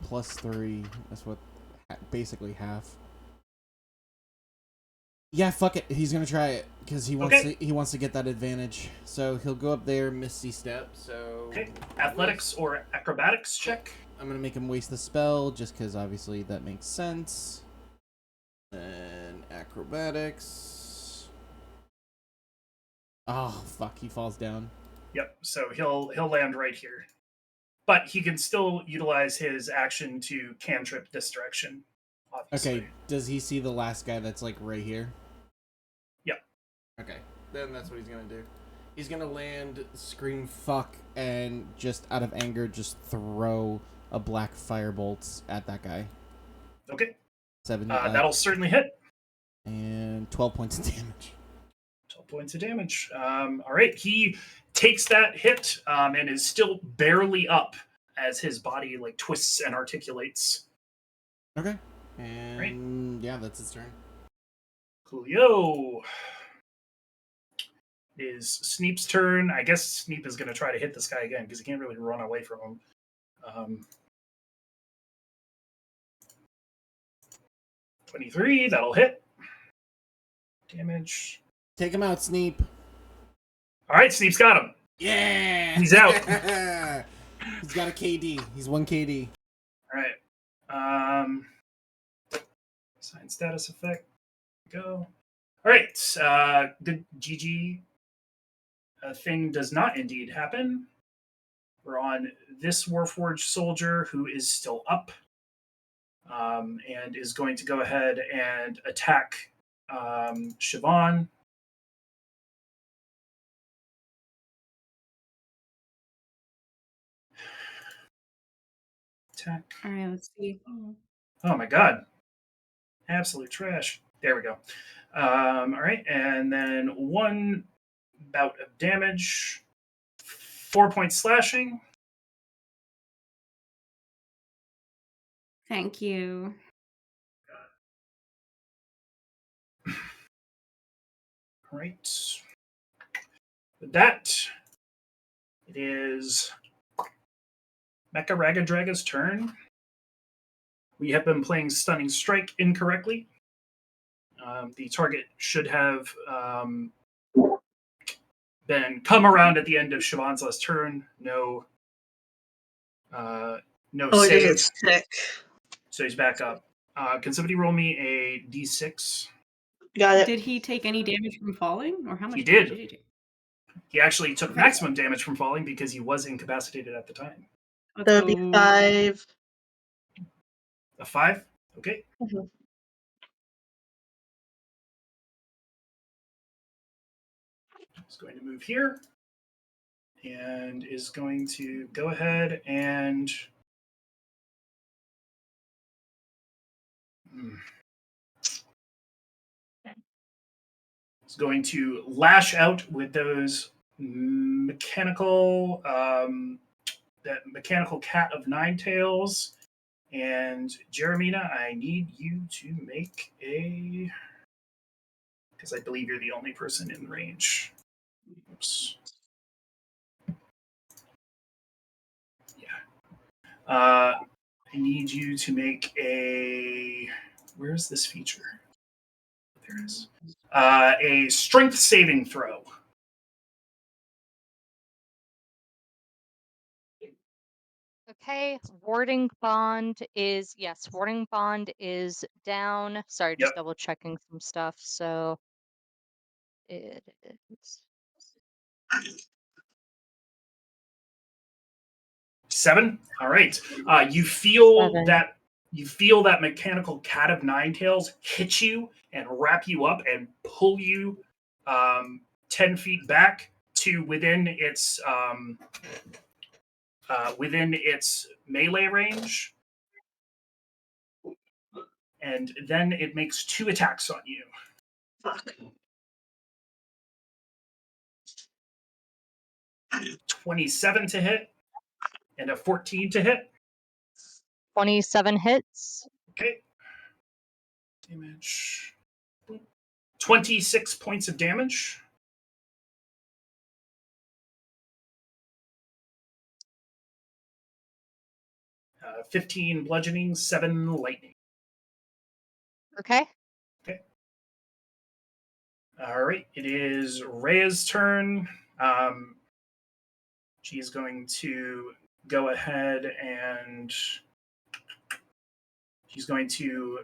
+3. That's what, basically half. Yeah, fuck it. He's gonna try it because he wants to get that advantage. So he'll go up there, Misty Step. So Okay. Athletics or acrobatics check. I'm gonna make him waste the spell just because obviously that makes sense. And acrobatics. Oh fuck! He falls down. Yep. So he'll land right here, but he can still utilize his action to cantrip this direction. Obviously. Okay. Does he see the last guy that's like right here? Yep. Okay. Then that's what he's gonna do. He's gonna land, scream "fuck," and just out of anger, just throw a black firebolt at that guy. Okay. 7. That'll certainly hit. And 12 points of damage. 12 points of damage. All right. He takes that hit and is still barely up as his body like twists and articulates. Okay. And yeah, that's his turn. Coolio. It is Sneep's turn. I guess Sneep is going to try to hit this guy again because he can't really run away from him. 23, that'll hit. Damage. Take him out, Sneep. All right, Sneep's got him. Yeah! He's out. He's got a KD. He's 1 KD. All right. Assign status effect. Go. All right. The GG thing does not indeed happen. We're on this Warforged soldier who is still up and is going to go ahead and attack Siobhan. Attack. All right, let's see. Oh my god. Absolute trash. There we go. All right. And then 1 bout of damage. 4 points slashing. Thank you. All right. With that, it is Mecha Ragadraga's turn. We have been playing Stunning Strike incorrectly. The target should have been come around at the end of Siobhan's last turn. No Oh, it save. doesn't stick. So he's back up. Can somebody roll me a d6? Got it. Did he take any damage from falling, or how much He damage did. did he take? He actually took Okay. maximum damage from falling because he was incapacitated at the time. Let's That would be go 5. A 5? Okay. Mhm. He's going to move here and is going to go ahead and is going to lash out with those mechanical that mechanical cat of 9 tails. And Jeremina, I need you to make a, because I believe you're the only person in range. Oops. Yeah. I need you to make a, where's this feature? There it is. A strength saving throw. Okay, warding bond is warding bond is down. Sorry, just Yep. double checking some stuff. So it is 7. All right. You feel 7. that mechanical cat of 9 tails hit you and wrap you up and pull you 10 feet back to within its melee range, and then it makes 2 attacks on you. Fuck. 27 to hit and a 14 to hit. 27 hits. Okay. Damage. 26 points of damage. 15 bludgeoning, 7 lightning. Okay. Okay. All right. It is Rhea's turn. She's going to go ahead and she's going to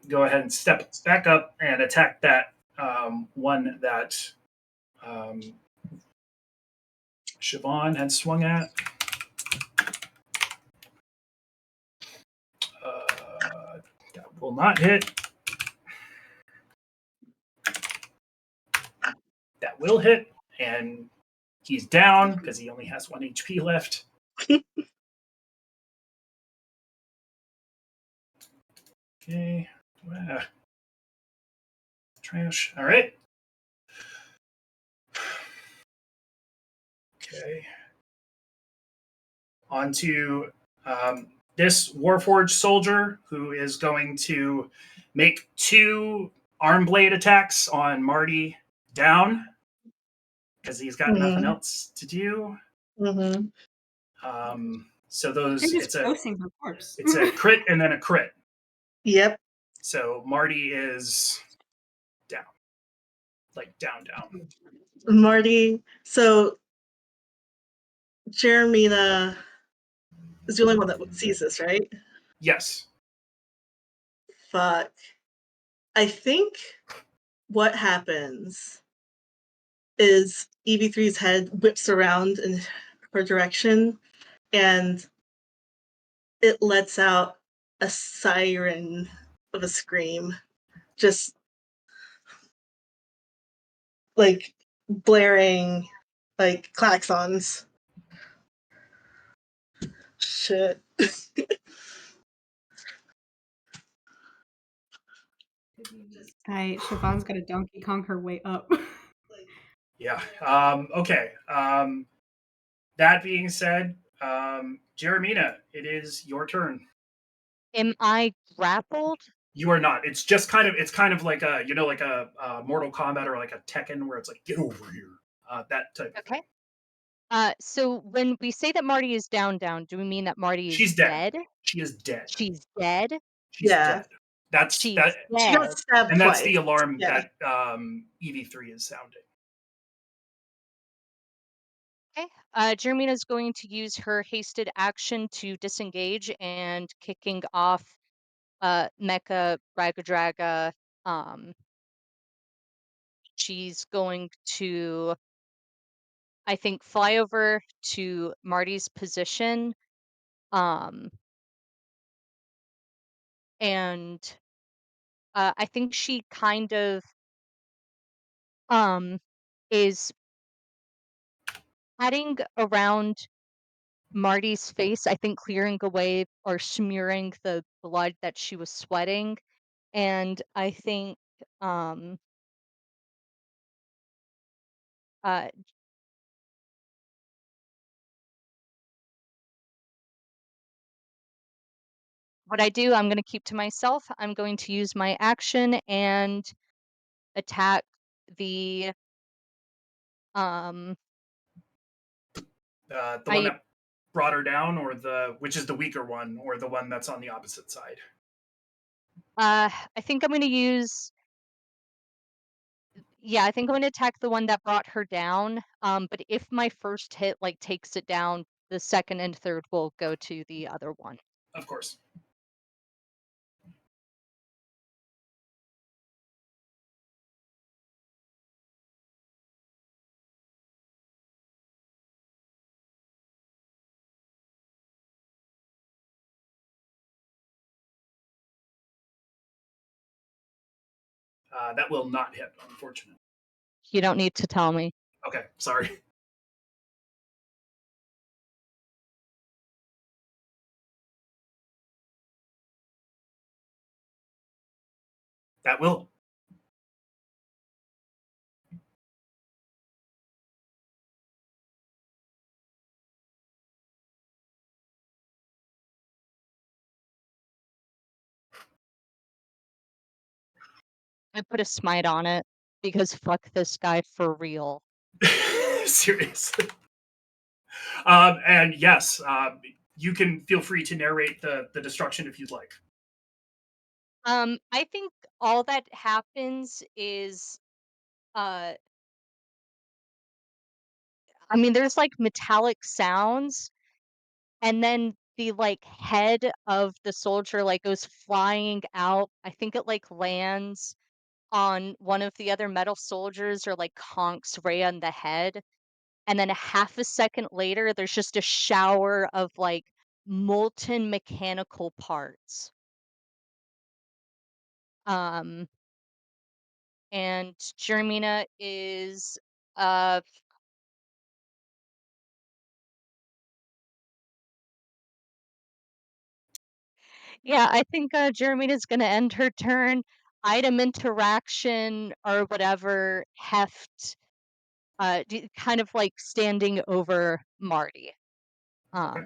go ahead and step back up and attack that one that um, Siobhan had swung at. That will not hit. That will hit, and he's down because he only has 1 HP left. Okay. Trash. All right. Okay. On to this Warforged soldier who is going to make 2 arm blade attacks on Marty down because he's got nothing else to do. Mm-hmm. So those You're just posting her corpse. it's a crit and then a crit. Yep. So Marty is down, like down. Marty. So Jeremina is the only one that sees this, right? Yes. Fuck. I think what happens is EV3's head whips around in her direction and it lets out a siren of a scream. Just like blaring like klaxons. Shit. Siobhan's got to Donkey Kong her way up. Yeah. Okay. That being said, Jeremina, it is your turn. Am I grappled? You are not. It's just kind of like a like a Mortal Kombat or like a Tekken where it's like get over here. That type of thing. Okay. So when we say that Marty is down, do we mean that Marty is She's dead. dead? She is dead. She's dead. She's Yeah. dead. That's She's that, She dead. got stabbed and that's twice. the alarm Yeah. that EV3 is sounding. Okay. Jeremina is going to use her hasted action to disengage and kicking off Mecha Ragadraga. She's going to, I think, fly over to Marty's position. And I think she kind of is patting around Marty's face, I think clearing away or smearing the blood that she was sweating. And I think uh what I do, I'm going to keep to myself. I'm going to use my action and attack the one that brought her down, or which is the weaker one, or the one that's on the opposite side. I think I'm going to use I think I'm going to attack the one that brought her down. But if my first hit like takes it down, the second and third will go to the other one. Of course. That will not hit, unfortunately. You don't need to tell me. Okay, sorry. That will. I put a smite on it because fuck this guy for real. Seriously. And yes, you can feel free to narrate the destruction if you'd like. I think all that happens is I mean, there's like metallic sounds, and then the like head of the soldier like goes flying out. I think it like lands on one of the other metal soldiers or like conks Ray on the head. And then a half a second later, there's just a shower of like molten mechanical parts. Um, and Jeremina is uh yeah, I think Jeremina's gonna end her turn. Item interaction or whatever heft kind of like standing over Marty. Okay.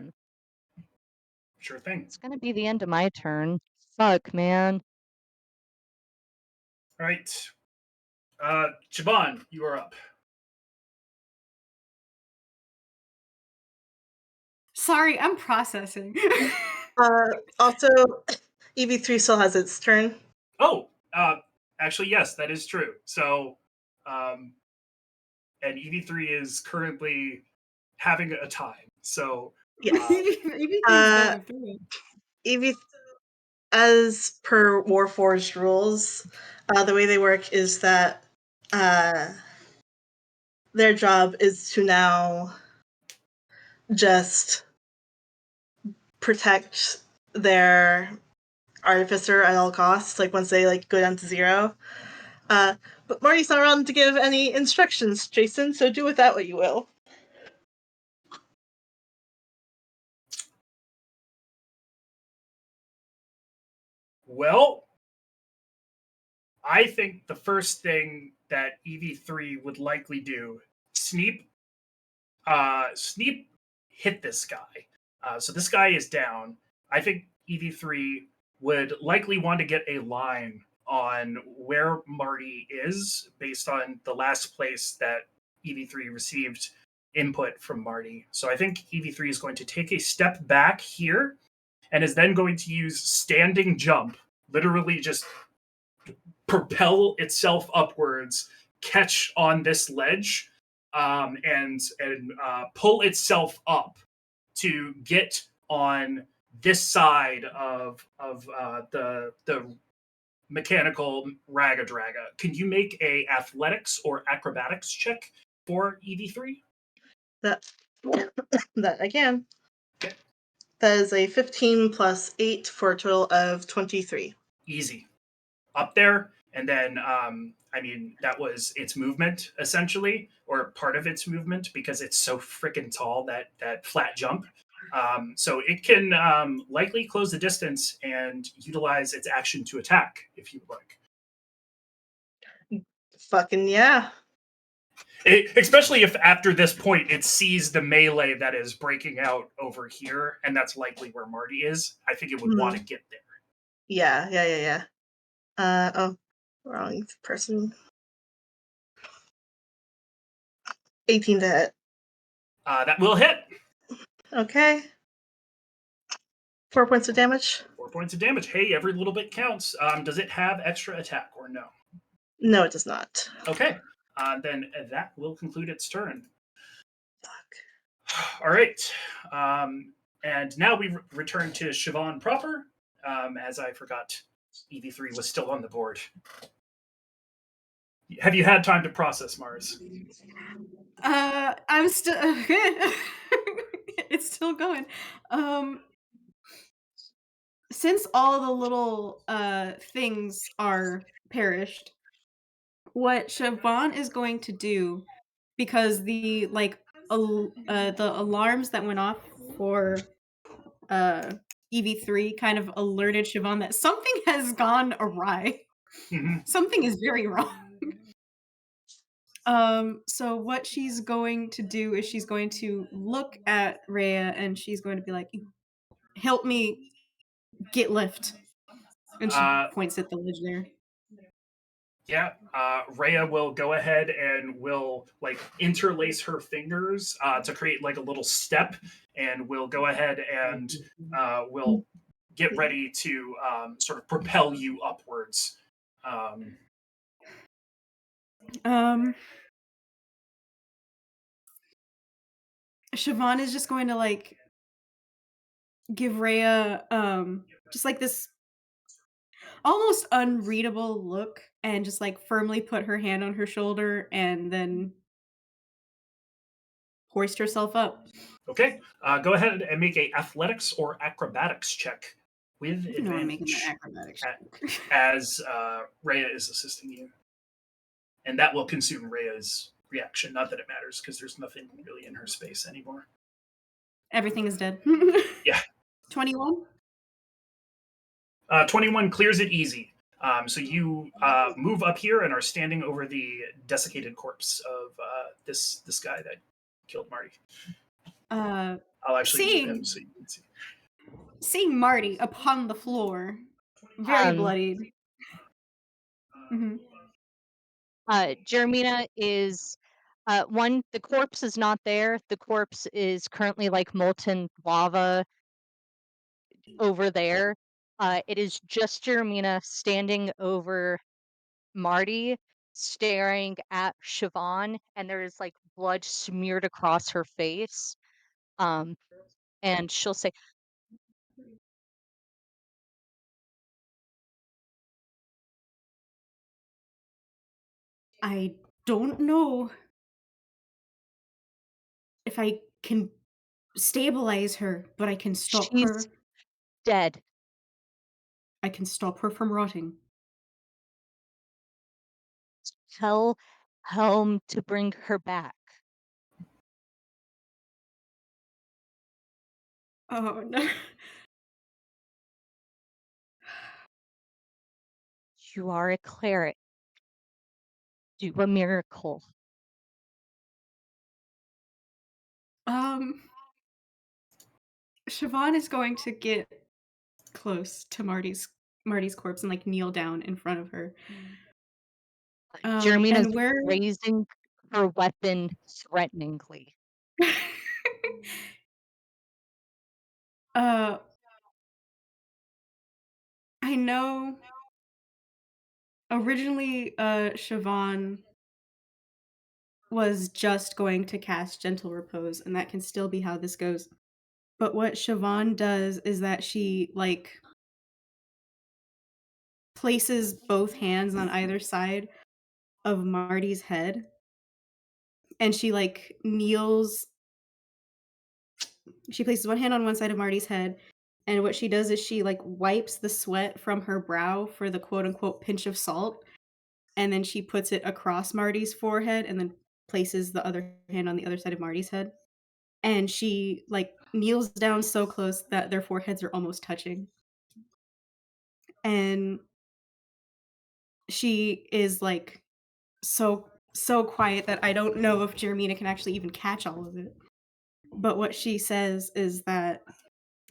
Sure thing. It's gonna be the end of my turn. Fuck, man. All right. Siobhan, you are up. Sorry, I'm processing. Also, EV3 still has its turn. Oh, actually, yes, that is true. So, and EV3 is currently having a time. So, Everything's Uh, going through it. EV, as per Warforged rules, the way they work is that their job is to now just protect their artificer at all costs. Like once they like go down to 0. But Marty's not around to give any instructions, Jason. So do with that what you will. well, I think the first thing that EV3 would likely do, Sneep hit this guy. So this guy is down. I think EV3 would likely want to get a line on where Marty is based on the last place that EV3 received input from Marty. So I think EV3 is going to take a step back here and is then going to use standing jump, literally just propel itself upwards, catch on this ledge, and pull itself up to get on this side of the mechanical Ragadraga. Can you make a athletics or acrobatics check for EV3? That that I can. Okay. That is a 15 plus 8 for a total of 23. Easy. Up there, and then I mean that was its movement essentially, or part of its movement because it's so freaking tall that flat jump. So it can likely close the distance and utilize its action to attack if you would like. Fucking yeah. Especially if after this point it sees the melee that is breaking out over here, and that's likely where Marty is. I think it would want to get there. Yeah. Oh, wrong person. 18 to hit. That will hit. Okay. 4 points of damage. 4 points of damage. Hey, every little bit counts. Does it have extra attack or no? No, it does not. Okay. Then that will conclude its turn. Fuck. All right. And now we return to Siobhan proper, as I forgot EV3 was still on the board. Have you had time to process, Mars? I'm still it's still going. Since all the little things are perished, what Siobhan is going to do, because the the alarms that went off for EV3 kind of alerted Siobhan that something has gone awry. Mm-hmm. Something is very wrong. So what she's going to do is she's going to look at Rhea and she's going to be like, help me get lift. And she points at the ledge there. Yeah, Rhea will go ahead and will like interlace her fingers to create like a little step, and will go ahead and will get ready to sort of propel you upwards. Siobhan is just going to like give Rhea just like this almost unreadable look and just like firmly put her hand on her shoulder and then hoist herself up. Okay, go ahead and make a athletics or acrobatics check with You know I'm making that advantage acrobatics. as Rhea is assisting you, and that will consume Rhea's reaction. Not that it matters because there's nothing really in her space anymore. Everything is dead. Yeah. 21? 21 clears it easy. So you move up here and are standing over the desiccated corpse of this guy that killed Marty. I'll actually move him so you can see. Seeing Marty upon the floor, very bloodied. Mhm. Jeremina is one. The corpse is not there. The corpse is currently like molten lava over there. It is just Jeremina standing over Marty, staring at Siobhan, and there is like blood smeared across her face. And she'll say, I don't know if I can stabilize her, but I can stop "She's her. dead. I can stop her from rotting. Tell Helm to bring her back." Oh no. "You are a cleric. Do a miracle." Um, Siobhan is going to get close to Marty's corpse and like kneel down in front of her. Jeremina's And where raising her weapon threateningly. uh I know originally Siobhan was just going to cast Gentle Repose, and that can still be how this goes. But what Siobhan does is that she like places both hands on either side of Marty's head, and she like kneels. She places one hand on one side of Marty's head, and what she does is she like wipes the sweat from her brow for the quote unquote pinch of salt, and then she puts it across Marty's forehead and then places the other hand on the other side of Marty's head. And she like kneels down so close that their foreheads are almost touching. And she is like so quiet that I don't know if Jeremina can actually even catch all of it. But what she says is that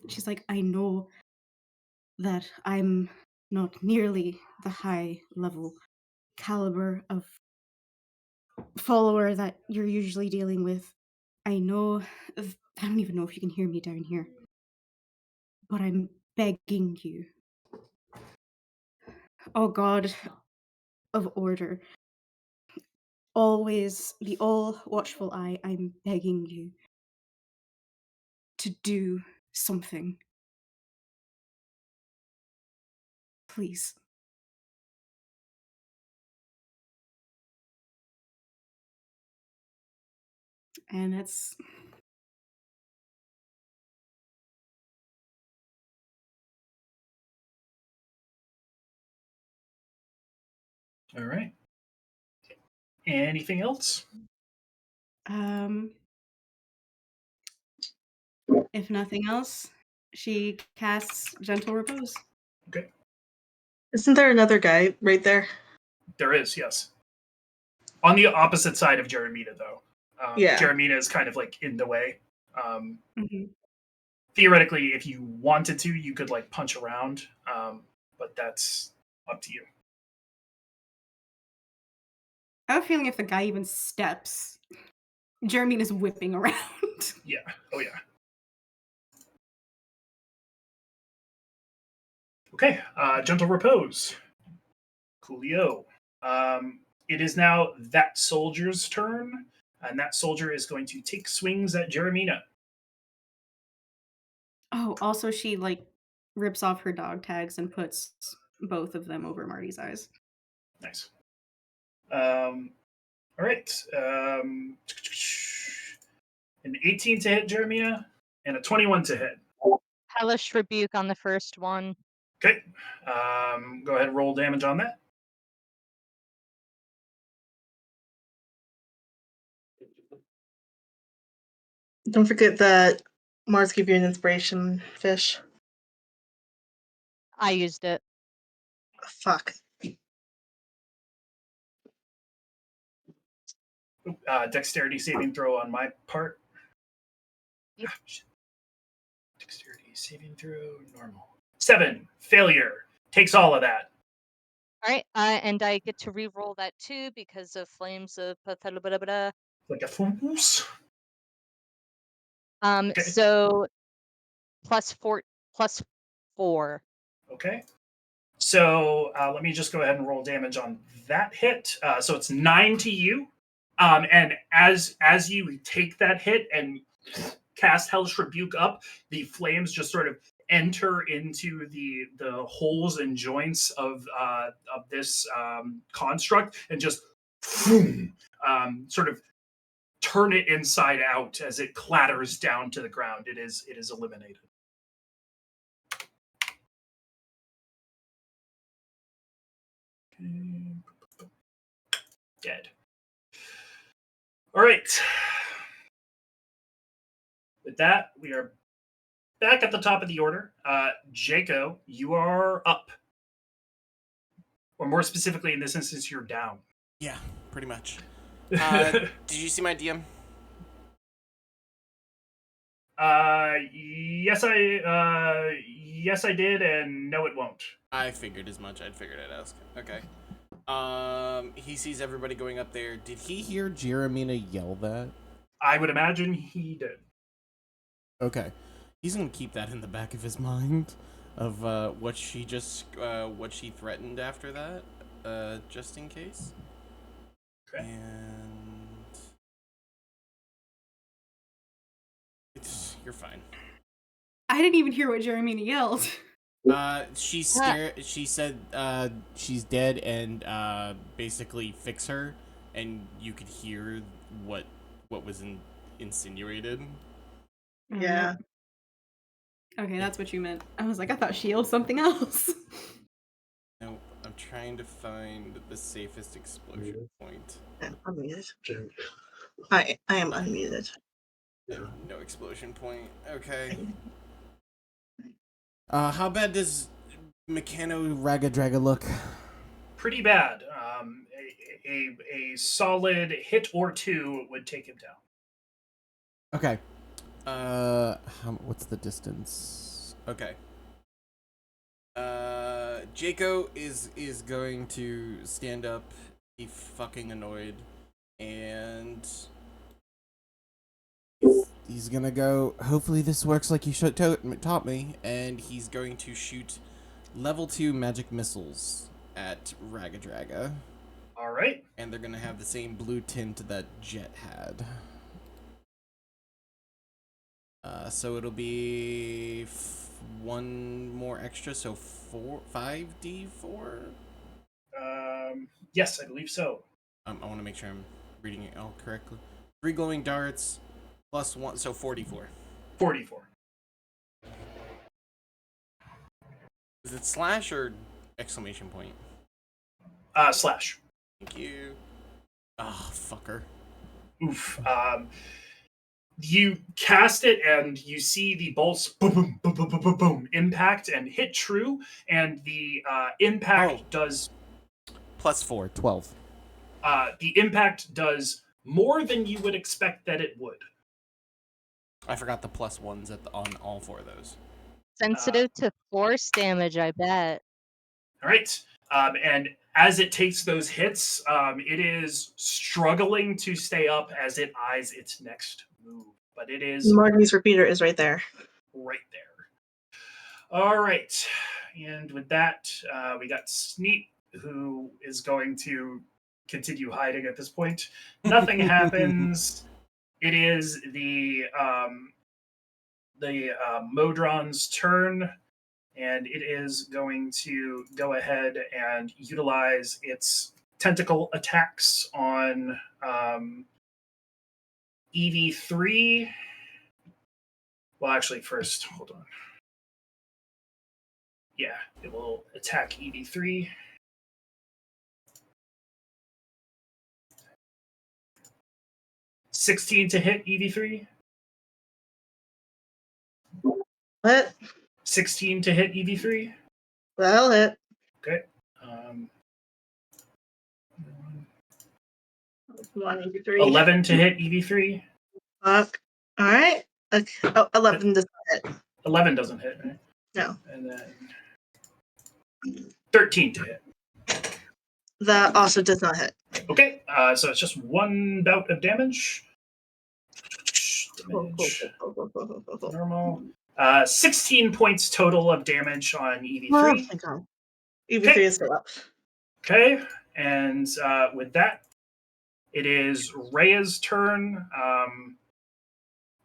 she's like, I know that I'm not nearly the high level caliber of follower that you're usually dealing with. I know, I don't even know if you can hear me down here, but I'm begging you. Oh God of order, always the all watchful eye, I'm begging you to do something. Please. And it's All right. Anything else? um if nothing else, she casts Gentle Repose. Okay. Isn't there another guy right there? There is, yes. On the opposite side of Jeremina, though. Yeah. Jeremina is kind of like in the way. Mhm. Theoretically, if you wanted to, you could like punch around, but that's up to you. I have a feeling if the guy even steps, Jeremy is whipping around. Yeah. Oh yeah. Okay. Gentle repose. Coolio. It is now that soldier's turn. And that soldier is going to take swings at Jeremina. Oh, also she like rips off her dog tags and puts both of them over Marty's eyes. Nice. All right. An 18 to hit Jeremina and a 21 to hit. Hellish Rebuke on the first one. Okay. Go ahead and roll damage on that. Don't forget that Mars gave you an inspiration fish. I used it. Fuck. Dexterity saving throw on my part. Yep. Dexterity saving throw, normal. 7, failure. Takes all of that. All right, and I get to re-roll that too because of flames of pathalabada. Like a fools. Okay. So plus 4. Okay. So let me just go ahead and roll damage on that hit. So it's 9 to you. And as you take that hit and cast Hellish Rebuke up, the flames just sort of enter into the holes and joints of this construct and just sort of turn it inside out as it clatters down to the ground. It is eliminated. Dead. All right. With that, we are back at the top of the order. Jaco, you are up. Or more specifically, in this instance, you're down. Yeah, pretty much. Did you see my DM? Yes, I did, and no, it won't. I figured as much. I'd figured I'd ask. Okay. He sees everybody going up there. Did he hear Jeremina yell that? I would imagine he did. Okay. He's gonna keep that in the back of his mind of what she threatened after that, just in case. Okay. And you're fine. I didn't even hear what Jeremina yelled. She's scared. She said she's dead and basically fix her, and you could hear what was insinuated. Yeah. Okay, that's what you meant. I was like, I thought she yelled something else. No, I'm trying to find the safest explosion point. I'm unmuted. I am unmuted. No explosion point. Okay. How bad does Meccano Ragadraga look? Pretty bad. A solid hit or two would take him down. Okay. What's the distance? Okay. Jaco is going to stand up, be fucking annoyed, and he's gonna go. Hopefully this works like you taught me, and he's going to shoot level 2 magic missiles at Ragadraga. All right. And they're gonna have the same blue tint that Jet had. So it'll be one more extra, so 5d4. Yes, I believe so. I want to make sure I'm reading it all correctly. 3 glowing darts plus 1, so 44. 44. Is it slash or exclamation point? Slash. Thank you. Ah, fucker. Oof. You cast it and you see the bolts boom, boom, boom, boom, boom, boom, boom, impact and hit true, and the impact does plus 4, 12. The impact does more than you would expect that it would. I forgot the plus 1s on all 4 of those. Sensitive to force damage, I bet. All right. And as it takes those hits, it is struggling to stay up as it eyes its next move. But it is Marty's repeater is right there. right there. All right. And with that, we got Sneak, who is going to continue hiding at this point. Nothing happens. It is the Modron's turn, and it is going to go ahead and utilize its tentacle attacks on EV3. Well, actually, first, hold on. Yeah, it will attack EV3. $16 to hit EV3. What? 16 to hit EV3. That'll hit. Okay. Come on, EV3. 11 to hit EV3. Fuck. All right. Okay. Oh, 11 does not hit. 11 doesn't hit, right? No. And then 13 to hit. That also does not hit. Okay, so it's just one bout of damage. Damage. Normal. 16 points total of damage on EV3. Oh, thank God. EV3 Okay. is still up. Okay, and with that, it is Rhea's turn.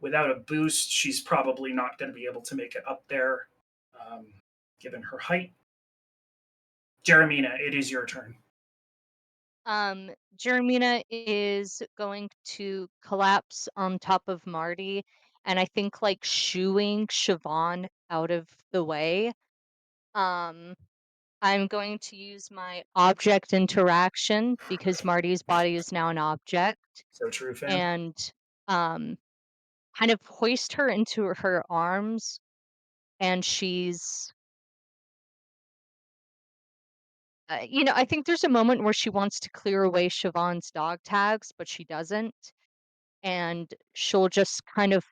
Without a boost, she's probably not going to be able to make it up there, given her height. Jeremina, it is your turn. Jeremina is going to collapse on top of Marty, and I think like shooing Siobhan out of the way. I'm going to use my object interaction because Marty's body is now an object, So true, fam. and kind of hoist her into her arms, and she's I think there's a moment where she wants to clear away Siobhan's dog tags, but she doesn't. And she'll just kind of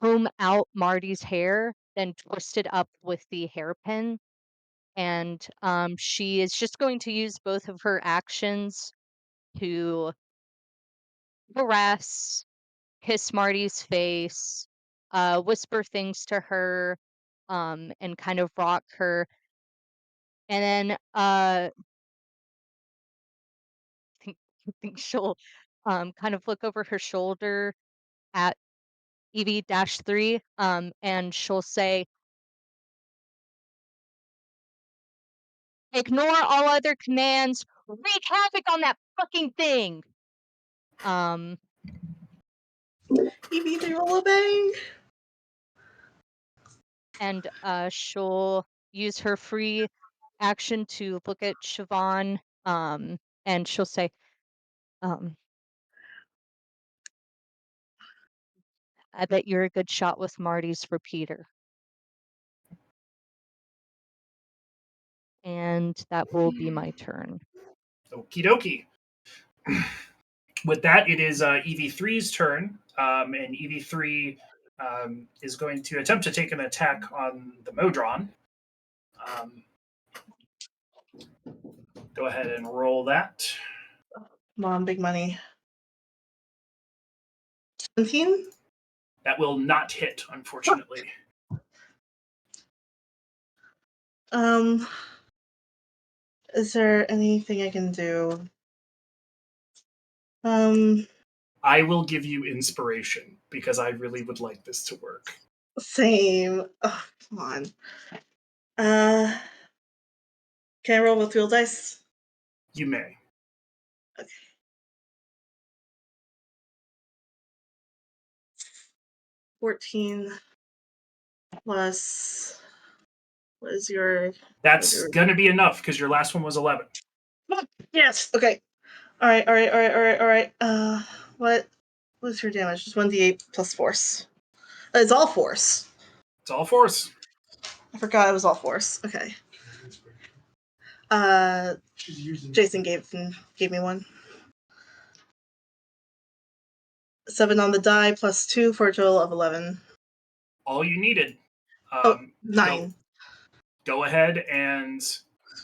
comb out Marty's hair, then twist it up with the hairpin. And she is just going to use both of her actions to harass, kiss Marty's face, whisper things to her, and kind of rock her. And then I think she'll kind of look over her shoulder at EV-3, and she'll say, "Ignore all other commands. Wreak havoc on that fucking thing." EV3 roll a bang. And she'll use her free action to look at Siobhan, and she'll say, "I bet you're a good shot with Marty's repeater." And that will be my turn. Okie dokie. With that, it is EV3's turn, and EV3 is going to attempt to take an attack on the Modron. Go ahead and roll that. Come on, big money. 17? That will not hit, unfortunately. Is there anything I can do? I will give you inspiration because I really would like this to work. Same. Oh, come on. Can I roll with wheel dice? You may. Okay. 14 plus. What is your? That's going to be enough because your last one was 11. Yes. Okay. All right. What was your damage? Just 1d8 plus force. It's all force. It's all force. I forgot it was all force. Okay. Jason gave me one. 7 on the die plus 2 for a total of 11. All you needed. 9. Go ahead and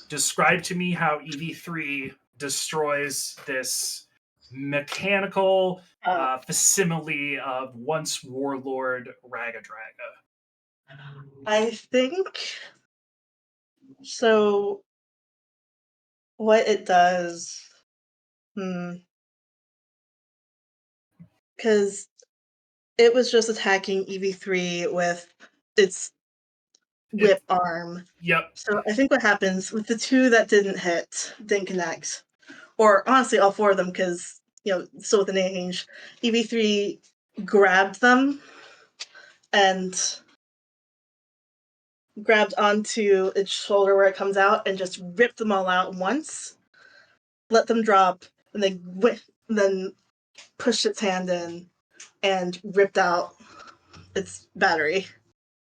describe to me how EV3 destroys this mechanical facsimile of once warlord Ragadraga. I think so. what it does. Because it was just attacking EV3 with its whip arm. Yep. So I think what happens with the two that didn't connect, or honestly all four of them, because still within range, EV3 grabbed them and grabbed onto its shoulder where it comes out and just ripped them all out once, let them drop, and then pushed its hand in and ripped out its battery.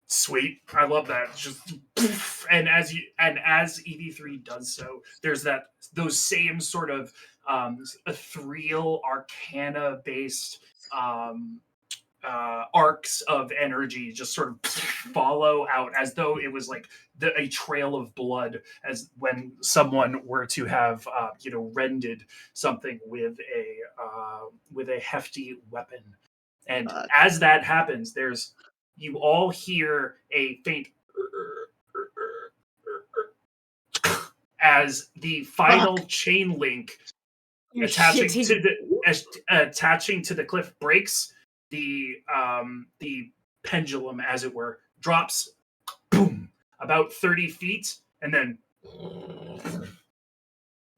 Sweet. I love that. Just poof, and as EV3 does so, there's those same sort of ethereal arcana based arcs of energy just sort of follow out as though it was like a trail of blood, as when someone were to have rended something with a hefty weapon. And as that happens, you all hear a faint as the final chain link attaching to the cliff breaks. The pendulum, as it were, drops, boom, about 30 feet, and then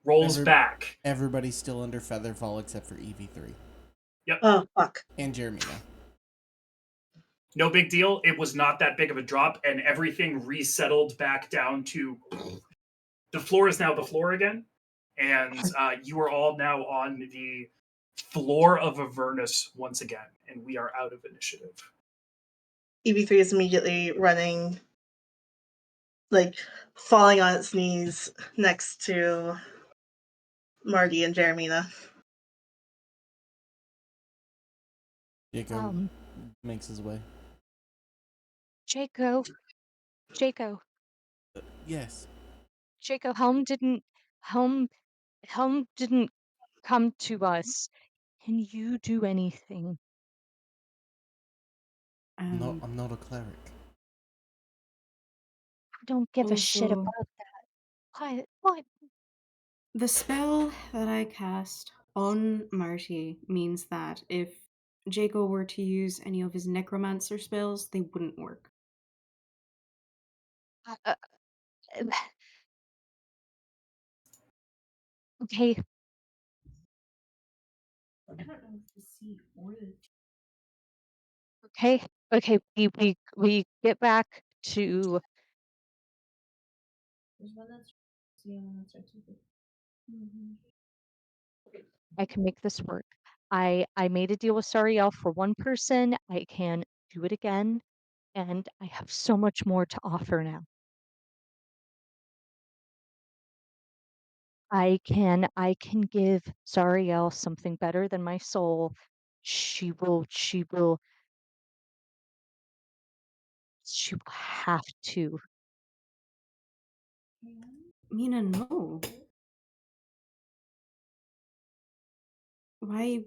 rolls back. Everybody's still under Featherfall except for EV3. Yep. Oh, fuck. And Jeremina. No big deal. It was not that big of a drop, and everything resettled back down to the floor is now the floor again, and you are all now on the floor of Avernus once again, and we are out of initiative. EV3 is immediately running, like falling on its knees next to Margie and Jeremina. Jacob makes his way. Jaco. Yes. Jaco, Helm didn't come to us. Can you do anything? No, I'm not a cleric. I don't give a shit Also- about that. What? The spell that I cast on Marty means that if Jaco were to use any of his necromancer spells, they wouldn't work. Okay. I don't know if the sea or the Okay. We get back to. there's one that's and one that starts with I can make this work. I made a deal with Sariel for one person. I can do it again, and I have so much more to offer now. I can give Zariel something better than my soul. She will have to. Mina, no. Why?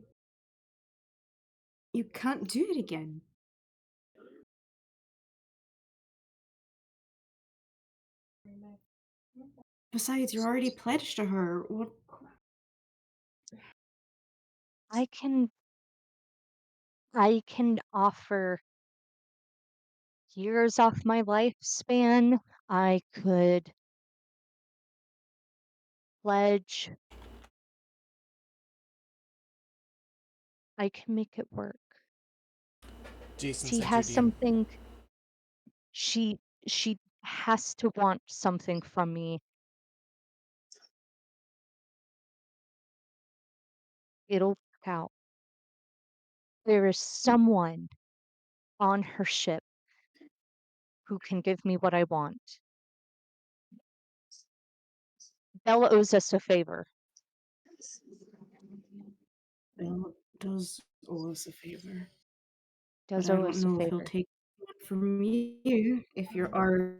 You can't do it again. Besides, you're already pledged to her. What? I can offer years off my lifespan. I could pledge. I can make it work. Jason She sent has your DM. something. She has to want something from me. It'll work out. There is someone on her ship who can give me what I want. Bella owes us a favor. Bell does owe us a favor. Does But I owe don't us a know if he'll favor. take one from you if you're already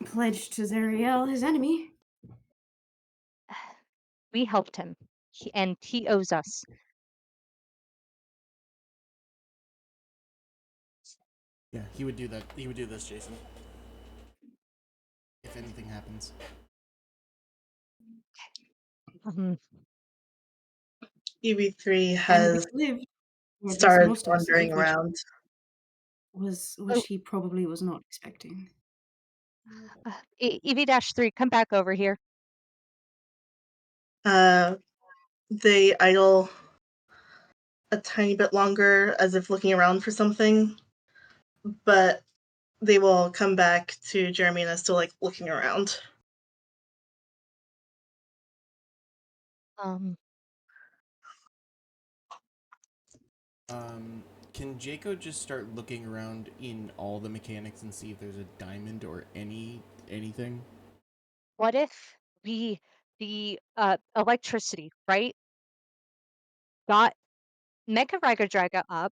pledged to Zariel, his enemy. We helped him, and he owes us. Yeah, he would do that. He would do this, Jason. if anything happens. Um, EV3 And has they lived, or at least started most of us wandering lived, which around. was what oh, she probably was not expecting. EV-3, come back over here. They idle a tiny bit longer as if looking around for something, but they will come back to Jeremy and still like looking around. Um, Can Jaco just start looking around in all the mechanics and see if there's a diamond or anything? what if the electricity, right? Got Mega Raga Draga up.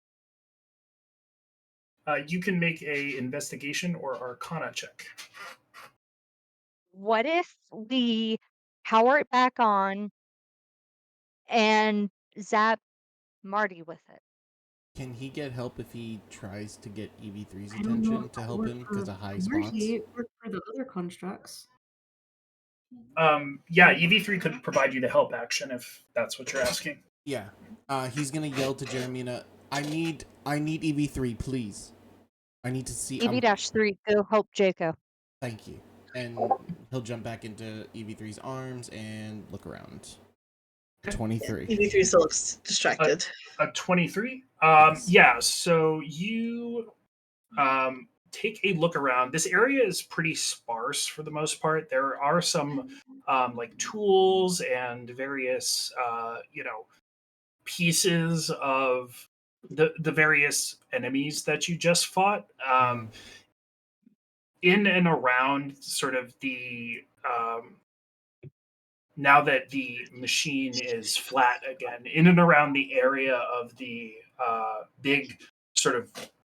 You can make a investigation or Arcana check. What if we power it back on and zap Marty with it? Can he get help if he tries to get EV3's I don't know if attention to that help worked him because for of high spots? Marty. It worked for the other constructs. Yeah, EV3 could provide you the help action if that's what you're asking. Yeah. He's gonna yell to Jeremina, I need EV3, please. I need to see EV-3, go help Jaco. thank you. And he'll jump back into EV3's arms and look around. Okay. 23. EV3 still looks distracted. A 23? Yes. Yeah, so you take a look around. This area is pretty sparse for the most part. There are some like tools and various, pieces of the various enemies that you just fought. In and around sort of the now that the machine is flat again, in and around the area of the big sort of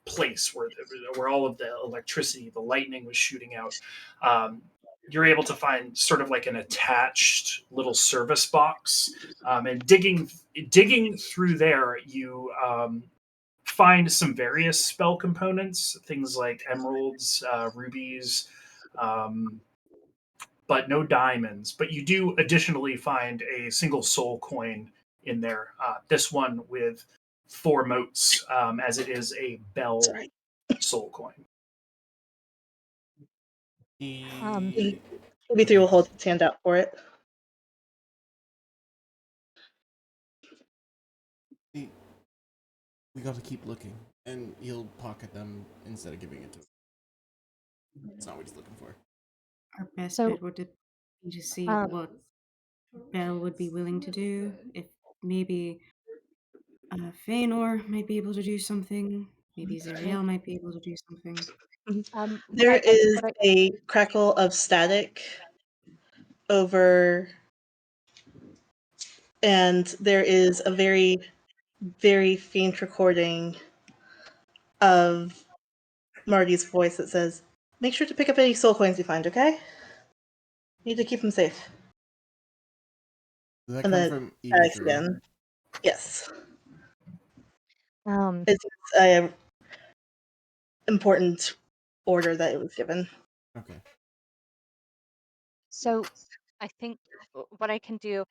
place where all of the electricity, the lightning was shooting out, you're able to find sort of like an attached little service box, and digging through there, you find some various spell components, things like emeralds, rubies. Um, but no diamonds. But you do additionally find a single soul coin in there. This one with 4 motes, as it is a bell Sorry. soul coin. He... EV3 Okay. will hold its hand out for it. We gotta keep looking. And he'll pocket them instead of giving it to him. It's not what he's looking for. Our best So, bet would be to see um, what Belle would be willing to do. If maybe Feanor might be able to do something. Maybe Zariel might be able to do something. what There I is what I a crackle of static over, and there is a very, very faint recording of Marty's voice that says, "Make sure to pick up any soul coins you find, okay? Need to keep them safe." Does that And come then from static EV3? again. Yes. um It's a important order that it was given. Okay. so I think what I can do,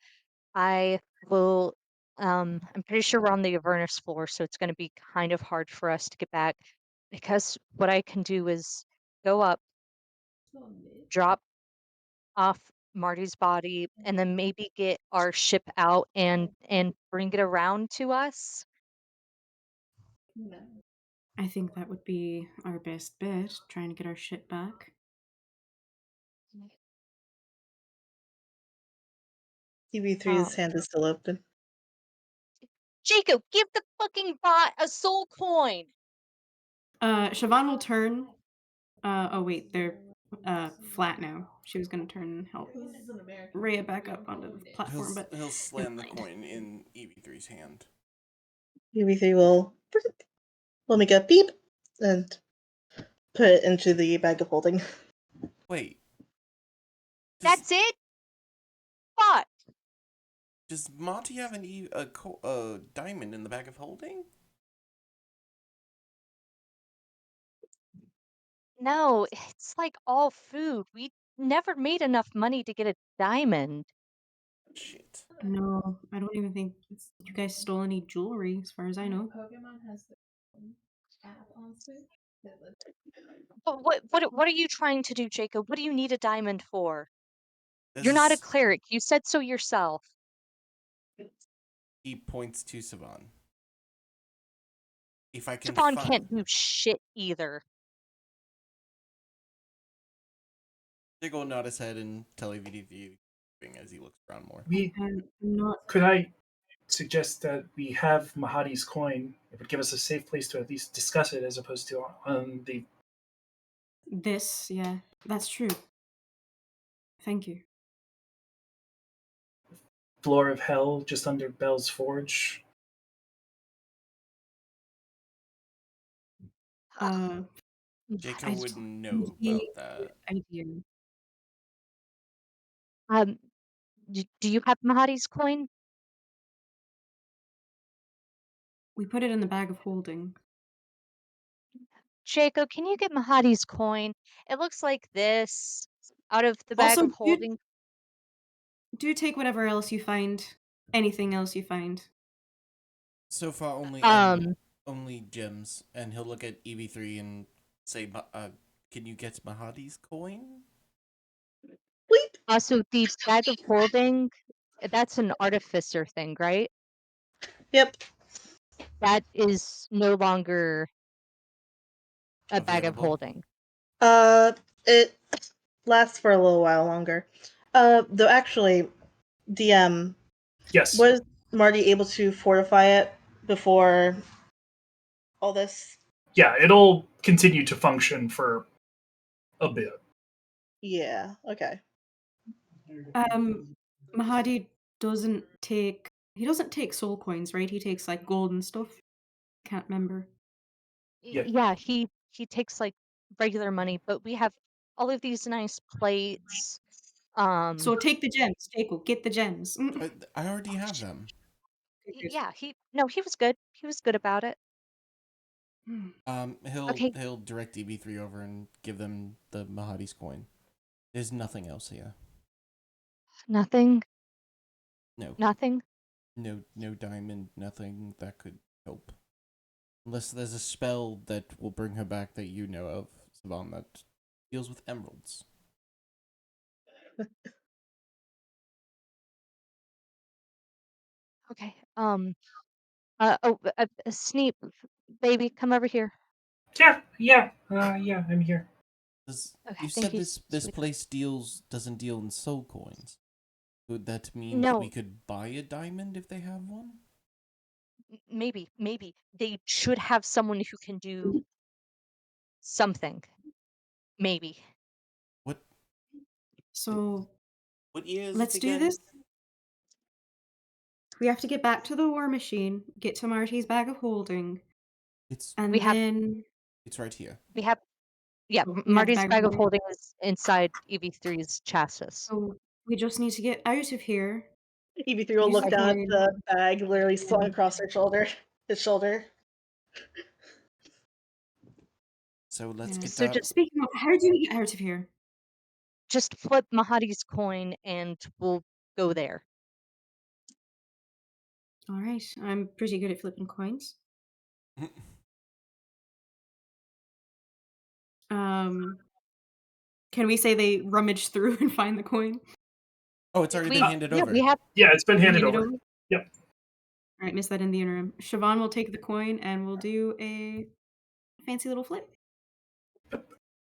I will I'm pretty sure we're on the Avernus floor, so it's going to be kind of hard for us to get back, because what I can do is go up, drop off Marty's body, and then maybe get our ship out and bring it around to us. I think that would be our best bet, trying to get our ship back. EV3's Um, hand is still open. Jacob, give the fucking bot a soul coin. Siobhan will turn. Oh wait, they're flat now. She was gonna turn and help Rhea back up onto the platform, but He'll never slam the mind. coin in EV3's hand. EV3 will make a beep and put it into the bag of holding. Wait. That's it? Bot. Does Monty have a diamond in the bag of holding? No, it's like all food. We never made enough money to get a diamond. Shit. No, I don't even think you guys stole any jewelry, as far as I know. But what are you trying to do, Jacob? What do you need a diamond for? This You're not a is, cleric. You said so yourself. he points to Savan. If I can Siobhan find. can't do shit either. Diggle nod his head and television as he looks around more. I'm not. Could I suggest that we have Mahadi's coin? It would give us a safe place to at least discuss it, as opposed to on the This, yeah, that's true. Thank you. floor of hell, just under Bell's Forge. Uh, Jacob I wouldn't don't know see about that. idea. Um, do you have Mahadi's coin? We put it in the bag of holding. Jacob, can you get Mahadi's coin? It looks like this out of the bag Also, of holding. do take whatever else you find. Anything else you find. So far, only Um, only gems, and he'll look at EV3 and say, "Can you get Mahadi's coin?" Bleep. also the bag of holding, that's an artificer thing, right? Yep. That is no longer a bag of Available. holding. It lasts for a little while longer. Though actually, DM, Yes. was Marty able to fortify it before all this? Yeah, it'll continue to function for a bit. Yeah. Okay. Mahadi doesn't take. He doesn't take soul coins, right? He takes like gold and stuff. Can't remember. Yeah. Yeah, he takes like regular money, but we have all of these nice plates. So take the gems, Jacob. Get the gems. I already have them. Yeah, he was good. He was good about it. Okay, He'll direct EV3 over and give them the Mahadi's coin. There's nothing else here. nothing, No, nothing. no diamond, nothing that could help. Unless there's a spell that will bring her back that you know of, Savan, that deals with emeralds. Okay. Sneep, baby, come over here. Yeah, I'm here. Okay, You thank said you, this place doesn't deal in soul coins. Would that mean No, we could buy a diamond if they have one? maybe they should have someone who can do something. Maybe. What So what year is it let's do again? this. We have to get back to the war machine, get to Marty's bag of holding, It's and We have then right here. we have yeah, we have the Marty's bag of bag of holding. holding is inside EV3's chassis. So we just need to get out of here. EV3 will Use look the down at coin. the bag literally slung and- across her shoulder. His shoulder. So let's yeah. get So that. just Speaking of, how do we get out of here? flip Mahadi's coin and we'll go there. All right, I'm pretty good at flipping coins. Can we say they rummage through and find the coin? Oh, it's already been handed over. We have Yeah, it's been handed Hand it over. Yep. All right, miss that in the interim. Siobhan will take the coin and we'll do a fancy little flip.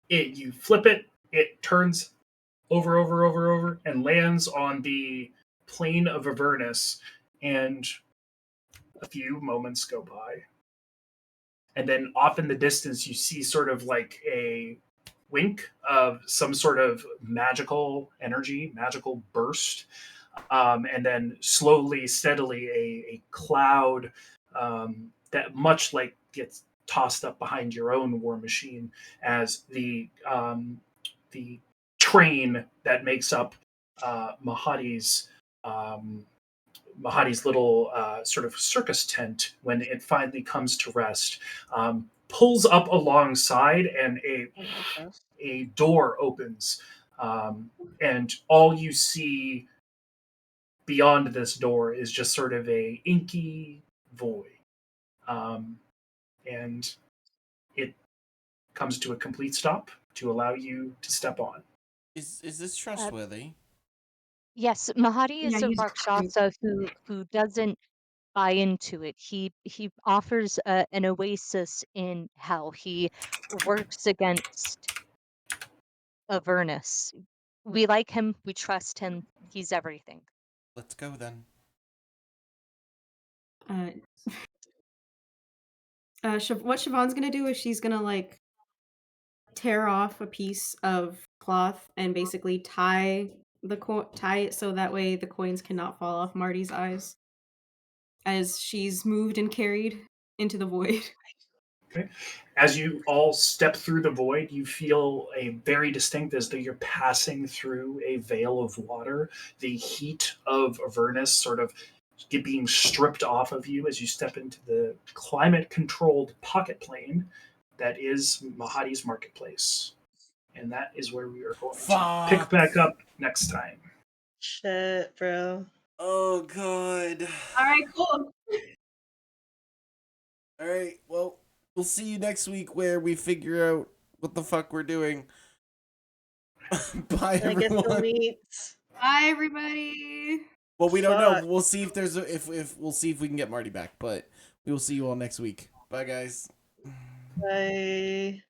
You flip it, it turns over, and lands on the plane of Avernus, and a few moments go by. And then off in the distance, you see sort of like a wink of some sort of magical energy, magical burst. And then slowly, steadily, a cloud that much like gets tossed up behind your own war machine as the train that makes up Mahadi's Mahadi's little sort of circus tent, when it finally comes to rest, pulls up alongside, and a door opens And all you see beyond this door is just sort of a inky void. Um, and it comes to a complete stop to allow you to step on. Is this trustworthy? Yes, Mahadi Yeah, is a he's great. Rakshasa who doesn't buy into it. He offers an oasis in hell. He works against Avernus. We like him. We trust him. He's everything. Let's go then. Uh, what Siobhan's gonna do is she's gonna like tear off a piece of cloth and basically tie it so that way the coins cannot fall off Marty's eyes as she's moved and carried into the void. Okay. As you all step through the void, you feel a very distinct as though you're passing through a veil of water. The heat of Avernus sort of being stripped off of you as you step into the climate controlled pocket plane that is Mahadi's marketplace. And that is where we are going to pick Fuck. back up next time. Shit, bro. Oh god. All right, cool. All right. Well, we'll see you next week where we figure out what the fuck we're doing. Bye, I guess we'll everyone. meet. Bye, everybody. Well, we don't know. Fuck. We'll see if there's if we'll see if we can get Marty back, but we will see you all next week. Bye, guys. Bye.